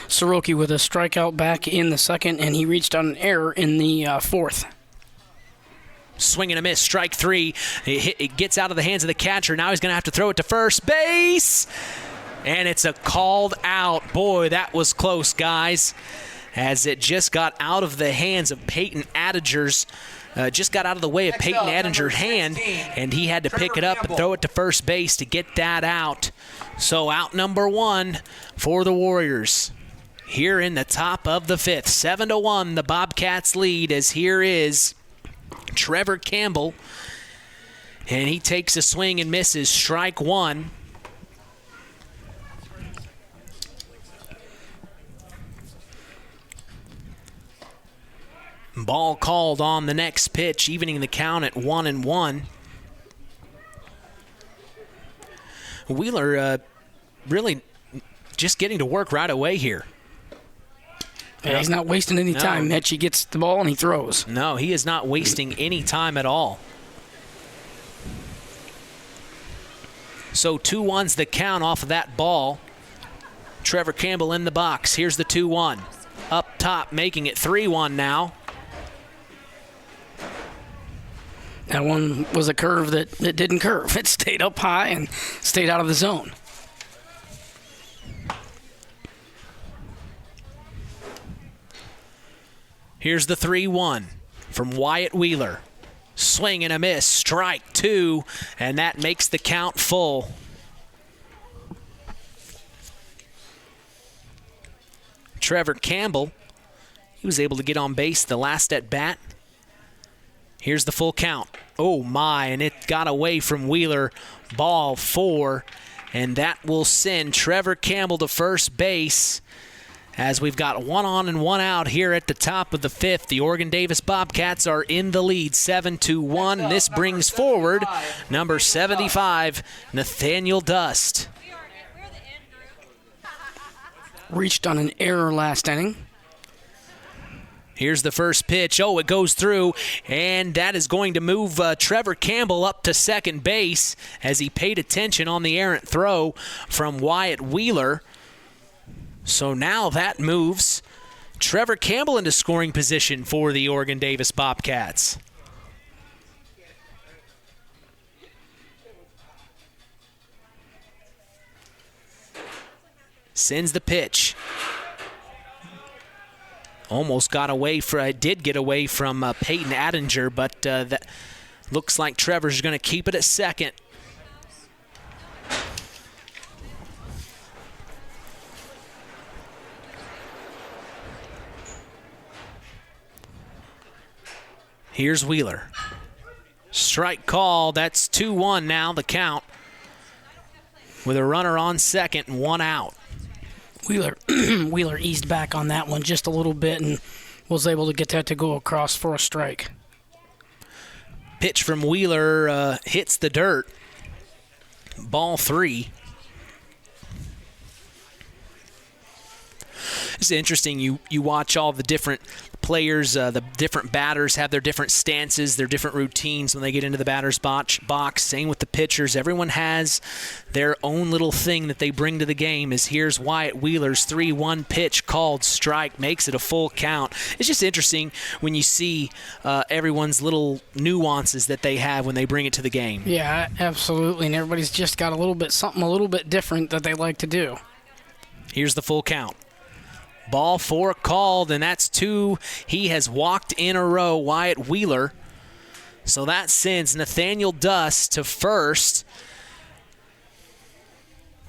Speaker 4: Soroki with a strikeout back in the second, and he reached on an error in the fourth.
Speaker 3: Swing and a miss, strike three. It gets out of the hands of the catcher. Now he's going to have to throw it to first base. And it's a called out. Boy, that was close, guys, as it just got out of the hands of Peyton Attinger's. Just got out of the way of Peyton Attinger's hand, and he had to pick it up and throw it to first base to get that out. So out number one for the Warriors here in the top of the fifth. 7-1, the Bobcats lead, as here is Trevor Campbell, and he takes a swing and misses, strike one. Ball called on the next pitch, evening the count at 1-1. Wheeler really just getting to work right away here.
Speaker 4: Yeah, he's not wasting any time, Mitch. He gets the ball and he throws.
Speaker 3: No, he is not wasting any time at all. So 2-1's the count off of that ball. Trevor Campbell in the box. Here's the 2-1. Up top, making it 3-1 now.
Speaker 4: That one was a curve that didn't curve. It stayed up high and stayed out of the zone.
Speaker 3: Here's the 3-1 from Wyatt Wheeler. Swing and a miss, strike two, and that makes the count full. Trevor Campbell, he was able to get on base the last at bat. Here's the full count. Oh my, and it got away from Wheeler. Ball four, and that will send Trevor Campbell to first base as we've got one on and one out here at the top of the fifth. The Oregon Davis Bobcats are in the lead, 7-1. This brings forward number 75, Nathaniel Dust.
Speaker 4: Reached on an error last inning.
Speaker 3: Here's the first pitch. Oh, it goes through, and that is going to move Trevor Campbell up to second base as he paid attention on the errant throw from Wyatt Wheeler. So now that moves Trevor Campbell into scoring position for the Oregon Davis Bobcats. Sends the pitch. Almost did get away from Peyton Attinger, but that looks like Trevor's going to keep it at second. Here's Wheeler. Strike call. That's 2-1 now, the count, with a runner on second and one out.
Speaker 4: Wheeler eased back on that one just a little bit and was able to get that to go across for a strike.
Speaker 3: Pitch from Wheeler hits the dirt. Ball 3. It's interesting. You watch all the different players, the different batters have their different stances, their different routines when they get into the batter's box. Same with the pitchers. Everyone has their own little thing that they bring to the game. As here's Wyatt Wheeler's 3-1 pitch called strike, makes it a full count. It's just interesting when you see everyone's little nuances that they have when they bring it to the game.
Speaker 4: Yeah, absolutely. And everybody's just got something a little bit different that they like to do.
Speaker 3: Here's the full count. Ball 4 called, and that's 2. He has walked in a row, Wyatt Wheeler. So that sends Nathaniel Dust to first.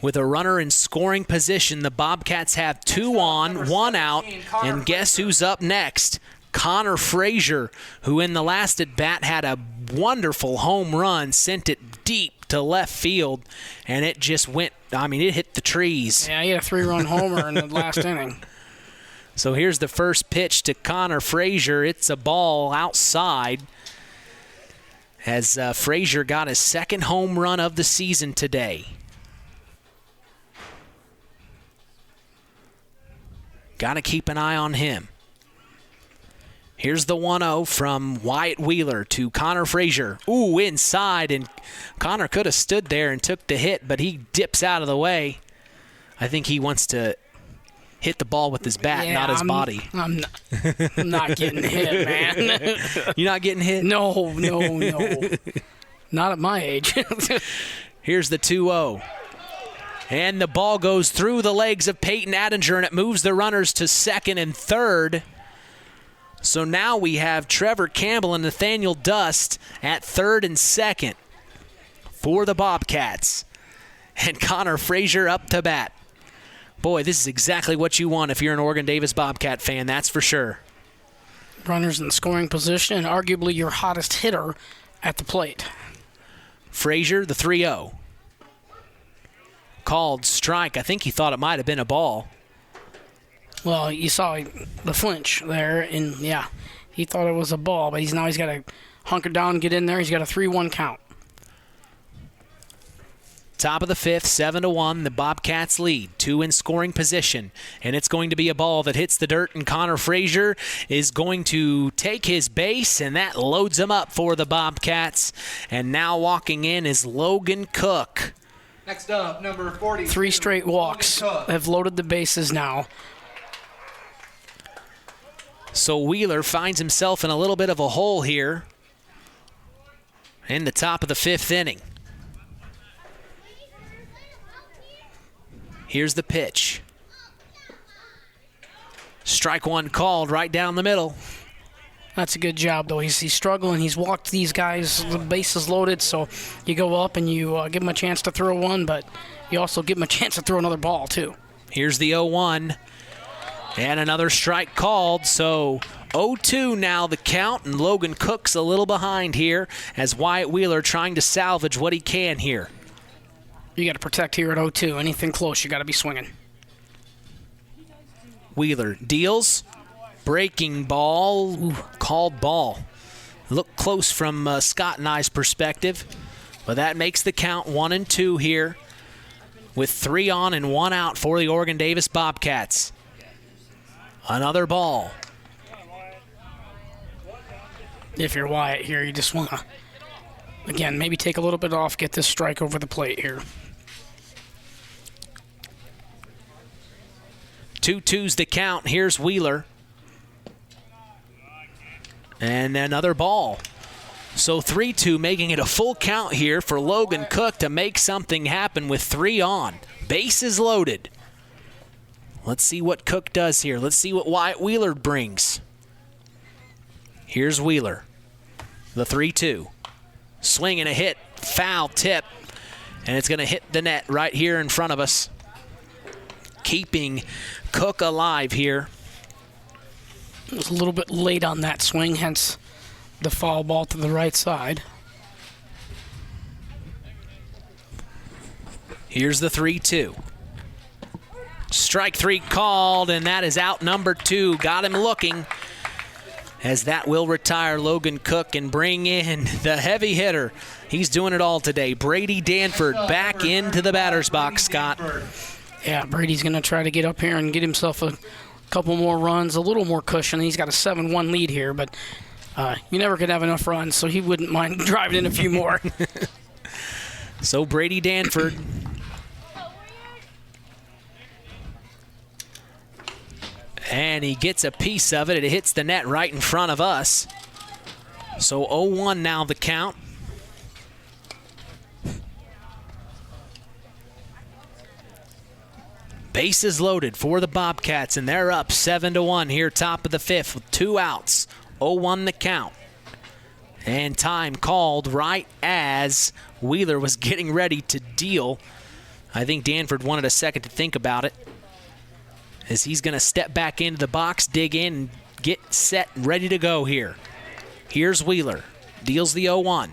Speaker 3: With a runner in scoring position, the Bobcats have 2 on, 1 out, and guess who's up next? Connor Frazier, who in the last at-bat had a wonderful home run, sent it deep to left field, and it just went, it hit the trees.
Speaker 4: Yeah, he had a 3-run homer in the last inning.
Speaker 3: So here's the first pitch to Connor Frazier. It's a ball outside as Frazier got his second home run of the season today. Got to keep an eye on him. Here's the 1-0 from Wyatt Wheeler to Connor Frazier. Ooh, inside, and Connor could have stood there and took the hit, but he dips out of the way. I think he wants to hit the ball with his bat, not his body.
Speaker 4: I'm not getting hit, man.
Speaker 3: You're not getting hit?
Speaker 4: No. Not at my age.
Speaker 3: Here's the 2-0. And the ball goes through the legs of Peyton Attinger, and it moves the runners to second and third. So now we have Trevor Campbell and Nathaniel Dust at third and second for the Bobcats. And Connor Frazier up to bat. Boy, this is exactly what you want if you're an Oregon Davis Bobcat fan, that's for sure.
Speaker 4: Runners in scoring position and arguably your hottest hitter at the plate.
Speaker 3: Frazier, the 3-0. Called strike. I think he thought it might have been a ball.
Speaker 4: Well, you saw the flinch there, and yeah, he thought it was a ball, but he's got to hunker down and get in there. He's got a 3-1 count.
Speaker 3: Top of the fifth, 7-1. The Bobcats lead. 2 in scoring position. And it's going to be a ball that hits the dirt, and Connor Frazier is going to take his base, and that loads him up for the Bobcats. And now walking in is Logan Cook.
Speaker 12: Next up, number 40.
Speaker 4: 3 straight walks have loaded the bases now.
Speaker 3: So Wheeler finds himself in a little bit of a hole here in the top of the 5th inning. Here's the pitch. Strike 1 called right down the middle.
Speaker 4: That's a good job, though. He's struggling. He's walked these guys. The bases loaded, so you go up and you give him a chance to throw one, but you also give him a chance to throw another ball, too.
Speaker 3: Here's the 0-1. And another strike called, so 0-2 now the count, and Logan Cook's a little behind here as Wyatt Wheeler trying to salvage what he can here.
Speaker 4: You got to protect here at 0-2. Anything close, you got to be swinging.
Speaker 3: Wheeler deals. Breaking ball. Ooh, called ball. Looked close from Scott and I's perspective, but that makes the count 1-2 here with 3 on and 1 out for the Oregon Davis Bobcats. Another ball.
Speaker 4: If you're Wyatt here, you just want to, again, maybe take a little bit off, get this strike over the plate here.
Speaker 3: 2-2's the count. Here's Wheeler. And another ball. So 3-2, making it a full count here for Logan Cook to make something happen with 3 on. Bases loaded. Let's see what Cook does here. Let's see what Wyatt Wheeler brings. Here's Wheeler. The 3-2. Swing and a hit. Foul tip. And it's going to hit the net right here in front of us. Keeping Cook alive here.
Speaker 4: It was a little bit late on that swing, hence the foul ball to the right side.
Speaker 3: Here's the 3-2. Strike 3 called, and that is out number 2. Got him looking, as that will retire Logan Cook and bring in the heavy hitter. He's doing it all today. Brady Danford back into the batter's box, Scott.
Speaker 4: Yeah, Brady's going to try to get up here and get himself a couple more runs, a little more cushion. He's got a 7-1 lead here, but you never could have enough runs, so he wouldn't mind driving in a few more.
Speaker 3: So Brady Danford. And he gets a piece of it. It hits the net right in front of us. So 0-1 now the count. Bases loaded for the Bobcats, and they're up 7-1 here, top of the 5th with 2 outs. 0-1 the count. And time called right as Wheeler was getting ready to deal. I think Danford wanted a second to think about it, as he's going to step back into the box, dig in, and get set and ready to go here. Here's Wheeler. Deals the 0-1.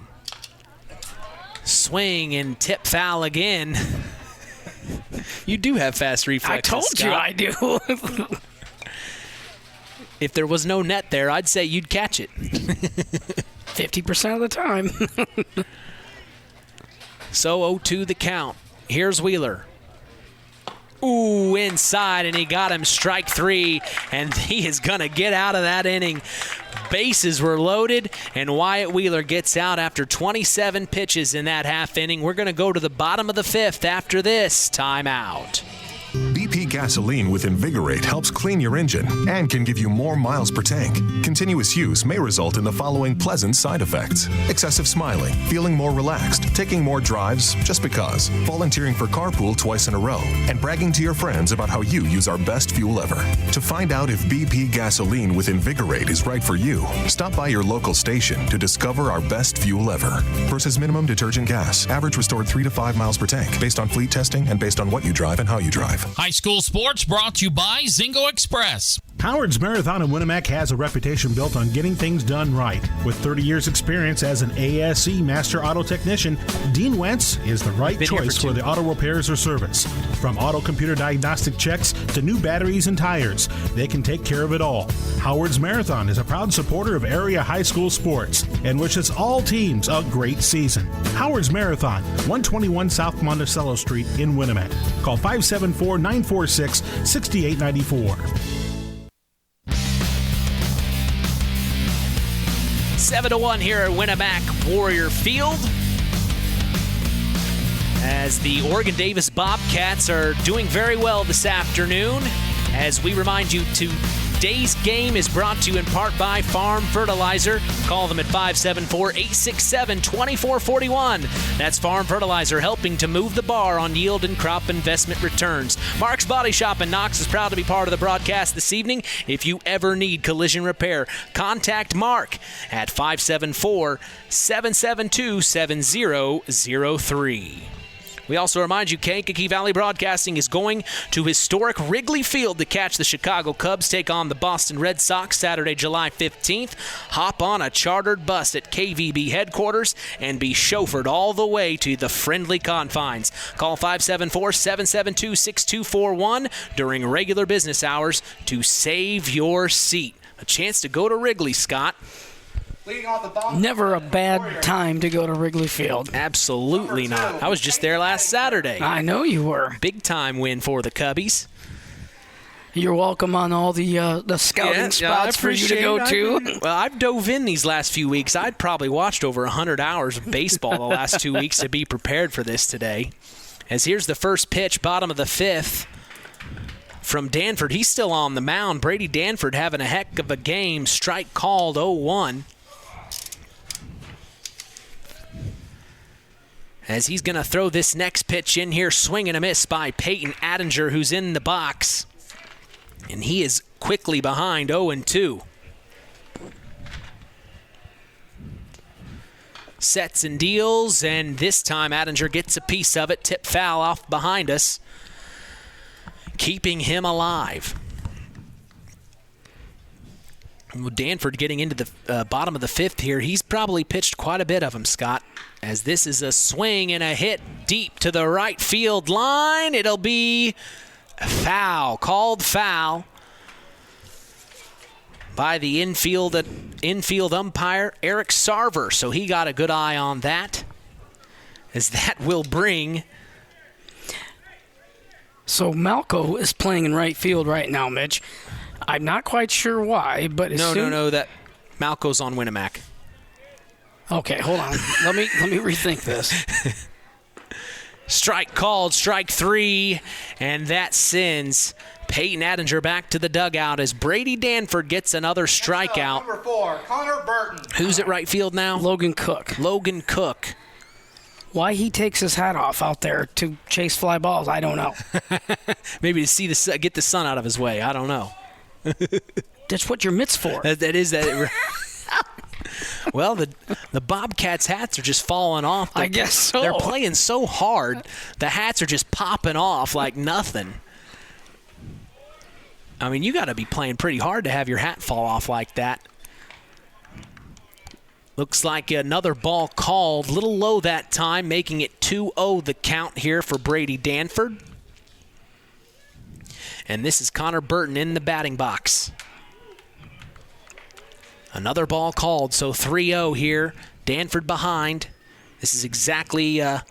Speaker 3: Swing and tip foul again. You do have fast reflexes,
Speaker 4: I told
Speaker 3: Scott.
Speaker 4: you I do.
Speaker 3: If there was no net there, I'd say you'd catch it.
Speaker 4: 50% of the time.
Speaker 3: So 0-2 the count. Here's Wheeler. Ooh, inside, and he got him strike 3, and he is going to get out of that inning. Bases were loaded, and Wyatt Wheeler gets out after 27 pitches in that half inning. We're going to go to the bottom of the 5th after this timeout.
Speaker 18: BP gasoline with Invigorate helps clean your engine and can give you more miles per tank. Continuous use may result in the following pleasant side effects: excessive smiling, feeling more relaxed, taking more drives just because, volunteering for carpool twice in a row, and bragging to your friends about how you use our best fuel ever. To find out if BP gasoline with Invigorate is right for you, stop by your local station to discover our best fuel ever. Versus minimum detergent gas. Average restored 3 to 5 miles per tank, based on fleet testing and based on what you drive and how you drive.
Speaker 6: High school sports brought to you by Zingo Express.
Speaker 8: Howard's Marathon in Winamac has a reputation built on getting things done right. With 30 years experience as an ASE Master Auto Technician, Dean Wentz is the right choice for the auto repairs or service. From auto computer diagnostic checks to new batteries and tires, they can take care of it all. Howard's Marathon is a proud supporter of area high school sports and wishes all teams a great season. Howard's Marathon, 121 South Monticello Street in Winamac. Call 574-946-6894.
Speaker 3: 7-1 here at Winamac Warrior Field, as the Oregon Davis Bobcats are doing very well this afternoon. As we remind you, today's game is brought to you in part by Farm Fertilizer. Call them at 574-867-2441. That's Farm Fertilizer, helping to move the bar on yield and crop investment returns. Mark's Body Shop in Knox is proud to be part of the broadcast this evening. If you ever need collision repair, contact Mark at 574-772-7003. We also remind you, Kankakee Valley Broadcasting is going to historic Wrigley Field to catch the Chicago Cubs take on the Boston Red Sox Saturday, July 15th. Hop on a chartered bus at KVB headquarters and be chauffeured all the way to the friendly confines. Call 574-772-6241 during regular business hours to save your seat. A chance to go to Wrigley, Scott.
Speaker 4: Never a bad time to go to Wrigley Field.
Speaker 3: Absolutely not. I was just there last Saturday.
Speaker 4: I know you were.
Speaker 3: Big time win for the Cubbies.
Speaker 4: You're welcome on all the scouting spots for you to go to.
Speaker 3: Well, I've dove in these last few weeks. I'd probably watched over 100 hours of baseball the last 2 weeks to be prepared for this today. As here's the first pitch, bottom of the 5th. From Danford, he's still on the mound. Brady Danford having a heck of a game. Strike called, 0-1. As he's going to throw this next pitch in here, swing and a miss by Peyton Attinger, who's in the box. And he is quickly behind 0-2. Sets and deals, and this time Attinger gets a piece of it. Tip foul off behind us, keeping him alive. Danford getting into the bottom of the fifth here. He's probably pitched quite a bit of them, Scott, as this is a swing and a hit deep to the right field line. It'll be foul, called foul by the infield umpire, Eric Sarver. So he got a good eye on that, as that will bring...
Speaker 4: So Malco is playing in right field right now, Mitch. I'm not quite sure why, but
Speaker 3: No, that Malco's on Winamac.
Speaker 4: Okay, hold on. let me rethink this.
Speaker 3: Strike called, strike 3, and that sends Peyton Attinger back to the dugout as Brady Danford gets another strikeout.
Speaker 12: Number 4, Connor Burton.
Speaker 3: Who's at right field now?
Speaker 4: Logan Cook. Why he takes his hat off out there to chase fly balls, I don't know.
Speaker 3: Maybe to get the sun out of his way. I don't know.
Speaker 4: That's what your mitt's for.
Speaker 3: That is that. Well, the Bobcats' hats are just falling off.
Speaker 4: I guess so.
Speaker 3: They're playing so hard, the hats are just popping off like nothing. I mean, you got to be playing pretty hard to have your hat fall off like that. Looks like another ball called, a little low that time, making it 2-0 the count here for Brady Danford. And this is Connor Burton in the batting box. Another ball called, so 3-0 here. Danford behind. This is exactly the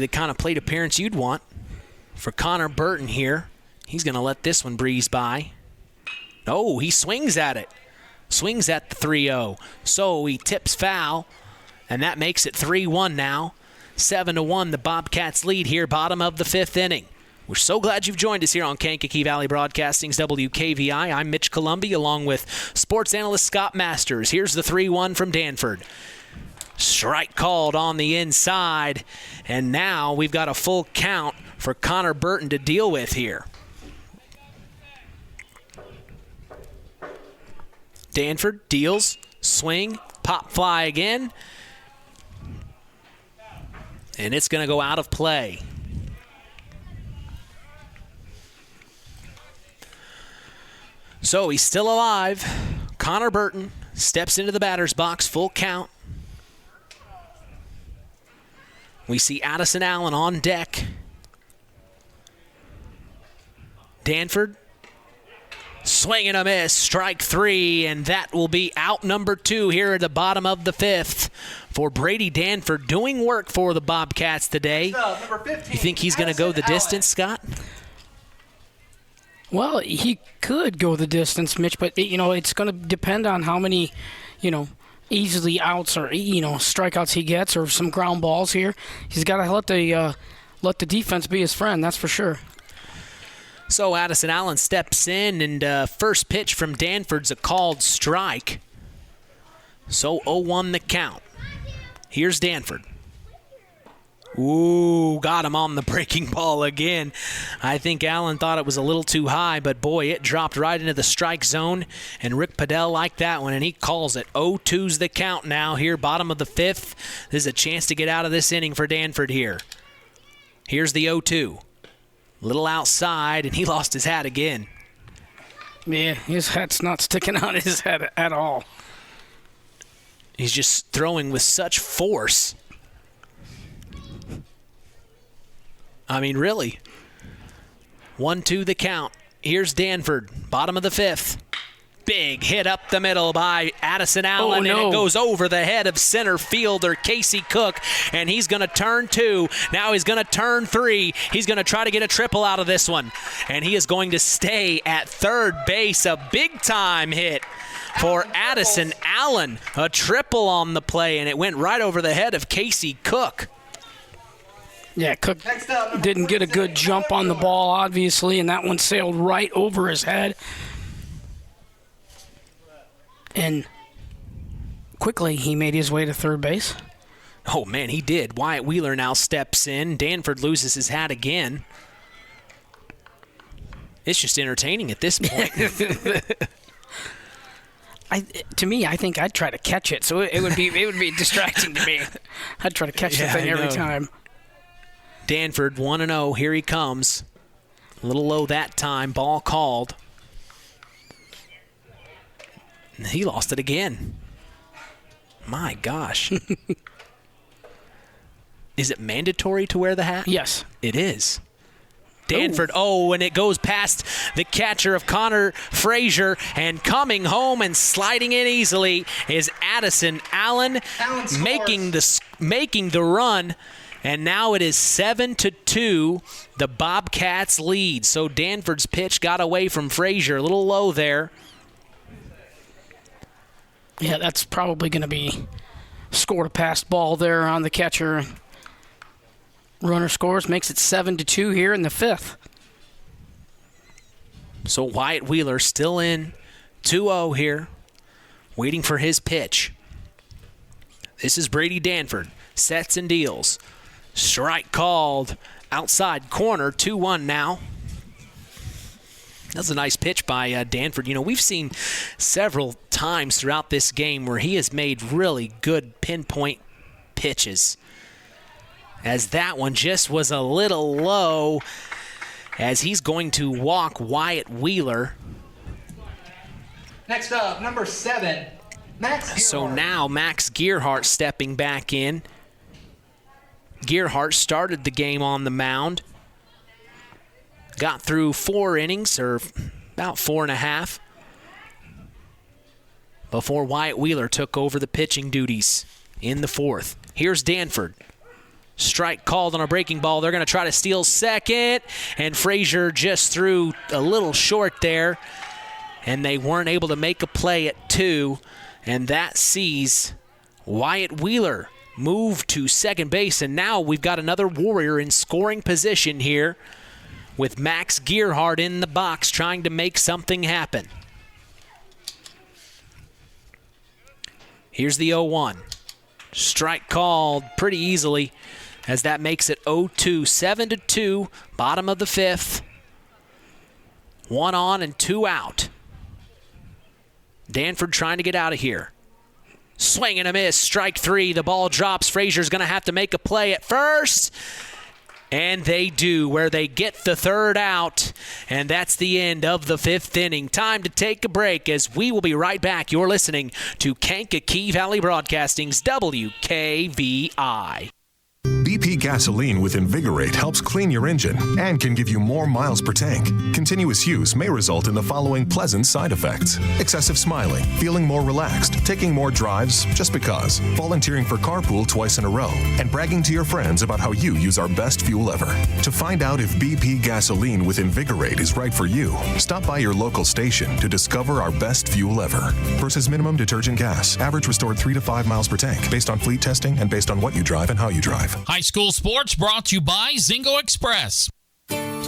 Speaker 3: kind of plate appearance you'd want for Connor Burton here. He's going to let this one breeze by. Oh, he swings at it. Swings at the 3-0. So he tips foul, and that makes it 3-1 now. 7-1, the Bobcats lead here, bottom of the fifth inning. We're so glad you've joined us here on Kankakee Valley Broadcasting's WKVI. I'm Mitch Columbi along with sports analyst Scott Masters. Here's the 3-1 from Danford. Strike called on the inside, and now we've got a full count for Connor Burton to deal with here. Danford deals, swing, pop fly again, and it's going to go out of play. So he's still alive. Connor Burton steps into the batter's box, full count. We see Addison Allen on deck. Danford, swing and a miss, strike 3, and that will be out number 2 here at the bottom of the fifth for Brady Danford, doing work for the Bobcats today.
Speaker 12: Number 15,
Speaker 3: you think he's going to go the distance, Scott?
Speaker 4: Well, he could go the distance, Mitch, but it's going to depend on how many, easily outs or strikeouts he gets, or some ground balls here. He's got to let the defense be his friend. That's for sure.
Speaker 3: So Addison Allen steps in, and first pitch from Danford's a called strike. So 0-1 the count. Here's Danford. Ooh, got him on the breaking ball again. I think Allen thought it was a little too high, but boy, it dropped right into the strike zone, and Rick Padell liked that one, and he calls it. 0-2's the count now here, bottom of the fifth. There's a chance to get out of this inning for Danford here. Here's the 0-2. Little outside, and he lost his hat again.
Speaker 4: Yeah, his hat's not sticking out his head at all.
Speaker 3: He's just throwing with such force. I mean, really. 1-2 the count. Here's Danford, bottom of the fifth. Big hit up the middle by Addison Allen, and it goes over the head of center fielder Casey Cook, and he's going to turn 2. Now he's going to turn 3. He's going to try to get a triple out of this one, and he is going to stay at third base. A big-time hit for Addison Allen. A triple on the play, and it went right over the head of Casey Cook.
Speaker 4: Yeah, Cook didn't get a good jump on the ball, obviously, and that one sailed right over his head. And quickly, he made his way to third base.
Speaker 3: Oh, man, he did. Wyatt Wheeler now steps in. Danford loses his hat again. It's just entertaining at this point.
Speaker 4: To me, I think I'd try to catch it, so it would be distracting to me. I'd try to catch the thing every time.
Speaker 3: Danford 1-0. Here he comes. A little low that time. Ball called. And he lost it again. My gosh. Is it mandatory to wear the hat?
Speaker 4: Yes.
Speaker 3: It is. Danford, and it goes past the catcher of Connor Frazier, and coming home and sliding in easily is Addison Allen making the run, and now it is 7-2. The Bobcats lead. So Danford's pitch got away from Frazier, a little low there.
Speaker 4: Yeah, that's probably going to be scored a passed ball there on the catcher. Runner scores, makes it 7-2 here in the fifth.
Speaker 3: So Wyatt Wheeler still in 2-0 here, waiting for his pitch. This is Brady Danford. Sets and deals. Strike called outside corner, 2-1 now. That's a nice pitch by Danford. You know, we've seen several times throughout this game where he has made really good pinpoint pitches. As that one just was a little low, as he's going to walk Wyatt Wheeler.
Speaker 12: Next up, number 7, Max Gearhart.
Speaker 3: So now Max Gearhart stepping back in. Gearhart started the game on the mound. Got through 4 innings, or about 4.5, before Wyatt Wheeler took over the pitching duties in the 4th. Here's Danford. Strike called on a breaking ball. They're going to try to steal second, and Frazier just threw a little short there, and they weren't able to make a play at 2, and that sees Wyatt Wheeler move to second base, and now we've got another Warrior in scoring position here with Max Gearhart in the box trying to make something happen. Here's the 0-1. Strike called pretty easily, as that makes it 0-2, 7-2, bottom of the 5th. 1 on and 2 out. Danford trying to get out of here. Swing and a miss, strike 3. The ball drops. Frazier's going to have to make a play at first. And they do, where they get the 3rd out. And that's the end of the 5th inning. Time to take a break, as we will be right back. You're listening to Kankakee Valley Broadcasting's WKVI.
Speaker 18: BP gasoline with Invigorate helps clean your engine and can give you more miles per tank. Continuous use may result in the following pleasant side effects: excessive smiling, feeling more relaxed, taking more drives just because, volunteering for carpool twice in a row, and bragging to your friends about how you use our best fuel ever. To find out if BP gasoline with Invigorate is right for you, stop by your local station to discover our best fuel ever. Versus minimum detergent gas. Average restored 3 to 5 miles per tank, based on fleet testing and based on what you drive and how you drive.
Speaker 6: High school sports brought to you by Zingo Express.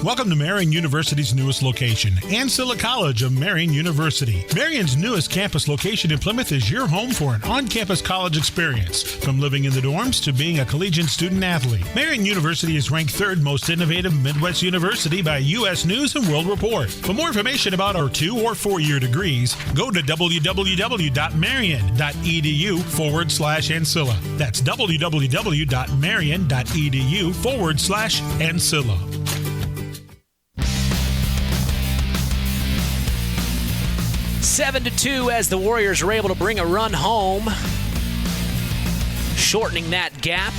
Speaker 8: Welcome to Marion University's newest location, Ancilla College of Marion University. Marion's newest campus location in Plymouth is your home for an on-campus college experience. From living in the dorms to being a collegiate student-athlete, Marion University is ranked 3rd most innovative Midwest university by U.S. News and World Report. For more information about our 2- or 4-year degrees, go to www.marion.edu/Ancilla. That's www.marion.edu/Ancilla.
Speaker 3: 7-2 as the Warriors are able to bring a run home, shortening that gap,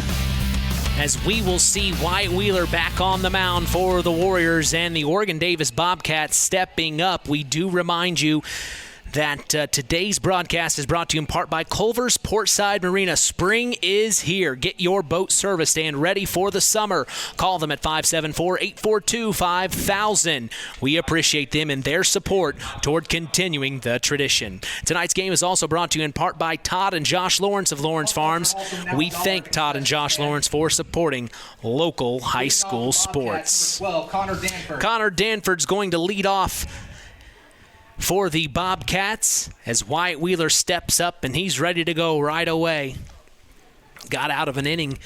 Speaker 3: as we will see Wyatt Wheeler back on the mound for the Warriors and the Oregon Davis Bobcats stepping up. We do remind you that today's broadcast is brought to you in part by Culver's Portside Marina. Spring is here. Get your boat serviced and ready for the summer. Call them at 574-842-5000. We appreciate them and their support toward continuing the tradition. Tonight's game is also brought to you in part by Todd and Josh Lawrence of Lawrence Farms. We thank Todd and Josh Lawrence for supporting local high school sports. Connor Danford's going to lead off for the Bobcats as Wyatt Wheeler steps up, and he's ready to go right away. got out of an inning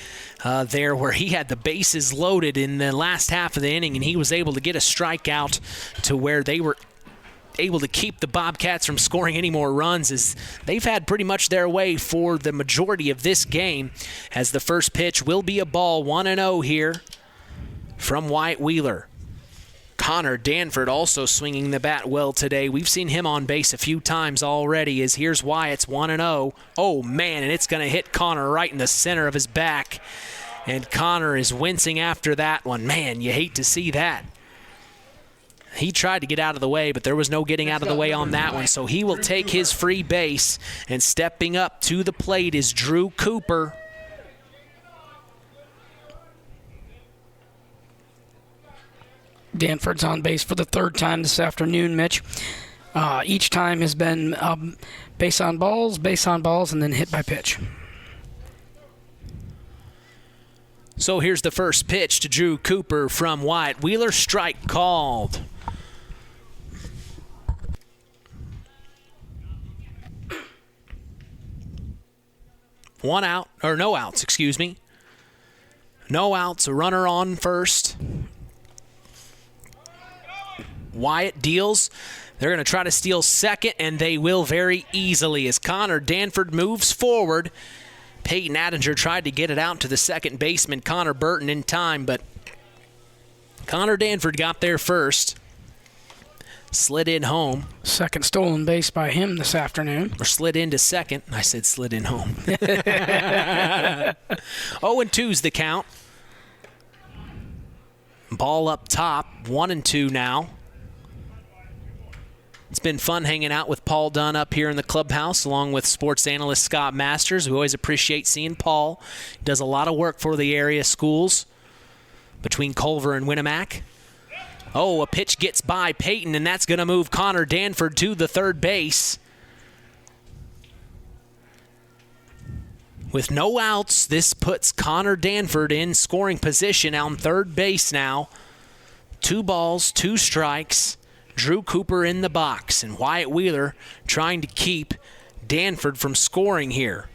Speaker 3: there where he had the bases loaded in the last half of the inning, and he was able to get a strikeout to where they were able to keep the Bobcats from scoring any more runs, as they've had pretty much their way for the majority of this game, as the first pitch will be a ball. 1-0 here from Wyatt Wheeler. Connor Danford also swinging the bat well today. We've seen him on base a few times already, as here's Wyatt's 1-0. Oh, man, and it's going to hit Connor right in the center of his back. And Connor is wincing after that one. Man, you hate to see that. He tried to get out of the way, but there was no getting out of the way on that one, so he will take his free base. And stepping up to the plate is Drew Cooper.
Speaker 4: Danford's on base for the third time this afternoon, Mitch. Each time has been base on balls, and then hit by pitch.
Speaker 3: So here's the first pitch to Drew Cooper from Wyatt Wheeler. Strike called. No outs, excuse me. No outs, a runner on first. Wyatt deals. They're going to try to steal second, and they will very easily as Connor Danford moves forward. Peyton Attinger tried to get it out to the second baseman, Connor Burton, in time, but Connor Danford got there first. Slid in home.
Speaker 4: Second stolen base by him this afternoon.
Speaker 3: Or slid into second. I said slid in home. 0-2's the count. Ball up top. 1-2 now. It's been fun hanging out with Paul Dunn up here in the clubhouse, along with sports analyst Scott Masters. We always appreciate seeing Paul. He does a lot of work for the area schools between Culver and Winamac. Oh, a pitch gets by Peyton, and that's going to move Connor Danford to the third base. With no outs, this puts Connor Danford in scoring position on third base now. 2 balls, 2 strikes. Drew Cooper in the box, and Wyatt Wheeler trying to keep Danford from scoring here.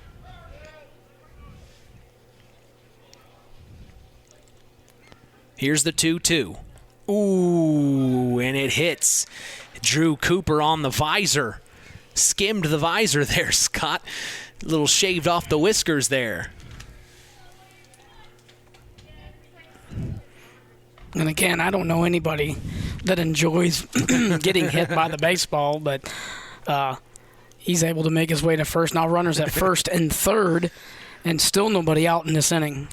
Speaker 3: Here's the 2-2. Ooh, and it hits Drew Cooper on the visor. Skimmed the visor there, Scott. A little shaved off the whiskers there.
Speaker 4: And again, I don't know anybody that enjoys getting hit by the baseball, but he's able to make his way to first. Now runners at first and third, and still nobody out in this inning.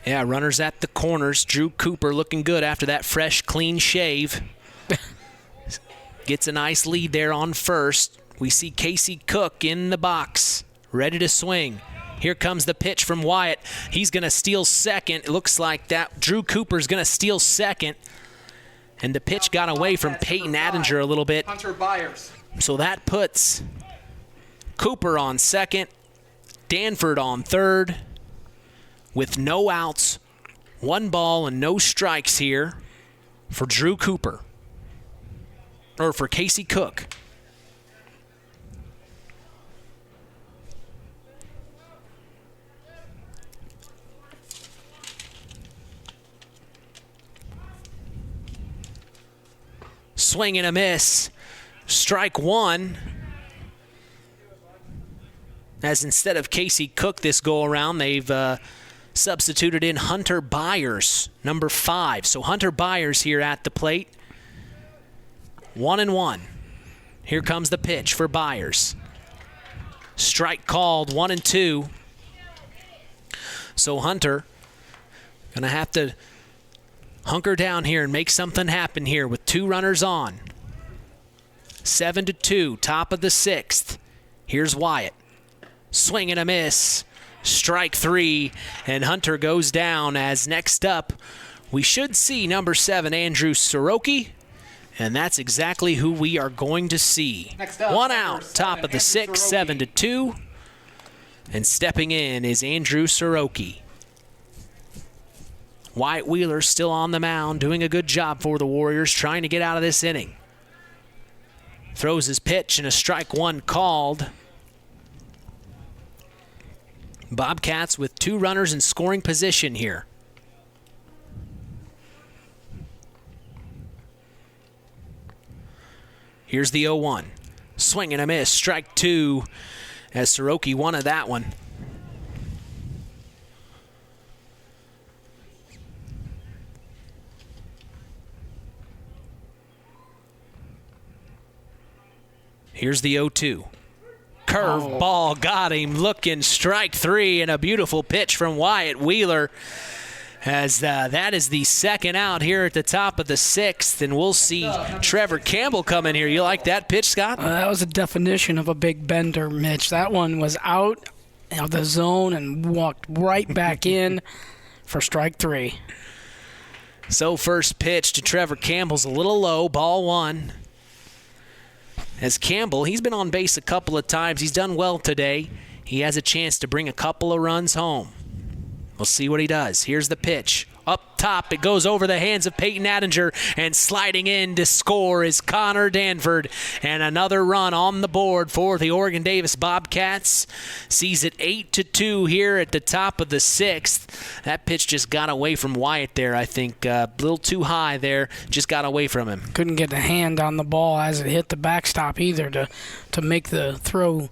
Speaker 3: Yeah, runners at the corners. Drew Cooper looking good after that fresh, clean shave. Gets a nice lead there on first. We see Casey Cook in the box, ready to swing. Here comes the pitch from Wyatt. He's going to steal second. It looks like that Drew Cooper's going to steal second. And the pitch got away from Peyton Attinger a little bit.
Speaker 12: Hunter Byers.
Speaker 3: So that puts Cooper on second, Danford on third, with no outs, 1 ball, and no strikes here for Drew Cooper. Or for Casey Cook. Swing and a miss. Strike 1. As instead of Casey Cook this go-around, they've substituted in Hunter Byers, number 5. So Hunter Byers here at the plate. 1-1. Here comes the pitch for Byers. Strike called, 1-2. So Hunter going to have to hunker down here and make something happen here with 2 runners on. 7-2, top of the 6th. Here's Wyatt. Swing and a miss. Strike 3, and Hunter goes down. As next up, we should see number 7, Andrew Soroki, and that's exactly who we are going to see.
Speaker 12: Next up,
Speaker 3: 1 out, top
Speaker 12: Andrew
Speaker 3: of the 6th,
Speaker 12: Soroki.
Speaker 3: 7-2, and stepping in is Andrew Soroki. Wyatt Wheeler still on the mound, doing a good job for the Warriors, trying to get out of this inning. Throws his pitch, and a strike 1 called. Bobcats with 2 runners in scoring position here. Here's the 0-1. Swing and a miss. Strike 2 as Soroki wanted that one. Here's the 0-2. Curve ball got him looking. Strike 3 and a beautiful pitch from Wyatt Wheeler. As that is the second out here at the top of the 6th, and we'll see Trevor Campbell come in here. You like that pitch, Scott?
Speaker 4: That was a definition of a big bender, Mitch. That one was out of the zone and walked right back in for strike 3.
Speaker 3: So first pitch to Trevor Campbell's a little low, ball 1. As Campbell, he's been on base a couple of times. He's done well today. He has a chance to bring a couple of runs home. We'll see what he does. Here's the pitch. Up top, it goes over the hands of Peyton Attinger, and sliding in to score is Connor Danford. And another run on the board for the Oregon Davis Bobcats. Sees it 8-2 here at the top of the 6th. That pitch just got away from Wyatt there, I think. A little too high there. Just got away from him.
Speaker 4: Couldn't get a hand on the ball as it hit the backstop either to make the throw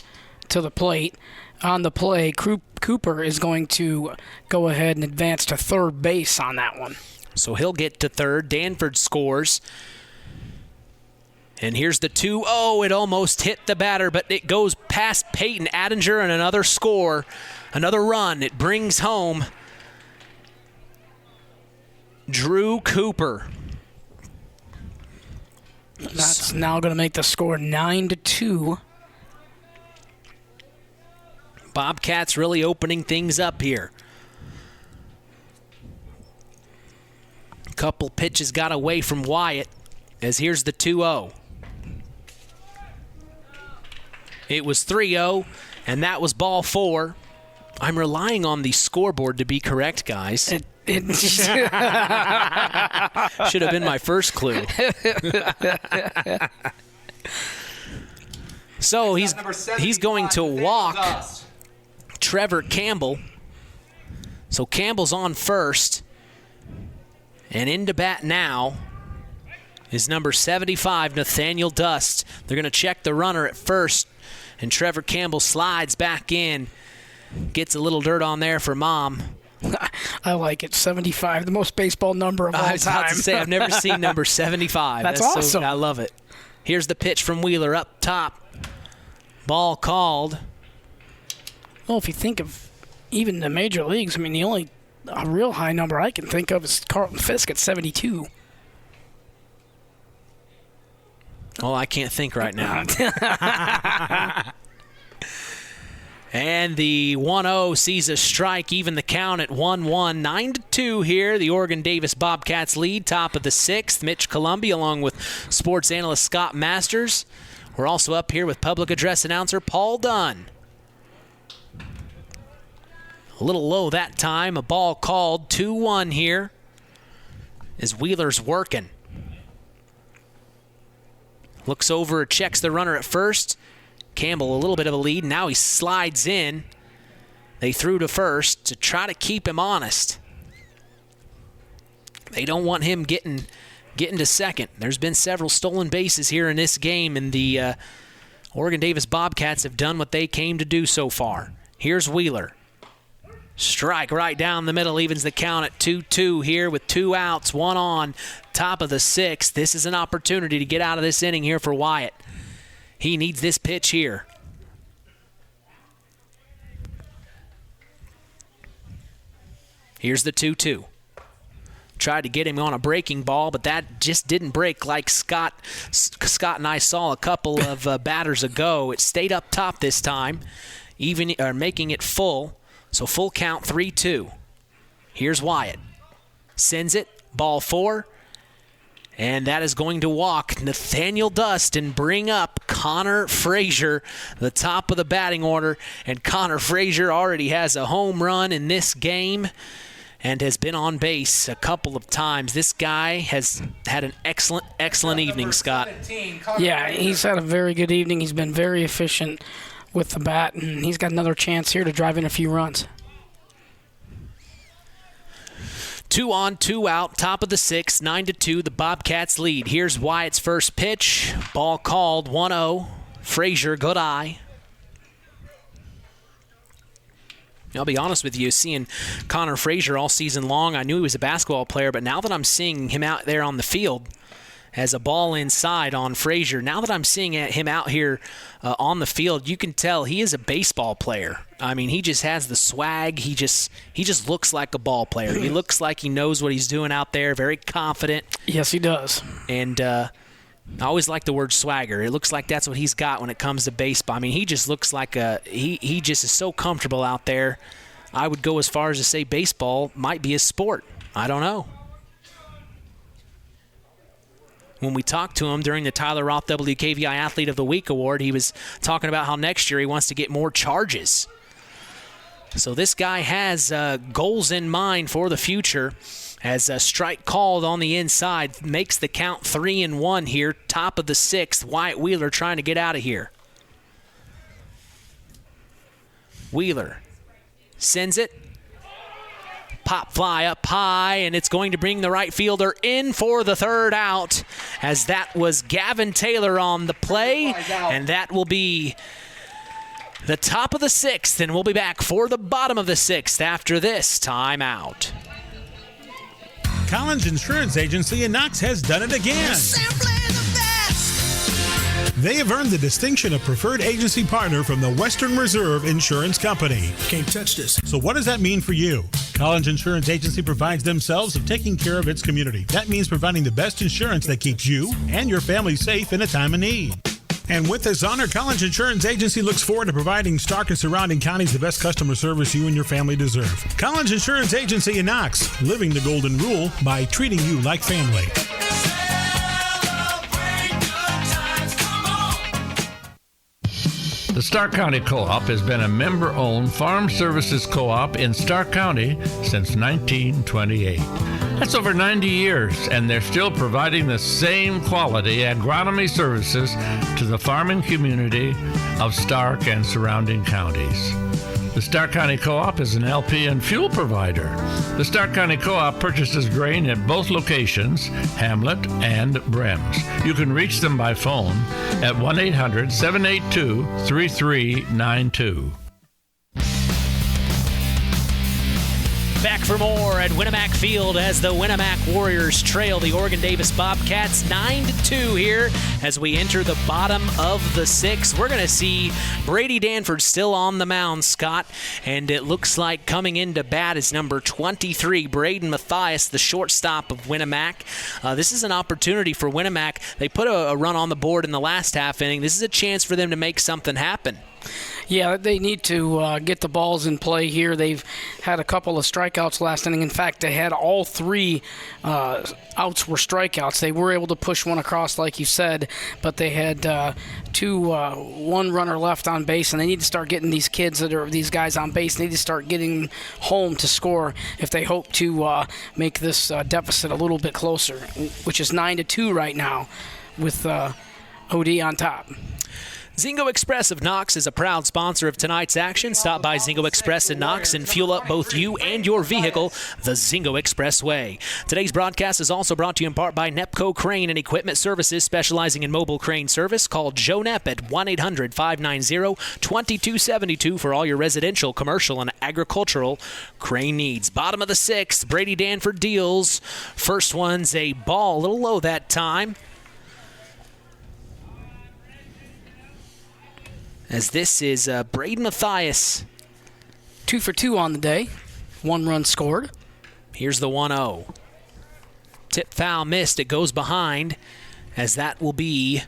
Speaker 4: to the plate. On the play, Cooper is going to go ahead and advance to third base on that one.
Speaker 3: So he'll get to third. Danford scores. And here's the 2-0. It almost hit the batter, but it goes past Peyton Attinger, and another score, another run. It brings home Drew Cooper.
Speaker 4: That's now going to make the score 9-2.
Speaker 3: Bobcats really opening things up here. A couple pitches got away from Wyatt, as here's the 2-0. It was 3-0, and that was ball 4. I'm relying on the scoreboard to be correct, guys. Should have been my first clue. So he's going to walk Trevor Campbell. So Campbell's on first. And into bat now is number 75, Nathaniel Dust. They're going to check the runner at first. And Trevor Campbell slides back in. Gets a little dirt on there for Mom.
Speaker 4: I like it. 75, the most baseball number of all time.
Speaker 3: I was about to say, I've never seen number 75.
Speaker 4: That's awesome.
Speaker 3: So, I love it. Here's the pitch from Wheeler up top. Ball called.
Speaker 4: Well, if you think of even the major leagues, I mean, the only real high number I can think of is Carlton Fisk at 72.
Speaker 3: Oh, I can't think right now. And the 1-0 sees a strike, even the count at 1-1. 9-2 here. The Oregon Davis Bobcats lead, top of the 6th. Mitch Columbia along with sports analyst Scott Masters. We're also up here with public address announcer Paul Dunn. A little low that time. A ball called. 2-1 here as Wheeler's working. Looks over, checks the runner at first. Campbell a little bit of a lead. Now he slides in. They threw to first to try to keep him honest. They don't want him getting to second. There's been several stolen bases here in this game, and the Oregon Davis Bobcats have done what they came to do so far. Here's Wheeler. Strike right down the middle, evens the count at 2-2 here with 2 outs, 1 on, top of the 6th. This is an opportunity to get out of this inning here for Wyatt. He needs this pitch here. Here's the 2-2. Tried to get him on a breaking ball, but that just didn't break like Scott and I saw a couple of batters ago. It stayed up top this time, making it full. So full count, 3-2. Here's Wyatt. Sends it, ball 4. And that is going to walk Nathaniel Dust and bring up Connor Frazier, the top of the batting order. And Connor Frazier already has a home run in this game and has been on base a couple of times. This guy has had an excellent evening, Scott.
Speaker 4: Yeah, he's had a very good evening. He's been very efficient with the bat, and he's got another chance here to drive in a few runs.
Speaker 3: 2 on, 2 out, top of the 6th, 9-2, the Bobcats lead. Here's Wyatt's first pitch. Ball called, 1-0. Frazier, good eye. I'll be honest with you, seeing Connor Frazier all season long, I knew he was a basketball player, but now that I'm seeing him out there on the field as a ball inside on Frazier, now that I'm seeing him out here on the field, you can tell he is a baseball player. I mean, he just has the swag. He just looks like a ball player. He looks like he knows what he's doing out there, very confident.
Speaker 4: Yes, he does.
Speaker 3: And I always like the word swagger. It looks like that's what he's got when it comes to baseball. I mean, he just looks like he just is so comfortable out there. I would go as far as to say baseball might be his sport. I don't know. When we talked to him during the Tyler Roth WKVI Athlete of the Week Award, he was talking about how next year he wants to get more charges. So this guy has goals in mind for the future. As a strike called on the inside, makes the count 3-1 here, top of the 6th. Wyatt Wheeler trying to get out of here. Wheeler sends it. Pop fly up high, and it's going to bring the right fielder in for the third out, as that was Gavin Taylor on the play, and that will be the top of the 6th, and we'll be back for the bottom of the 6th after this timeout.
Speaker 8: Collins Insurance Agency in Knox has done it again. They have earned the distinction of preferred agency partner from the Western Reserve Insurance Company.
Speaker 19: Can't touch this.
Speaker 8: So what does that mean for you? Collins Insurance Agency provides themselves of taking care of its community. That means providing the best insurance that keeps you and your family safe in a time of need. And with this honor, Collins Insurance Agency looks forward to providing Stark and surrounding counties the best customer service you and your family deserve. Collins Insurance Agency in Knox, living the golden rule by treating you like family.
Speaker 20: The Stark County Co-op has been a member-owned farm services co-op in Stark County since 1928. That's over 90 years, and they're still providing the same quality agronomy services to the farming community of Stark and surrounding counties. The Stark County Co-op is an LP and fuel provider. The Stark County Co-op purchases grain at both locations, Hamlet and Brems. You can reach them by phone at 1-800-782-3392.
Speaker 3: Back for more at Winamac Field as the Winamac Warriors trail the Oregon Davis Bobcats 9-2 here as we enter the bottom of the 6th. We're going to see Brady Danford still on the mound, Scott, and it looks like coming into bat is number 23, Braden Mathias, the shortstop of Winamac. This is an opportunity for Winamac. They put a run on the board in the last half inning. This is a chance for them to make something happen.
Speaker 4: Yeah, they need to get the balls in play here. They've had a couple of strikeouts last inning. In fact, they had all 3 outs were strikeouts. They were able to push one across, like you said, but they had one runner left on base, and they need to start getting these guys on base. They need to start getting home to score if they hope to make this deficit a little bit closer, which is 9-2 right now with OD on top.
Speaker 3: Zingo Express of Knox is a proud sponsor of tonight's action. Stop by Zingo Express in Knox and fuel up both you and your vehicle the Zingo Express way. Today's broadcast is also brought to you in part by Nepco Crane and Equipment Services, specializing in mobile crane service. Call Joe Nepp at 1-800-590-2272 for all your residential, commercial, and agricultural crane needs. Bottom of the 6th, Brady Danford deals. First one's a ball, a little low that time. As this is Braden Mathias.
Speaker 4: 2 for 2 on the day. 1 run scored.
Speaker 3: Here's the 1-0. Tip foul missed. It goes behind, as that will be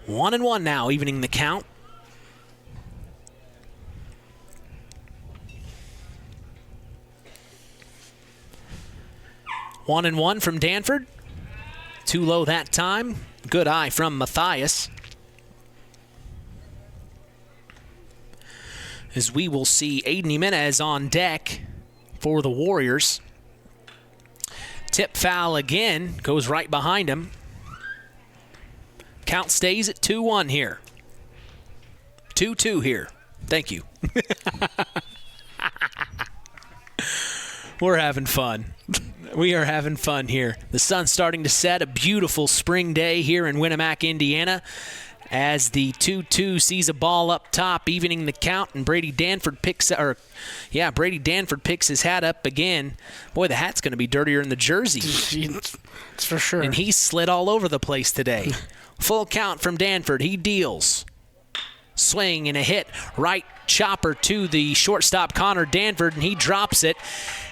Speaker 3: 1-1 now, evening the count. One and one from Danford. Too low that time. Good eye from Mathias. As we will see Aiden Jimenez on deck for the Warriors. Tip foul again, goes right behind him. Count stays at 2-1 here. 2-2 here. Thank you. We're having fun. We are having fun here. The sun's starting to set. A beautiful spring day here in Winamac, Indiana, as the 2-2 sees a ball up top, evening the count, and Brady Danford picks his hat up again. Boy, the hat's going to be dirtier than the jersey.
Speaker 4: It's for sure.
Speaker 3: And he's slid all over the place today. Full count from Danford. He deals. Swing and a hit. Right chopper to the shortstop, Connor Danford, and he drops it.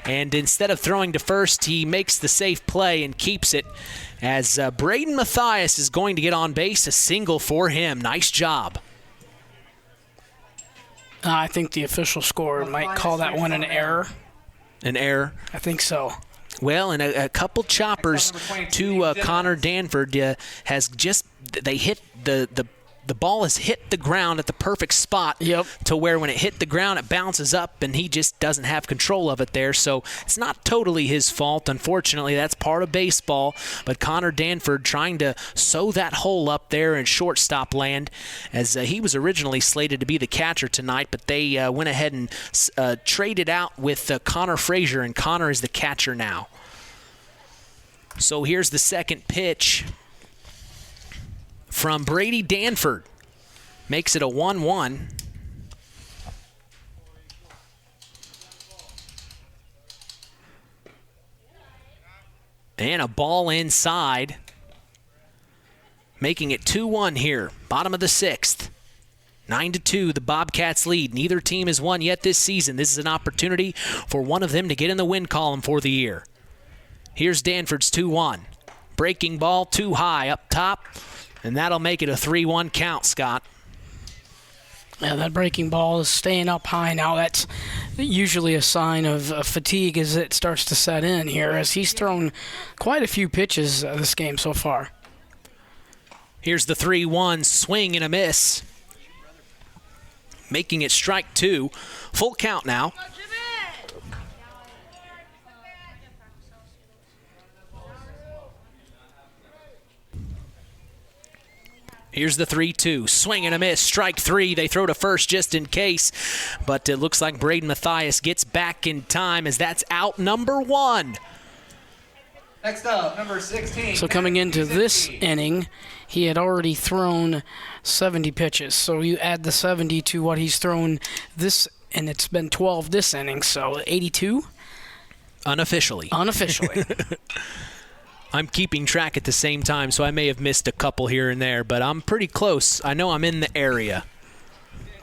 Speaker 3: And instead of throwing to first, he makes the safe play and keeps it, as Braden Mathias is going to get on base. A single for him. Nice job.
Speaker 4: I think the official score might call that one an error.
Speaker 3: An error?
Speaker 4: I think so.
Speaker 3: Well, and a couple choppers to Connor Danford has just, they hit the ball has hit the ground at the perfect spot to where when it hit the ground, it bounces up, and he just doesn't have control of it there. So it's not totally his fault. Unfortunately, that's part of baseball. But Connor Danford trying to sew that hole up there in shortstop land, as he was originally slated to be the catcher tonight, but they went ahead and traded out with Connor Frazier, and Connor is the catcher now. So here's the second pitch from Brady Danford. Makes it a 1-1. And a ball inside. Making it 2-1 here. Bottom of the sixth. 9-2, the Bobcats lead. Neither team has won yet this season. This is an opportunity for one of them to get in the win column for the year. Here's Danford's 2-1. Breaking ball too high up top. And that'll make it a 3-1 count, Scott.
Speaker 4: Yeah, that breaking ball is staying up high now. That's usually a sign of fatigue as it starts to set in here, as he's thrown quite a few pitches this game so far.
Speaker 3: Here's the 3-1 swing and a miss. Making it strike two. Full count now. Here's the 3-2. Swing and a miss. Strike three. They throw to first just in case. But it looks like Braden Mathias gets back in time, as that's out number one.
Speaker 12: Next up, number 16.
Speaker 4: So coming into this inning, he had already thrown 70 pitches. So you add the 70 to what he's thrown this, and it's been 12 this inning. So 82?
Speaker 3: Unofficially. I'm keeping track at the same time, so I may have missed a couple here and there, but I'm pretty close. I know I'm in the area.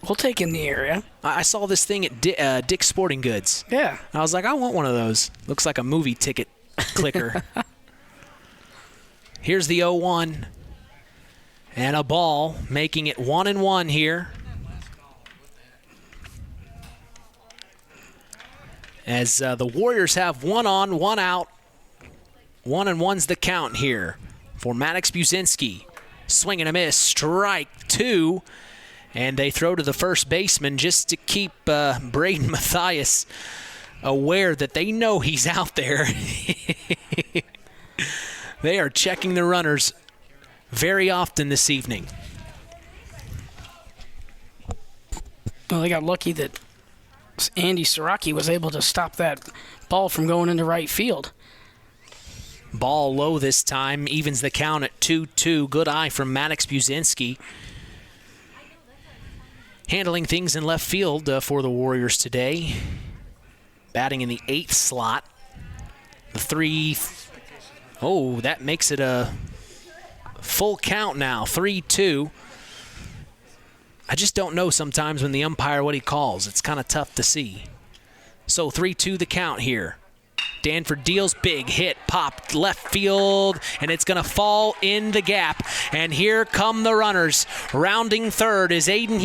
Speaker 4: We'll take in the area.
Speaker 3: I saw this thing at Dick's Sporting Goods.
Speaker 4: Yeah.
Speaker 3: I was like, I want one of those. Looks like a movie ticket clicker. Here's the 0-1. And a ball, making it 1-1 here. As the Warriors have 1 on, 1 out. 1-1's the count here for Maddox Buzinski. Swing and a miss. Strike two. And they throw to the first baseman just to keep Braden Mathias aware that they know he's out there. They are checking the runners very often this evening.
Speaker 4: Well, they got lucky that Andy Siraki was able to stop that ball from going into right field.
Speaker 3: Ball low this time, evens the count at 2-2. Good eye from Maddox Buzinski. Handling things in left field for the Warriors today. Batting in the 8th slot. The 3. Oh, that makes it a full count now. 3-2. I just don't know sometimes when the umpire what he calls. It's kind of tough to see. So 3-2 the count here. Danford deals, big hit, popped left field, and it's going to fall in the gap. And here come the runners. Rounding third is Braden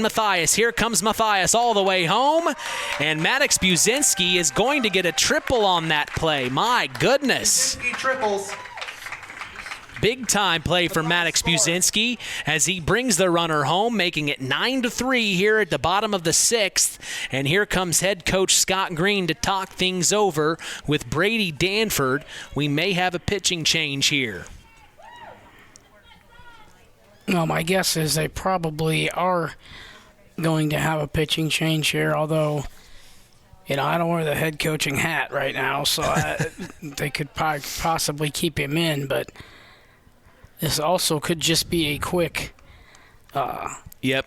Speaker 3: Mathias. Here comes Mathias all the way home, and Maddox Buzinski is going to get a triple on that play. My goodness.
Speaker 12: Buzinski triples.
Speaker 3: Big time play for Maddox Buzinski as he brings the runner home, making it 9-3 here at the bottom of the 6th. And here comes head coach Scott Green to talk things over with Brady Danford. We may have a pitching change here.
Speaker 4: Well, my guess is they probably are going to have a pitching change here, although, I don't wear the head coaching hat right now, so they could possibly keep him in, but this also could just be a quick...
Speaker 3: Yep.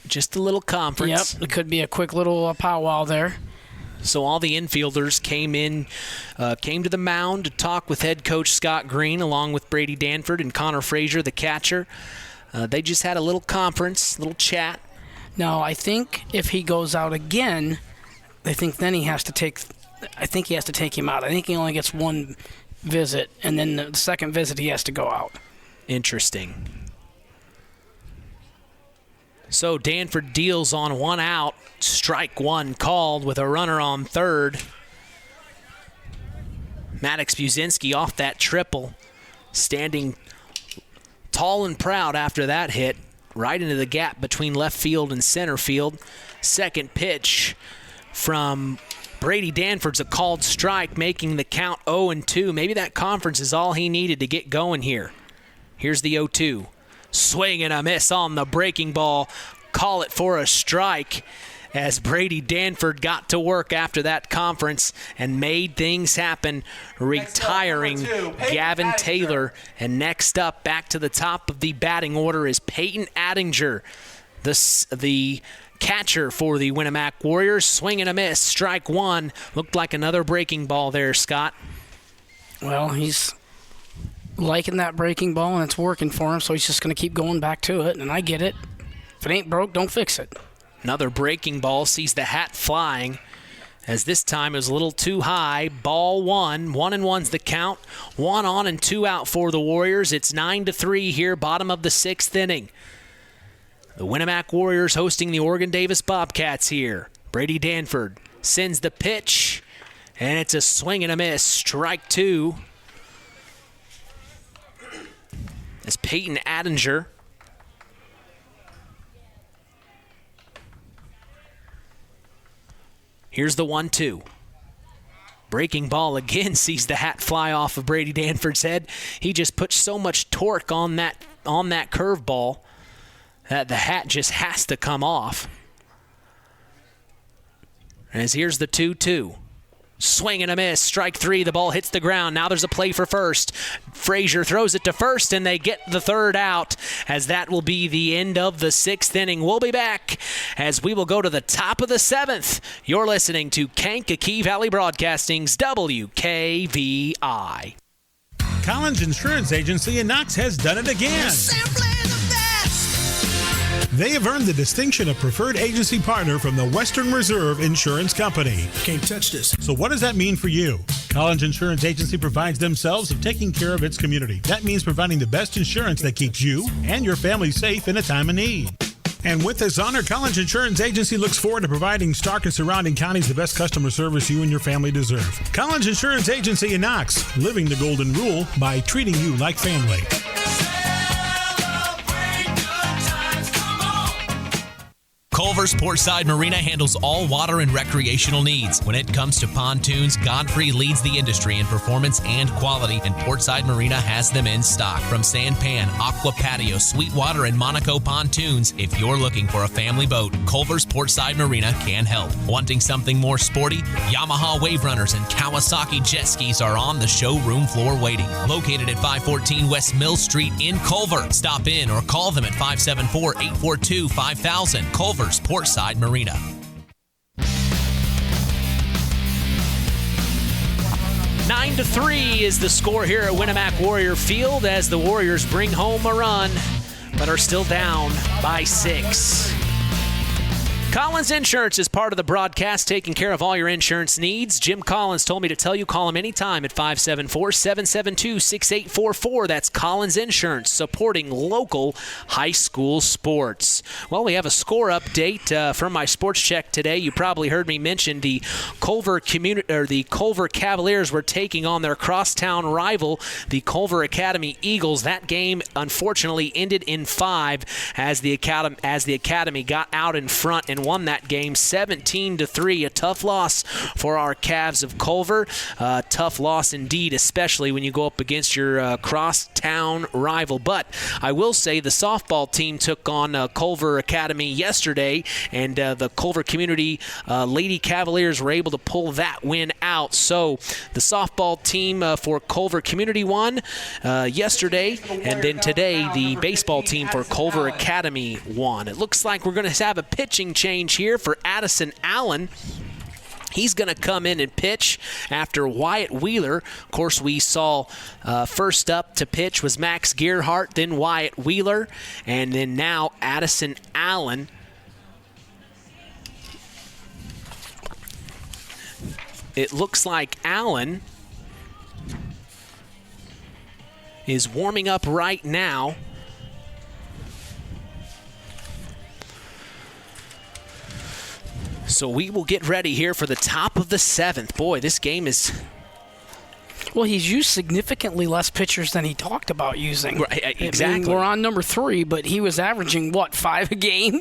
Speaker 3: Just a little conference.
Speaker 4: Yep, it could be a quick little powwow there.
Speaker 3: So all the infielders came to the mound to talk with head coach Scott Green, along with Brady Danford and Connor Frazier, the catcher. They just had a little conference, little chat.
Speaker 4: Now, I think if he goes out again, I think he has to take him out. I think he only gets one visit, and then the second visit he has to go out.
Speaker 3: Interesting. So Danford deals on one out. Strike one called with a runner on third. Maddox Buzinski off that triple, standing tall and proud after that hit, right into the gap between left field and center field. Second pitch from Brady Danford's a called strike, making the count 0-2. Maybe that conference is all he needed to get going here. Here's the 0-2. Swing and a miss on the breaking ball. Call it for a strike as Brady Danford got to work after that conference and made things happen, retiring Gavin Taylor. And next up, back to the top of the batting order, is Peyton Attinger, the catcher for the Winamac Warriors. Swing and a miss. Strike one. Looked like another breaking ball there, Scott.
Speaker 4: Well, he's liking that breaking ball, and it's working for him, so he's just going to keep going back to it, and I get it. If it ain't broke, don't fix it.
Speaker 3: Another breaking ball sees the hat flying, as this time it was a little too high. Ball one. 1-1's the count. 1 on and 2 out for the Warriors. It's 9-3 here, bottom of the 6th inning. The Winamac Warriors hosting the Oregon Davis Bobcats here. Brady Danford sends the pitch, and it's a swing and a miss. Strike two. As Peyton Attinger here's the 1-2. Breaking ball again sees the hat fly off of Brady Danford's head. He just put so much torque on that curveball that the hat just has to come off. As here's the 2-2. Swing and a miss. Strike three. The ball hits the ground. Now there's a play for first. Frazier throws it to first, and they get the third out, as that will be the end of the 6th inning. We'll be back as we will go to the top of the 7th. You're listening to Kankakee Valley Broadcasting's WKVI.
Speaker 8: Collins Insurance Agency in Knox has done it again. They have earned the distinction of preferred agency partner from the Western Reserve Insurance Company.
Speaker 19: Can't touch this.
Speaker 8: So what does that mean for you? Collins Insurance Agency provides themselves of taking care of its community. That means providing the best insurance that keeps you and your family safe in a time of need. And with this honor, Collins Insurance Agency looks forward to providing Stark and surrounding counties the best customer service you and your family deserve. Collins Insurance Agency in Knox, living the golden rule by treating you like family.
Speaker 10: Culver's Portside Marina handles all water and recreational needs. When it comes to pontoons, Godfrey leads the industry in performance and quality, and Portside Marina has them in stock. From Sanpan, Aqua Patio, Sweetwater, and Monaco pontoons, if you're looking for a family boat, Culver's Portside Marina can help. Wanting something more sporty? Yamaha Wave Runners and Kawasaki jet skis are on the showroom floor waiting. Located at 514 West Mill Street in Culver. Stop in or call them at 574-842-5000. Culver's Portside Marina.
Speaker 3: 9-3 is the score here at Winamac Warrior Field as the Warriors bring home a run, but are still down by 6. Collins Insurance is part of the broadcast, taking care of all your insurance needs. Jim Collins told me to tell you, call him anytime at 574-772-6844. That's Collins Insurance, supporting local high school sports. Well, we have a score update from my sports check today. You probably heard me mention the Culver Cavaliers were taking on their crosstown rival, the Culver Academy Eagles. That game, unfortunately, ended in 5 as the Academy got out in front and and won that game 17-3. A tough loss for our Cavs of Culver. Tough loss indeed, especially when you go up against your crosstown rival. But I will say the softball team took on Culver Academy yesterday, and the Culver Community Lady Cavaliers were able to pull that win out. So the softball team for Culver Community won yesterday, and then today the baseball team for Culver Academy won. It looks like we're going to have a pitching change here for Addison Allen. He's going to come in and pitch after Wyatt Wheeler. Of course, we saw first up to pitch was Max Gearhart, then Wyatt Wheeler, and then now Addison Allen. It looks like Allen is warming up right now. So we will get ready here for the top of the 7th. Boy, this game is...
Speaker 4: Well, he's used significantly less pitchers than he talked about using.
Speaker 3: Right, exactly.
Speaker 4: I mean, we're on number 3, but he was averaging, 5 a game?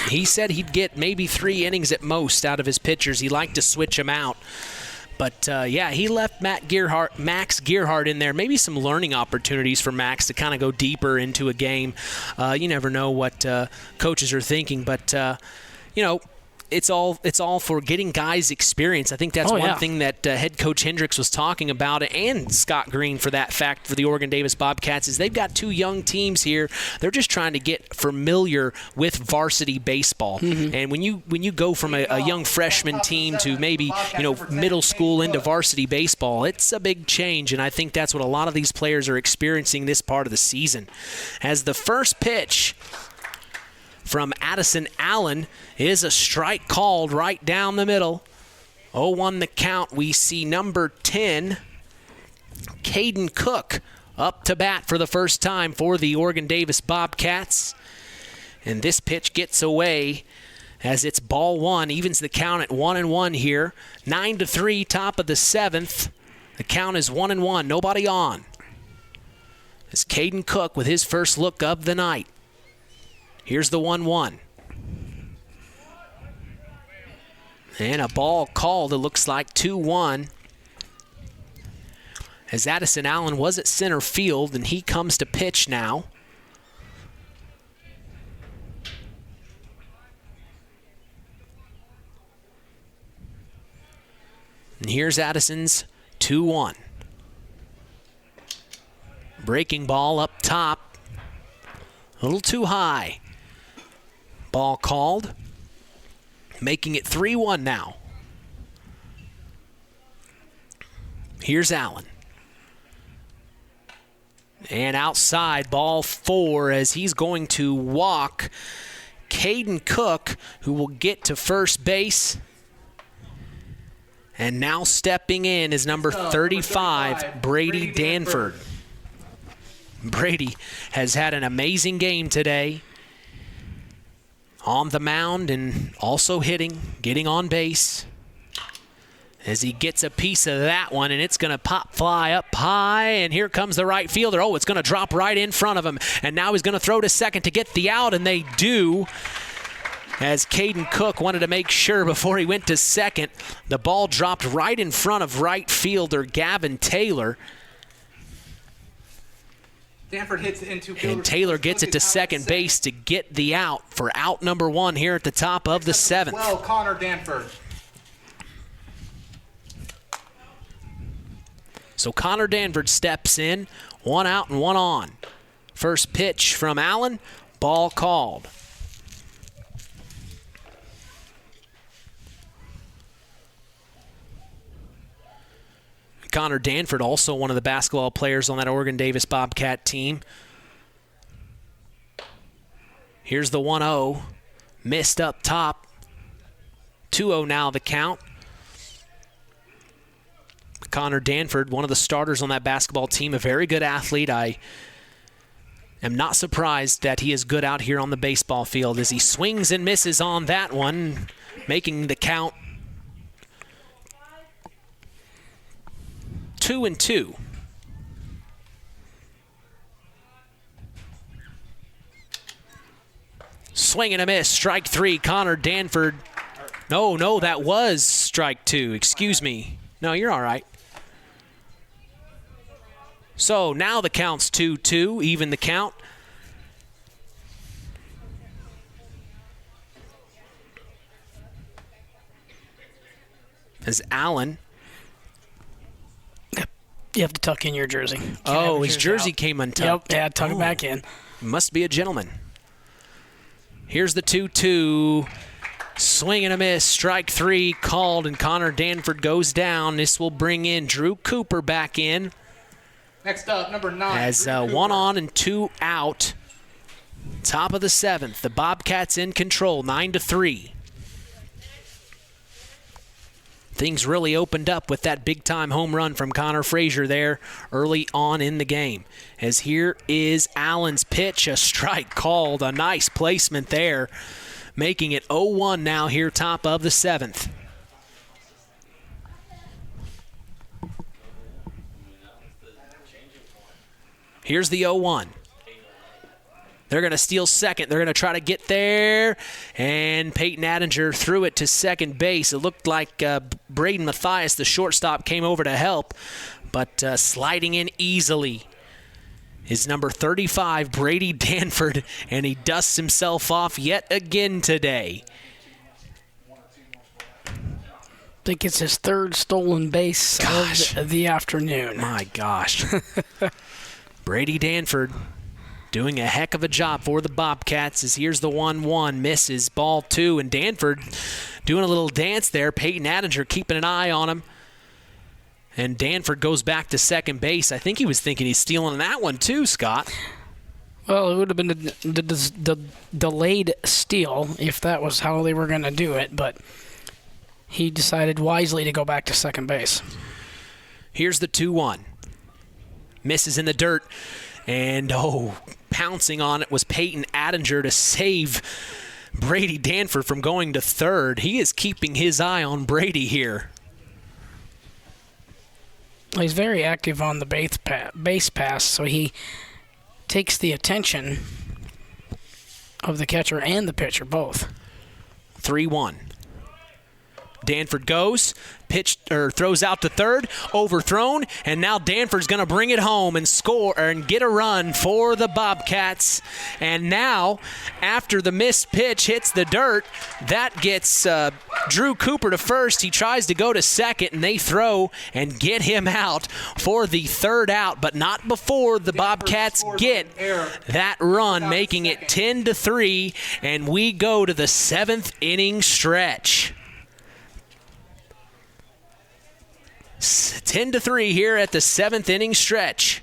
Speaker 3: He said he'd get maybe 3 innings at most out of his pitchers. He liked to switch them out. But, he left Max Gearhart in there. Maybe some learning opportunities for Max to kind of go deeper into a game. You never know what coaches are thinking. But, it's all for getting guys experience. I think that's one thing that head coach Hendricks was talking about, and Scott Green for that fact for the Oregon Davis Bobcats, is they've got 2 young teams here. They're just trying to get familiar with varsity baseball. Mm-hmm. And when you go from a young freshman team to maybe middle school into varsity baseball, it's a big change, and I think that's what a lot of these players are experiencing this part of the season. As the first pitch from Addison Allen is a strike called right down the middle. 0-1 the count. We see number 10, Caden Cook, up to bat for the first time for the Oregon Davis Bobcats. And this pitch gets away as it's ball 1, evens the count at 1-1 here. 9-3, top of the 7th. The count is 1-1, nobody on. As Caden Cook with his first look of the night. Here's the 1-1. And a ball called, it looks like 2-1. As Addison Allen was at center field, and he comes to pitch now. And here's Addison's 2-1. Breaking ball up top. A little too high. Ball called, making it 3-1 now. Here's Allen. And outside, ball 4 as he's going to walk Caden Cook, who will get to first base. And now stepping in is number 35, Brady Danford. Brady has had an amazing game today. On the mound and also hitting, getting on base. As he gets a piece of that one, and it's going to pop fly up high, and here comes the right fielder. Oh, it's going to drop right in front of him, and now he's going to throw to second to get the out, and they do. As Caden Cook wanted to make sure before he went to second, the ball dropped right in front of right fielder Gavin Taylor.
Speaker 12: Danford hits it into
Speaker 3: and Taylor gets it to second base to get the out for out number 1 here at the top of the 7th.
Speaker 12: Well, Connor Danford.
Speaker 3: So Connor Danford steps in, 1 out and 1 on. First pitch from Allen, ball called. Connor Danford, also one of the basketball players on that Oregon Davis Bobcat team. Here's the 1-0. Missed up top. 2-0 now the count. Connor Danford, one of the starters on that basketball team, a very good athlete. I am not surprised that he is good out here on the baseball field as he swings and misses on that one, making the count 2-2. Swing and a miss. Strike 3. Connor Danford. No, that was strike 2. Excuse me. No, you're all right. So now the count's 2-2. Even the count. As Allen.
Speaker 4: You have to tuck in your jersey.
Speaker 3: His jersey came untucked.
Speaker 4: Yep, yeah, tuck it back in.
Speaker 3: Must be a gentleman. Here's the 2-2. Swing and a miss. Strike 3 called, and Connor Danford goes down. This will bring in Drew Cooper back in.
Speaker 12: Next up, number 9.
Speaker 3: As 1 on and 2 out. Top of the 7th. The Bobcats in control, 9-3. Things really opened up with that big-time home run from Connor Frazier there early on in the game. As here is Allen's pitch, a strike called, a nice placement there, making it 0-1 now here top of the 7th. Here's the 0-1. They're going to steal second. They're going to try to get there. And Peyton Attinger threw it to second base. It looked like Braden Mathias, the shortstop, came over to help. But sliding in easily is number 35, Brady Danford. And he dusts himself off yet again today.
Speaker 4: I think it's his third stolen base of the afternoon.
Speaker 3: My gosh. Brady Danford doing a heck of a job for the Bobcats as here's the 1-1, misses, ball 2, and Danford doing a little dance there. Peyton Attinger keeping an eye on him. And Danford goes back to second base. I think he was thinking he's stealing that one too, Scott.
Speaker 4: Well, it would have been the delayed steal if that was how they were going to do it, but he decided wisely to go back to second base.
Speaker 3: Here's the 2-1. Misses in the dirt. And, pouncing on it was Peyton Attinger to save Brady Danford from going to third. He is keeping his eye on Brady here.
Speaker 4: He's very active on the base pass, so he takes the attention of the catcher and the pitcher, both.
Speaker 3: 3-1. Danford goes, throws out to third, overthrown, and now Danford's going to bring it home and score and get a run for the Bobcats. And now, after the missed pitch hits the dirt, that gets Drew Cooper to first. He tries to go to second, and they throw and get him out for the third out, but not before the Bobcats get that run, making it 10-3, and we go to the 7th inning stretch. 10-3 here at the 7th inning stretch.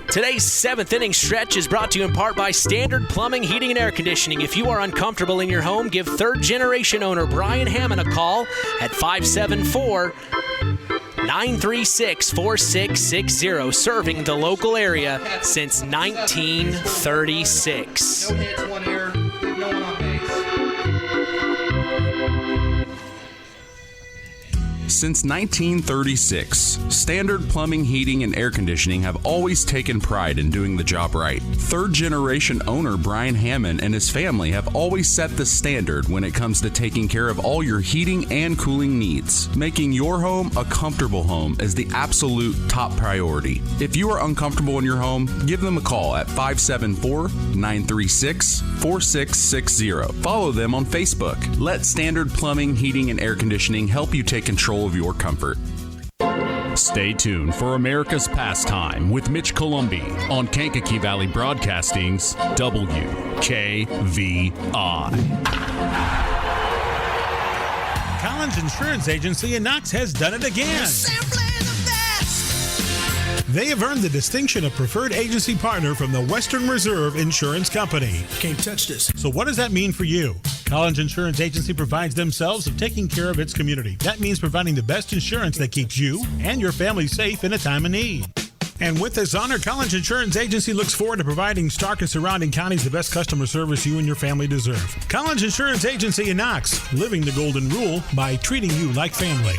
Speaker 3: Today's 7th inning stretch is brought to you in part by Standard Plumbing, Heating, and Air Conditioning. If you are uncomfortable in your home, give third-generation owner Brian Hammond a call at 574-936-4660, serving the local area since 1936.
Speaker 12: No hits, 1 error, no one on base.
Speaker 15: Since 1936, Standard Plumbing, Heating, and Air Conditioning have always taken pride in doing the job right. Third-generation owner Brian Hammond and his family have always set the standard when it comes to taking care of all your heating and cooling needs. Making your home a comfortable home is the absolute top priority. If you are uncomfortable in your home, give them a call at 574-936-4660. Follow them on Facebook. Let Standard Plumbing, Heating, and Air Conditioning help you take control of your comfort.
Speaker 1: Stay tuned for America's Pastime with Mitch Columbi on Kankakee Valley Broadcasting's WKVI.
Speaker 8: Collins Insurance Agency in Knox has done it again. They have earned the distinction of preferred agency partner from the Western Reserve Insurance Company.
Speaker 19: Can't touch this.
Speaker 8: So what does that mean for you? Collins Insurance Agency provides themselves of taking care of its community. That means providing the best insurance that keeps you and your family safe in a time of need. And with this honor, Collins Insurance Agency looks forward to providing Stark and surrounding counties the best customer service you and your family deserve. Collins Insurance Agency in Knox, living the golden rule by treating you like family.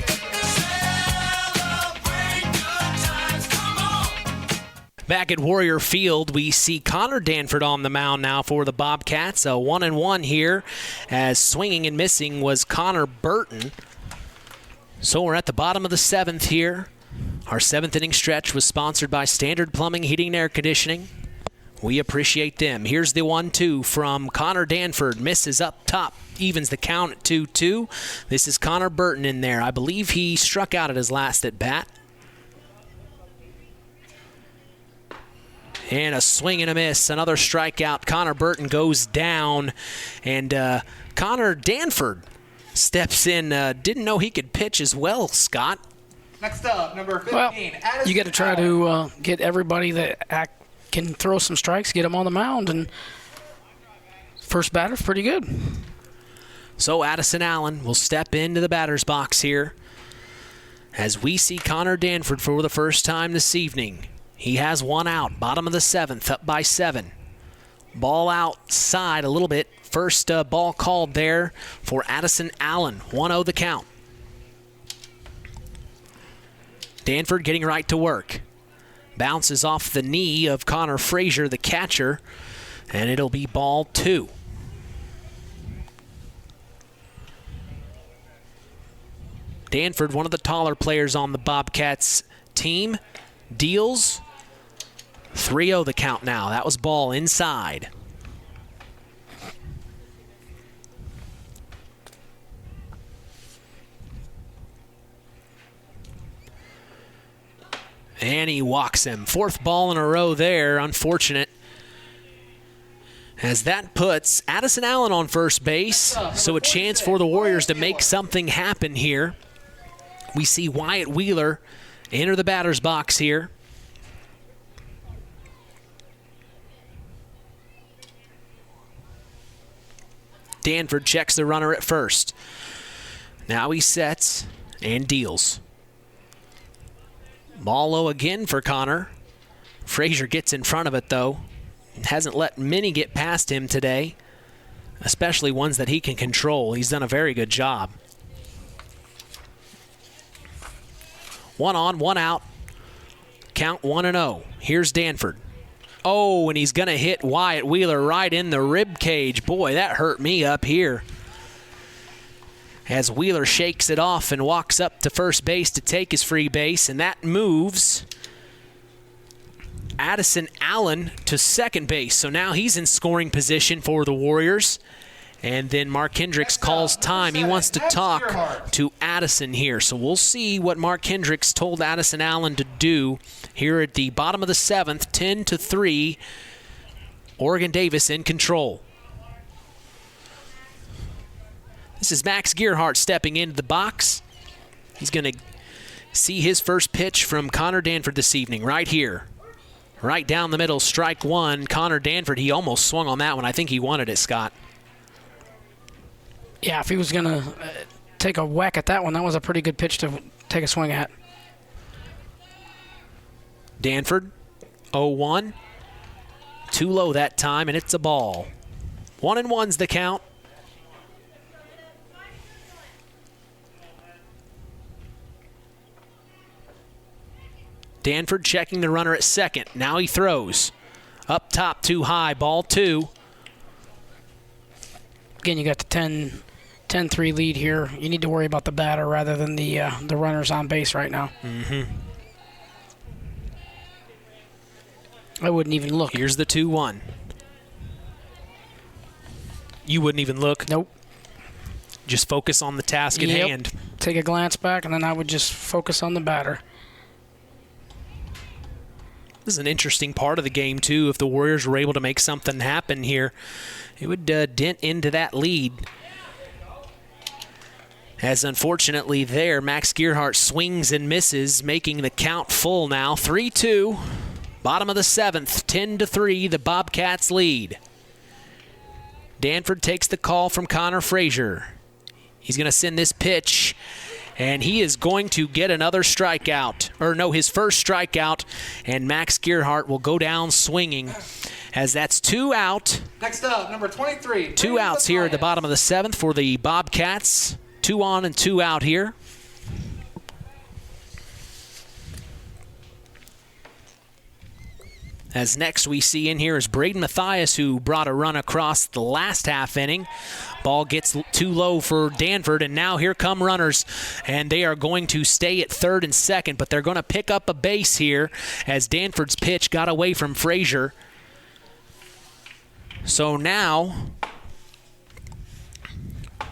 Speaker 3: Back at Warrior Field, we see Connor Danford on the mound now for the Bobcats. A 1-1 here, as swinging and missing was Connor Burton. So we're at the bottom of the 7th here. Our 7th inning stretch was sponsored by Standard Plumbing, Heating, and Air Conditioning. We appreciate them. Here's the 1-2 from Connor Danford. Misses up top, evens the count at 2-2. This is Connor Burton in there. I believe he struck out at his last at bat. And a swing and a miss. Another strikeout. Connor Burton goes down. And Connor Danford steps in. Didn't know he could pitch as well, Scott.
Speaker 12: Next up, number 15.
Speaker 4: Well,
Speaker 12: Addison
Speaker 4: you got to try to get everybody that can throw some strikes, get them on the mound. And first batter's pretty good.
Speaker 3: So Addison Allen will step into the batter's box here as we see Connor Danford for the first time this evening. He has one out, bottom of the 7th, up by 7. Ball outside a little bit. First ball called there for Addison Allen. 1-0 the count. Danford getting right to work. Bounces off the knee of Connor Frazier, the catcher, and it'll be ball 2. Danford, one of the taller players on the Bobcats team, deals. 3-0 the count now. That was ball inside. And he walks him. 4th ball in a row there. Unfortunate. As that puts Addison Allen on first base. So a chance for the Warriors to make something happen here. We see Wyatt Wheeler enter the batter's box here. Danford checks the runner at first. Now he sets and deals. Ball low again for Connor. Frazier gets in front of it, though. Hasn't let many get past him today, especially ones that he can control. He's done a very good job. 1 on, 1 out. Count 1-0. Here's Danford. Oh, and he's going to hit Wyatt Wheeler right in the rib cage. Boy, that hurt me up here. As Wheeler shakes it off and walks up to first base to take his free base, and that moves Addison Allen to second base. So now he's in scoring position for the Warriors. And then Mark Hendricks calls time. He wants to talk to Addison here. So we'll see what Mark Hendricks told Addison Allen to do here at the bottom of the 7th, 10-3. Oregon Davis in control. This is Max Gearhart stepping into the box. He's going to see his first pitch from Connor Danford this evening right here. Right down the middle, strike 1. Connor Danford, he almost swung on that one. I think he wanted it, Scott.
Speaker 4: Yeah, if he was going to take a whack at that one, that was a pretty good pitch to take a swing at.
Speaker 3: Danford, 0-1. Too low that time, and it's a ball. 1-1's the count. Danford checking the runner at second. Now he throws. Up top, too high, ball 2.
Speaker 4: Again, you got the 10-3 lead here. You need to worry about the batter rather than the runners on base right now.
Speaker 3: Mm-hmm.
Speaker 4: I wouldn't even look.
Speaker 3: Here's the 2-1. You wouldn't even look?
Speaker 4: Nope.
Speaker 3: Just focus on the task at hand.
Speaker 4: Take a glance back, and then I would just focus on the batter.
Speaker 3: This is an interesting part of the game, too. If the Warriors were able to make something happen here, it would dent into that lead. As unfortunately there, Max Gearhart swings and misses, making the count full now. 3-2, bottom of the 7th, 10-3, the Bobcats lead. Danford takes the call from Connor Frazier. He's going to send this pitch, and he is going to get another strikeout. Or no, his first strikeout, and Max Gearhart will go down swinging, as that's 2 out.
Speaker 12: Next up, number 23.
Speaker 3: 2 outs here at the bottom of the 7th for the Bobcats. 2 on and 2 out here. As next we see in here is Braden Mathias, who brought a run across the last half inning. Ball gets too low for Danford, and now here come runners, and they are going to stay at third and second, but they're going to pick up a base here as Danford's pitch got away from Frazier. So now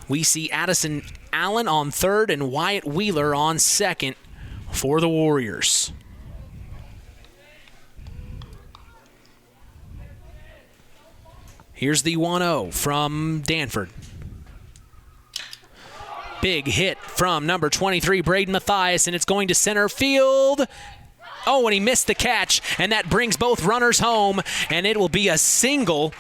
Speaker 3: we see Addison Allen on third and Wyatt Wheeler on second for the Warriors. Here's the 1-0 from Danford. Big hit from number 23, Braden Mathias, and it's going to center field. Oh, and he missed the catch, and that brings both runners home, and it will be a single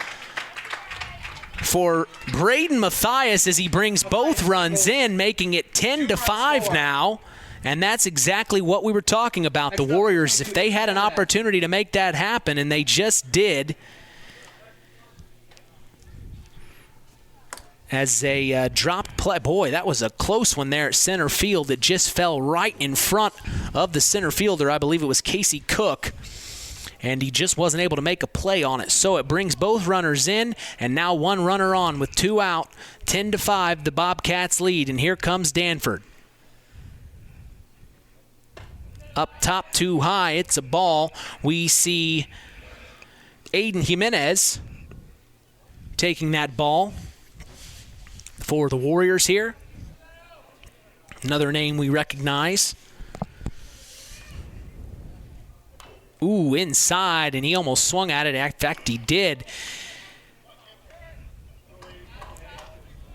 Speaker 3: for Braden Mathias as he brings both runs in, making it 10-5 now. And that's exactly what we were talking about. The Warriors, if they had an opportunity to make that happen, and they just did, as a dropped play. Boy, that was a close one there at center field. It just fell right in front of the center fielder. I believe it was Casey Cook, and he just wasn't able to make a play on it. So it brings both runners in, and now one runner on with 2 out. 10-5, the Bobcats lead, and here comes Danford. Up top, too high. It's a ball. We see Aiden Jimenez taking that ball for the Warriors here. Another name we recognize. Ooh, inside, and he almost swung at it. In fact, he did.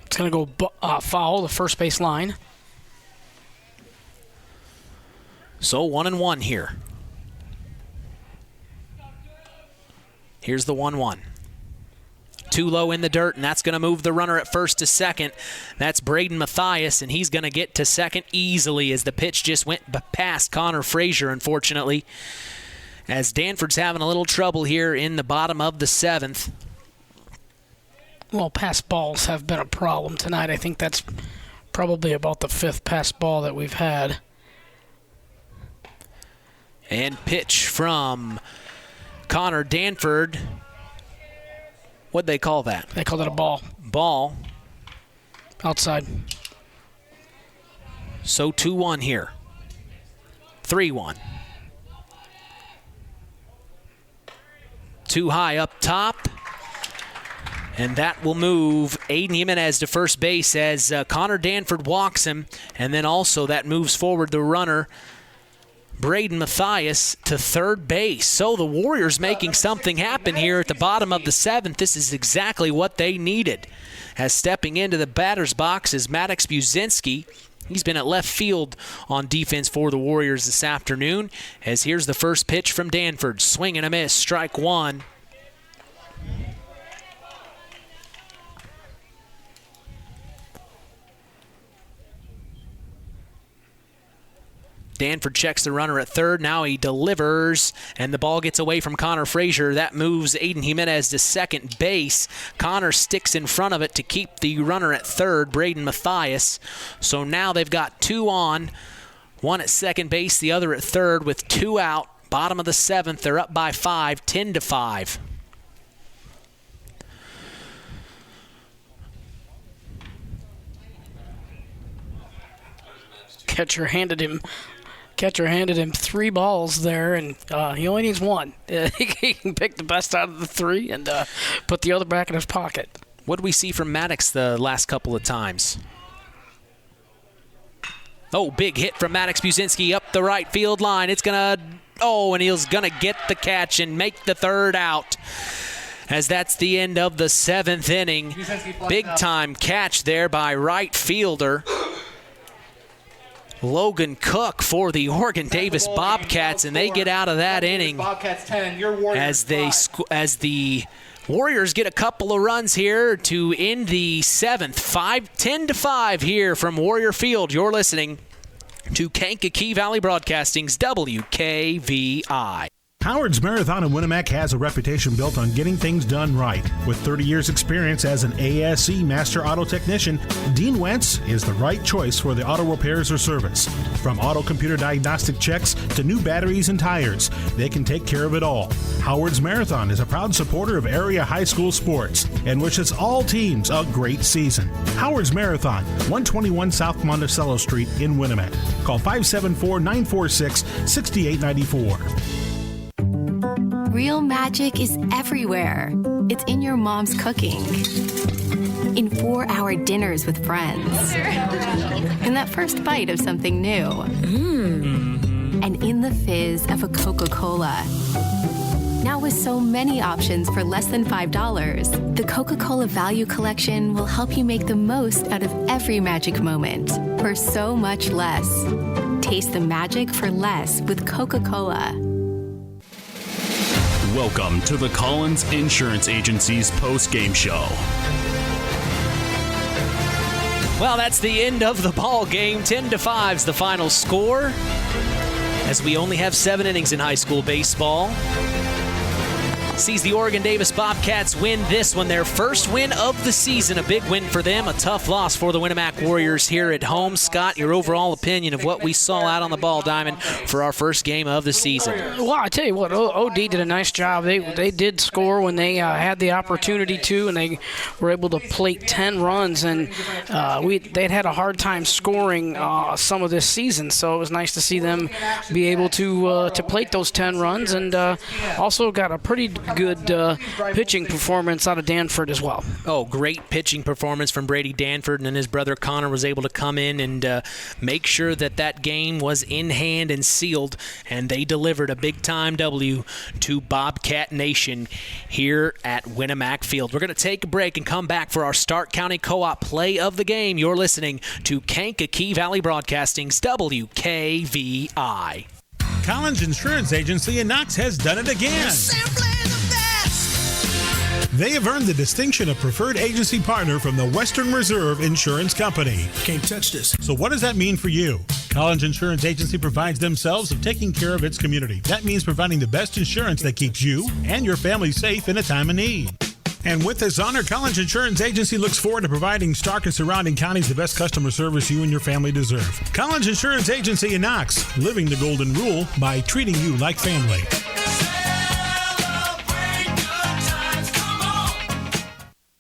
Speaker 4: It's going to go foul, the first base line.
Speaker 3: So 1-1 here. Here's the 1-1. Too low in the dirt, and that's going to move the runner at first to second. That's Braden Mathias, and he's going to get to second easily as the pitch just went past Connor Frazier, unfortunately, as Danford's having a little trouble here in the bottom of the 7th.
Speaker 4: Well, pass balls have been a problem tonight. I think that's probably about the 5th pass ball that we've had.
Speaker 3: And pitch from Connor Danford. What'd they call that?
Speaker 4: They called it a ball.
Speaker 3: Ball.
Speaker 4: Outside.
Speaker 3: So 2-1 here. 3-1. Too high up top. And that will move Aiden Jimenez to first base as Connor Danford walks him. And then also that moves forward the runner, Braden Mathias, to third base. So the Warriors making something happen here at the bottom of the 7th. This is exactly what they needed. As stepping into the batter's box is Maddox Buzinski. He's been at left field on defense for the Warriors this afternoon. As here's the first pitch from Danford. Swing and a miss, strike 1. Danford checks the runner at third. Now he delivers, and the ball gets away from Connor Frazier. That moves Aiden Jimenez to second base. Connor sticks in front of it to keep the runner at third, Braden Mathias. So now they've got 2 on, one at second base, the other at third with 2 out. Bottom of the 7th, they're up by 5, 10-5.
Speaker 4: Catcher handed him 3 balls there, and he only needs 1. He can pick the best out of the 3 and put the other back in his pocket.
Speaker 3: What did we see from Maddox the last couple of times? Oh, big hit from Maddox Buzinski up the right field line. It's going to, and he's going to get the catch and make the third out. As that's the end of the 7th inning. Big time catch there by right fielder Logan Cook for the Oregon Davis Bobcats, and they get out of that inning as the Warriors get a couple of runs here to end the 7th. 10-5 here from Warrior Field. You're listening to Kankakee Valley Broadcasting's WKVI.
Speaker 8: Howard's Marathon in Winamac has a reputation built on getting things done right. With 30 years experience as an ASE Master Auto Technician, Dean Wentz is the right choice for the auto repairs or service. From auto computer diagnostic checks to new batteries and tires, they can take care of it all. Howard's Marathon is a proud supporter of area high school sports and wishes all teams a great season. Howard's Marathon, 121 South Monticello Street in Winamac. Call 574-946-6894.
Speaker 5: Real magic is everywhere. It's in your mom's cooking. In 4-hour dinners with friends. In that first bite of something new. And in the fizz of a Coca-Cola. Now with so many options for less than $5, the Coca-Cola Value Collection will help you make the most out of every magic moment for so much less. Taste the magic for less with Coca-Cola.
Speaker 1: Welcome to the Collins Insurance Agency's post-game show.
Speaker 3: Well, that's the end of the ball game. 10-5 is the final score, as we only have 7 innings in high school baseball. Sees the Oregon Davis Bobcats win this one, their first win of the season. A big win for them, a tough loss for the Winamac Warriors here at home. Scott, your overall opinion of what we saw out on the ball diamond for our first game of the season?
Speaker 4: Well, I tell you what, OD did a nice job. They did score when they had the opportunity to, and they were able to plate 10 runs. And they'd had a hard time scoring some of this season, so it was nice to see them be able to plate those 10 runs, and also got a pretty good pitching performance out of Danford as well.
Speaker 3: Oh, great pitching performance from Brady Danford, and then his brother Connor was able to come in and make sure that game was in hand and sealed, and they delivered a big-time W to Bobcat Nation here at Winamac Field. We're going to take a break and come back for our Stark County Co-op play of the game. You're listening to Kankakee Valley Broadcasting's WKVI.
Speaker 8: Collins Insurance Agency in Knox has done it again. They have earned the distinction of preferred agency partner from the Western Reserve Insurance Company.
Speaker 19: Can't touch this.
Speaker 8: So what does that mean for you? Collins Insurance Agency provides themselves of taking care of its community. That means providing the best insurance that keeps you and your family safe in a time of need. And with this honor, Collins Insurance Agency looks forward to providing Stark and surrounding counties the best customer service you and your family deserve. Collins Insurance Agency in Knox, living the golden rule by treating you like family.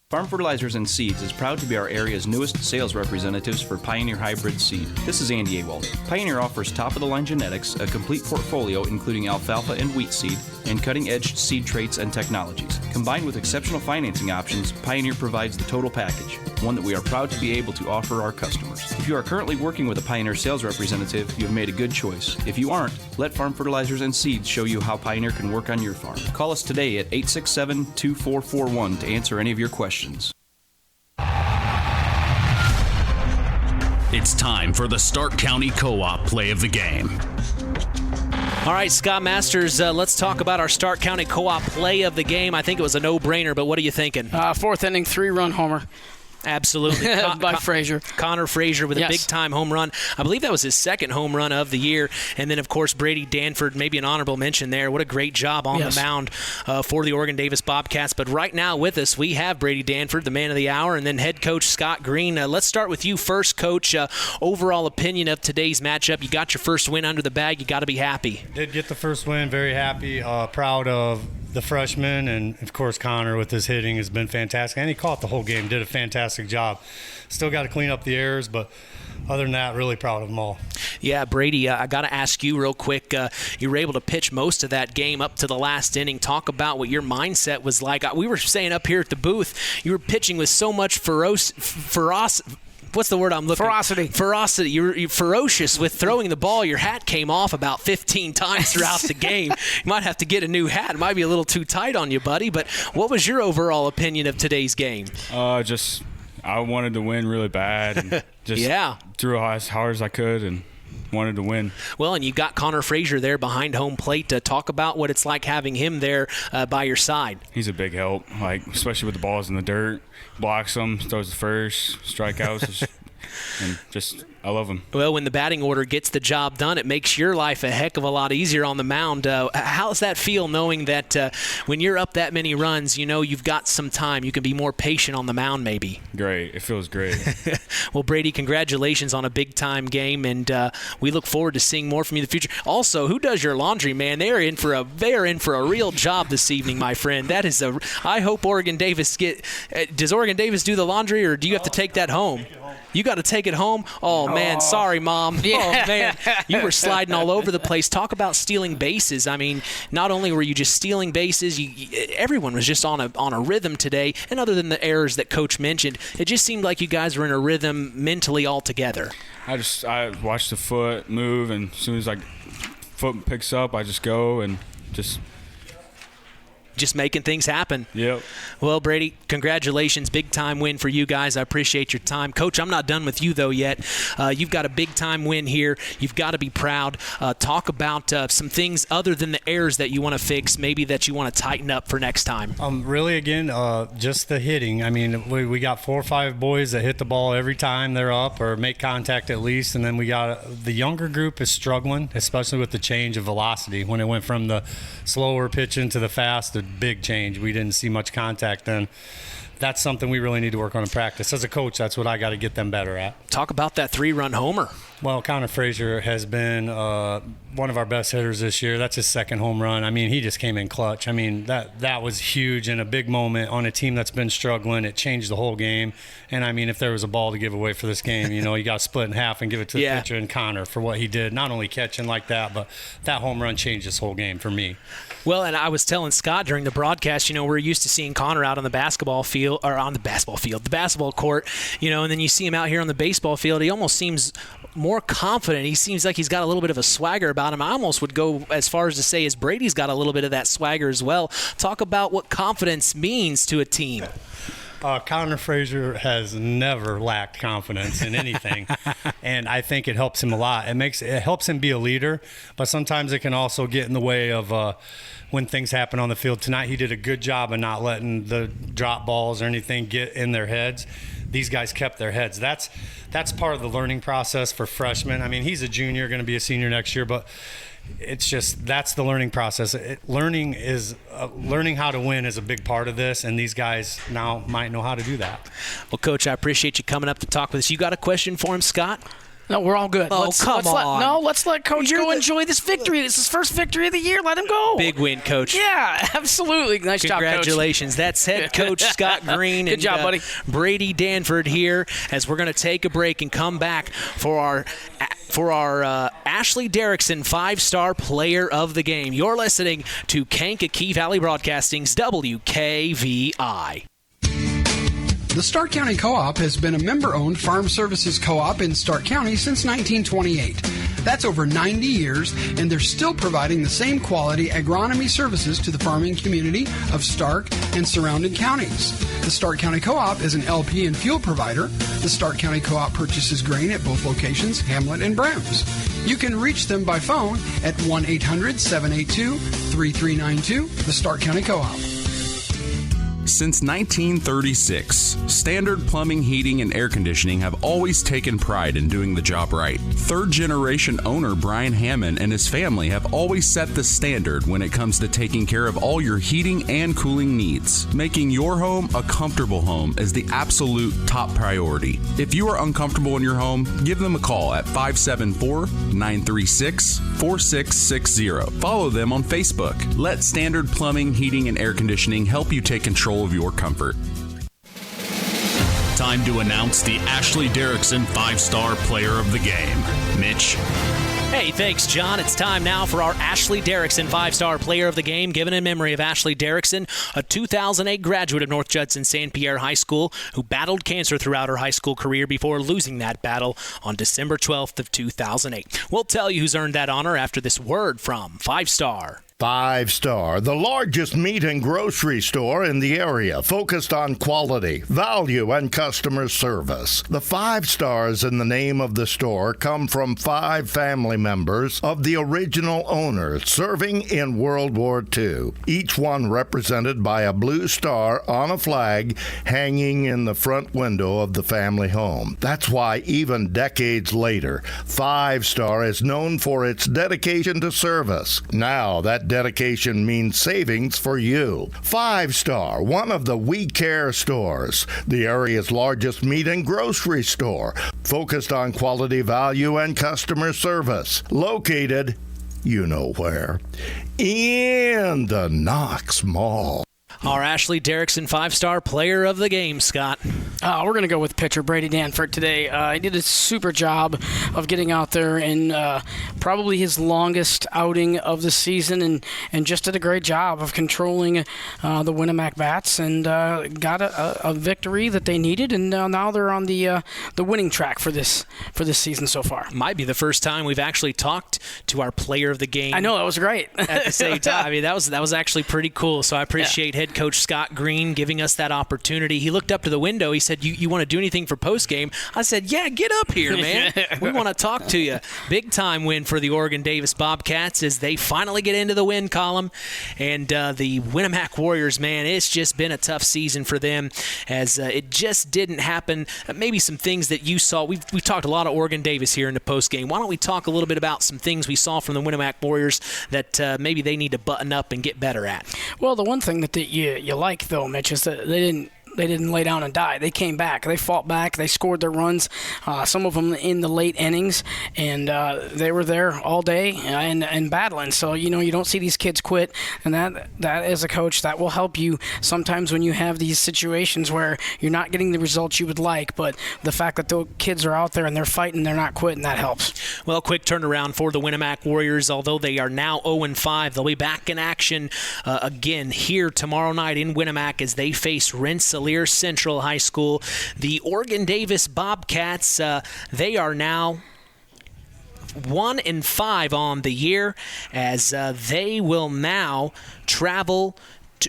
Speaker 17: Farm Fertilizers and Seeds is proud to be our area's newest sales representatives for Pioneer Hybrid Seed. This is Andy Awald. Pioneer offers top-of-the-line genetics, a complete portfolio including alfalfa and wheat seed, and cutting-edge seed traits and technologies. Combined with exceptional financing options, Pioneer provides the total package, one that we are proud to be able to offer our customers. If you are currently working with a Pioneer sales representative, you have made a good choice. If you aren't, let Farm Fertilizers and Seeds show you how Pioneer can work on your farm. Call us today at 867-2441 to answer any of your questions.
Speaker 1: It's time for the Stark County Co-op play of the game.
Speaker 3: All right, Scott Masters, let's talk about our Stark County Co-op play of the game. I think it was a no-brainer, but what are you thinking?
Speaker 4: Fourth inning, 3-run homer.
Speaker 3: Absolutely.
Speaker 4: By Frazier.
Speaker 3: Connor Frazier with a big-time home run. I believe that was his second home run of the year. And then, of course, Brady Danford, maybe an honorable mention there. What a great job on the mound for the Oregon Davis Bobcats. But right now with us, we have Brady Danford, the man of the hour, and then head coach Scott Green. Let's start with you first, Coach. Overall opinion of today's matchup. You got your first win under the bag. You got to be happy.
Speaker 9: Did get the first win. Very happy. Proud of the freshman, and of course Connor with his hitting has been fantastic, and he caught the whole game, did a fantastic job. Still got to clean up the errors, but other than that, really proud of them all.
Speaker 3: Yeah, Brady, I got to ask you real quick, you were able to pitch most of that game up to the last inning. Talk about what your mindset was like. We were saying up here at the booth, you were pitching with so much ferocity. What's the word I'm looking for? Ferocity. You're ferocious with throwing the ball. Your hat came off about 15 times throughout the game. You might have to get a new hat. It might be a little too tight on you, buddy. But what was your overall opinion of today's game?
Speaker 21: I wanted to win really bad. And just threw as hard as I could and wanted to win.
Speaker 3: Well, and you got Connor Frazier there behind home plate. To talk about what it's like having him there by your side.
Speaker 21: He's a big help, especially with the balls in the dirt. Blocks them, throws the first, strikeouts. And I love them.
Speaker 3: Well, when the batting order gets the job done, it makes your life a heck of a lot easier on the mound. How does that feel, knowing that when you're up that many runs, you've got some time, you can be more patient on the mound maybe?
Speaker 21: Great. It feels great.
Speaker 3: Well, Brady, congratulations on a big-time game, and we look forward to seeing more from you in the future. Also, who does your laundry, man? They're in for a real job this evening, my friend. I hope Oregon Davis does Oregon Davis do the laundry, or do you have to take that home? You got to take it home? Oh, man, sorry, Mom. Yeah. Oh, man, you were sliding all over the place. Talk about stealing bases. I mean, not only were you just stealing bases, everyone was just on a rhythm today. And other than the errors that Coach mentioned, it just seemed like you guys were in a rhythm mentally all together.
Speaker 21: I watch the foot move, and as soon as foot picks up, I just go and just making things happen. Yep.
Speaker 3: Well, Brady, congratulations. Big-time win for you guys. I appreciate your time. Coach, I'm not done with you, though, yet. You've got a big-time win here. You've got to be proud. Talk about some things other than the errors that you want to fix, maybe that you want to tighten up for next time.
Speaker 9: Really, again, just the hitting. I mean, we got 4 or 5 boys that hit the ball every time they're up or make contact at least, and then we got the younger group is struggling, especially with the change of velocity. When it went from the slower pitching to the fast, the big change. We didn't see much contact then. That's something we really need to work on in practice. As a coach, that's what I got to get them better at.
Speaker 3: Talk about that 3-run homer.
Speaker 9: Well, Connor Frazier has been one of our best hitters this year. That's his second home run. I mean, he just came in clutch. I mean, that was huge and a big moment on a team that's been struggling. It changed the whole game. And, I mean, if there was a ball to give away for this game, you got to split in half and give it to the pitcher and Connor for what he did. Not only catching like that, but that home run changed this whole game for me.
Speaker 3: Well, and I was telling Scott during the broadcast, we're used to seeing Connor out on the basketball court, and then you see him out here on the baseball field. He almost seems more confident. He seems like he's got a little bit of a swagger about him. I almost would go as far as to say Brady's got a little bit of that swagger as well. Talk about what confidence means to a team.
Speaker 9: Connor Frazier has never lacked confidence in anything, and I think it helps him a lot. It helps him be a leader, but sometimes it can also get in the way of when things happen on the field. Tonight he did a good job of not letting the drop balls or anything get in their heads. These guys kept their heads. That's part of the learning process for freshmen. I mean, he's a junior, going to be a senior next year, but it's just that's the learning process. Learning how to win is a big part of this, and these guys now might know how to do that.
Speaker 3: Well, Coach, I appreciate you coming up to talk with us. You got a question for him, Scott?
Speaker 4: No, we're all good.
Speaker 3: Let's
Speaker 4: let Coach go enjoy this victory. This is his first victory of the year. Let him go.
Speaker 3: Big win, Coach.
Speaker 4: Yeah, absolutely. Nice job, Coach.
Speaker 3: Congratulations. That's head coach Scott Green.
Speaker 4: Good job, buddy.
Speaker 3: Brady Danford here as we're going to take a break and come back for our Ashley Derrickson 5-star player of the game. You're listening to Kankakee Valley Broadcasting's WKVI.
Speaker 16: The Stark County Co-op has been a member-owned farm services co-op in Stark County since 1928. That's over 90 years, and they're still providing the same quality agronomy services to the farming community of Stark and surrounding counties. The Stark County Co-op is an LP and fuel provider. The Stark County Co-op purchases grain at both locations, Hamlet and Browns. You can reach them by phone at 1-800-782-3392, the Stark County Co-op.
Speaker 15: Since 1936, Standard Plumbing, Heating, and Air Conditioning have always taken pride in doing the job right. Third-generation owner Brian Hammond and his family have always set the standard when it comes to taking care of all your heating and cooling needs. Making your home a comfortable home is the absolute top priority. If you are uncomfortable in your home, give them a call at 574-936-4660. Follow them on Facebook. Let Standard Plumbing, Heating, and Air Conditioning help you take control of your comfort.
Speaker 1: Time to announce the Ashley Derrickson 5-star player of the game. Mitch.
Speaker 3: Hey, thanks, John. It's time now for our Ashley Derrickson 5-star player of the game, given in memory of Ashley Derrickson, a 2008 graduate of North Judson St. Pierre High School who battled cancer throughout her high school career before losing that battle on December 12th of 2008. We'll tell you who's earned that honor after this word from 5-star.
Speaker 2: 5 Star, the largest meat and grocery store in the area, focused on quality, value, and customer service. The 5 stars in the name of the store come from 5 family members of the original owner serving in World War II, each one represented by a blue star on a flag hanging in the front window of the family home. That's why even decades later, 5 Star is known for its dedication to service. Now that dedication means savings for you. 5 Star, one of the We Care stores, the area's largest meat and grocery store, focused on quality, value, and customer service. Located, you know where, in the Knox Mall.
Speaker 3: Our Ashley Derrickson 5-star player of the game, Scott.
Speaker 4: We're going to go with pitcher Brady Danford today. He did a super job of getting out there in probably his longest outing of the season and just did a great job of controlling the Winamac bats and got a victory that they needed, and now they're on the winning track for this season so far.
Speaker 3: Might be the first time we've actually talked to our player of the game.
Speaker 4: I know, that was great.
Speaker 3: At the same time. I mean, that was actually pretty cool, so I appreciate head coach Scott Green giving us that opportunity. He looked up to the window. He said, you want to do anything for postgame? I said, yeah, get up here, man. We want to talk to you. Big time win for the Oregon Davis Bobcats as they finally get into the win column. And the Winamac Warriors, man, it's just been a tough season for them as it just didn't happen. Maybe some things that you saw. We've talked a lot of Oregon Davis here in the postgame. Why don't we talk a little bit about some things we saw from the Winamac Warriors that maybe they need to button up and get better at?
Speaker 4: Well, the one thing that you like, though, Mitch, is that they didn't lay down and die. They came back. They fought back. They scored their runs, some of them in the late innings, and they were there all day and battling. So, you don't see these kids quit, and that as a coach, that will help you sometimes when you have these situations where you're not getting the results you would like, but the fact that the kids are out there and they're fighting, they're not quitting, that helps.
Speaker 3: Well, quick turnaround for the Winamac Warriors. Although they are now 0-5, they'll be back in action again here tomorrow night in Winamac as they face Rensselaer Central High School. The Oregon Davis Bobcats, they are now 1-5 on the year as they will now travel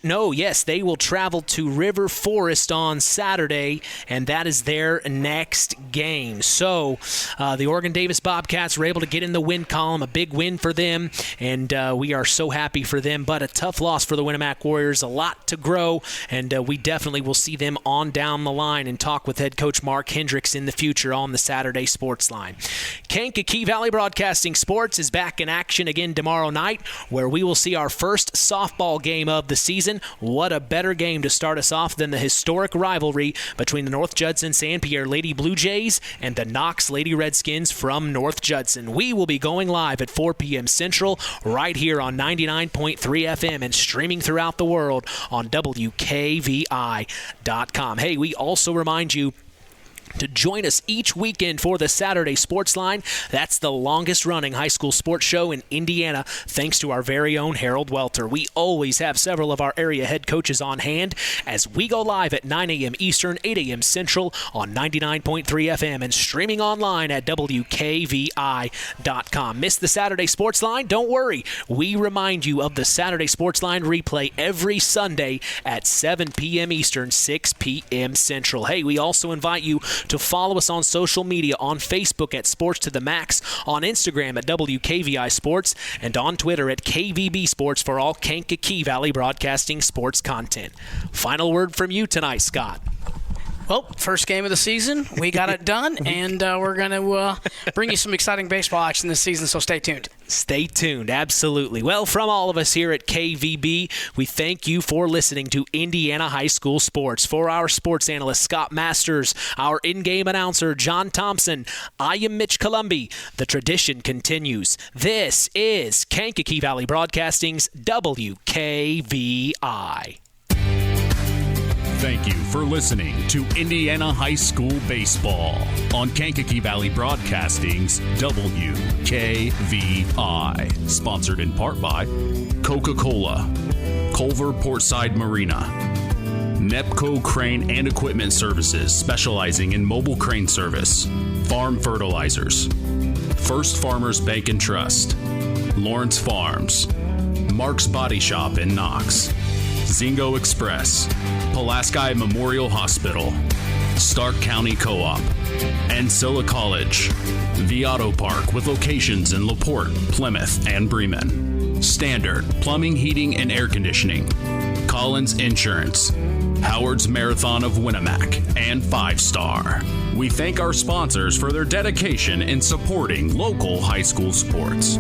Speaker 3: they will travel to River Forest on Saturday, and that is their next game. So the Oregon Davis Bobcats were able to get in the win column, a big win for them, and we are so happy for them, but a tough loss for the Winamac Warriors, a lot to grow, and we definitely will see them on down the line and talk with head coach Mark Hendricks in the future on the Saturday Sports Line. Kankakee Valley Broadcasting Sports is back in action again tomorrow night, where we will see our first softball game of the season. What a better game to start us off than the historic rivalry between the North Judson San Pierre Lady Blue Jays and the Knox Lady Redskins from North Judson. We will be going live at 4 p.m. Central right here on 99.3 FM and streaming throughout the world on WKVI.com. Hey, we also remind you to join us each weekend for the Saturday Sports Line. That's the longest-running high school sports show in Indiana, thanks to our very own Harold Welter. We always have several of our area head coaches on hand as we go live at 9 a.m. Eastern, 8 a.m. Central on 99.3 FM and streaming online at WKVI.com. Miss the Saturday Sports Line? Don't worry. We remind you of the Saturday Sports Line replay every Sunday at 7 p.m. Eastern, 6 p.m. Central. Hey, we also invite you to follow us on social media, on Facebook at Sports to the Max, on Instagram at WKVI Sports, and on Twitter at KVB Sports for all Kankakee Valley Broadcasting sports content. Final word from you tonight, Scott.
Speaker 4: Well, first game of the season, we got it done, and we're going to bring you some exciting baseball action this season, so stay tuned.
Speaker 3: Stay tuned, absolutely. Well, from all of us here at KVB, we thank you for listening to Indiana High School Sports. For our sports analyst, Scott Masters, our in-game announcer, John Thompson, I am Mitch Columbi. The tradition continues. This is Kankakee Valley Broadcasting's WKVI.
Speaker 1: Thank you for listening to Indiana High School Baseball on Kankakee Valley Broadcasting's WKVI. Sponsored in part by Coca-Cola, Culver Portside Marina, Nepco Crane and Equipment Services, specializing in mobile crane service, Farm Fertilizers, First Farmers Bank and Trust, Lawrence Farms, Mark's Body Shop in Knox, Zingo Express, Pulaski Memorial Hospital, Stark County Co-op, Ancilla College, The Auto Park with locations in LaPorte, Plymouth, and Bremen, Standard Plumbing, Heating, and Air Conditioning, Collins Insurance, Howard's Marathon of Winamac, and 5 Star. We thank our sponsors for their dedication in supporting local high school sports.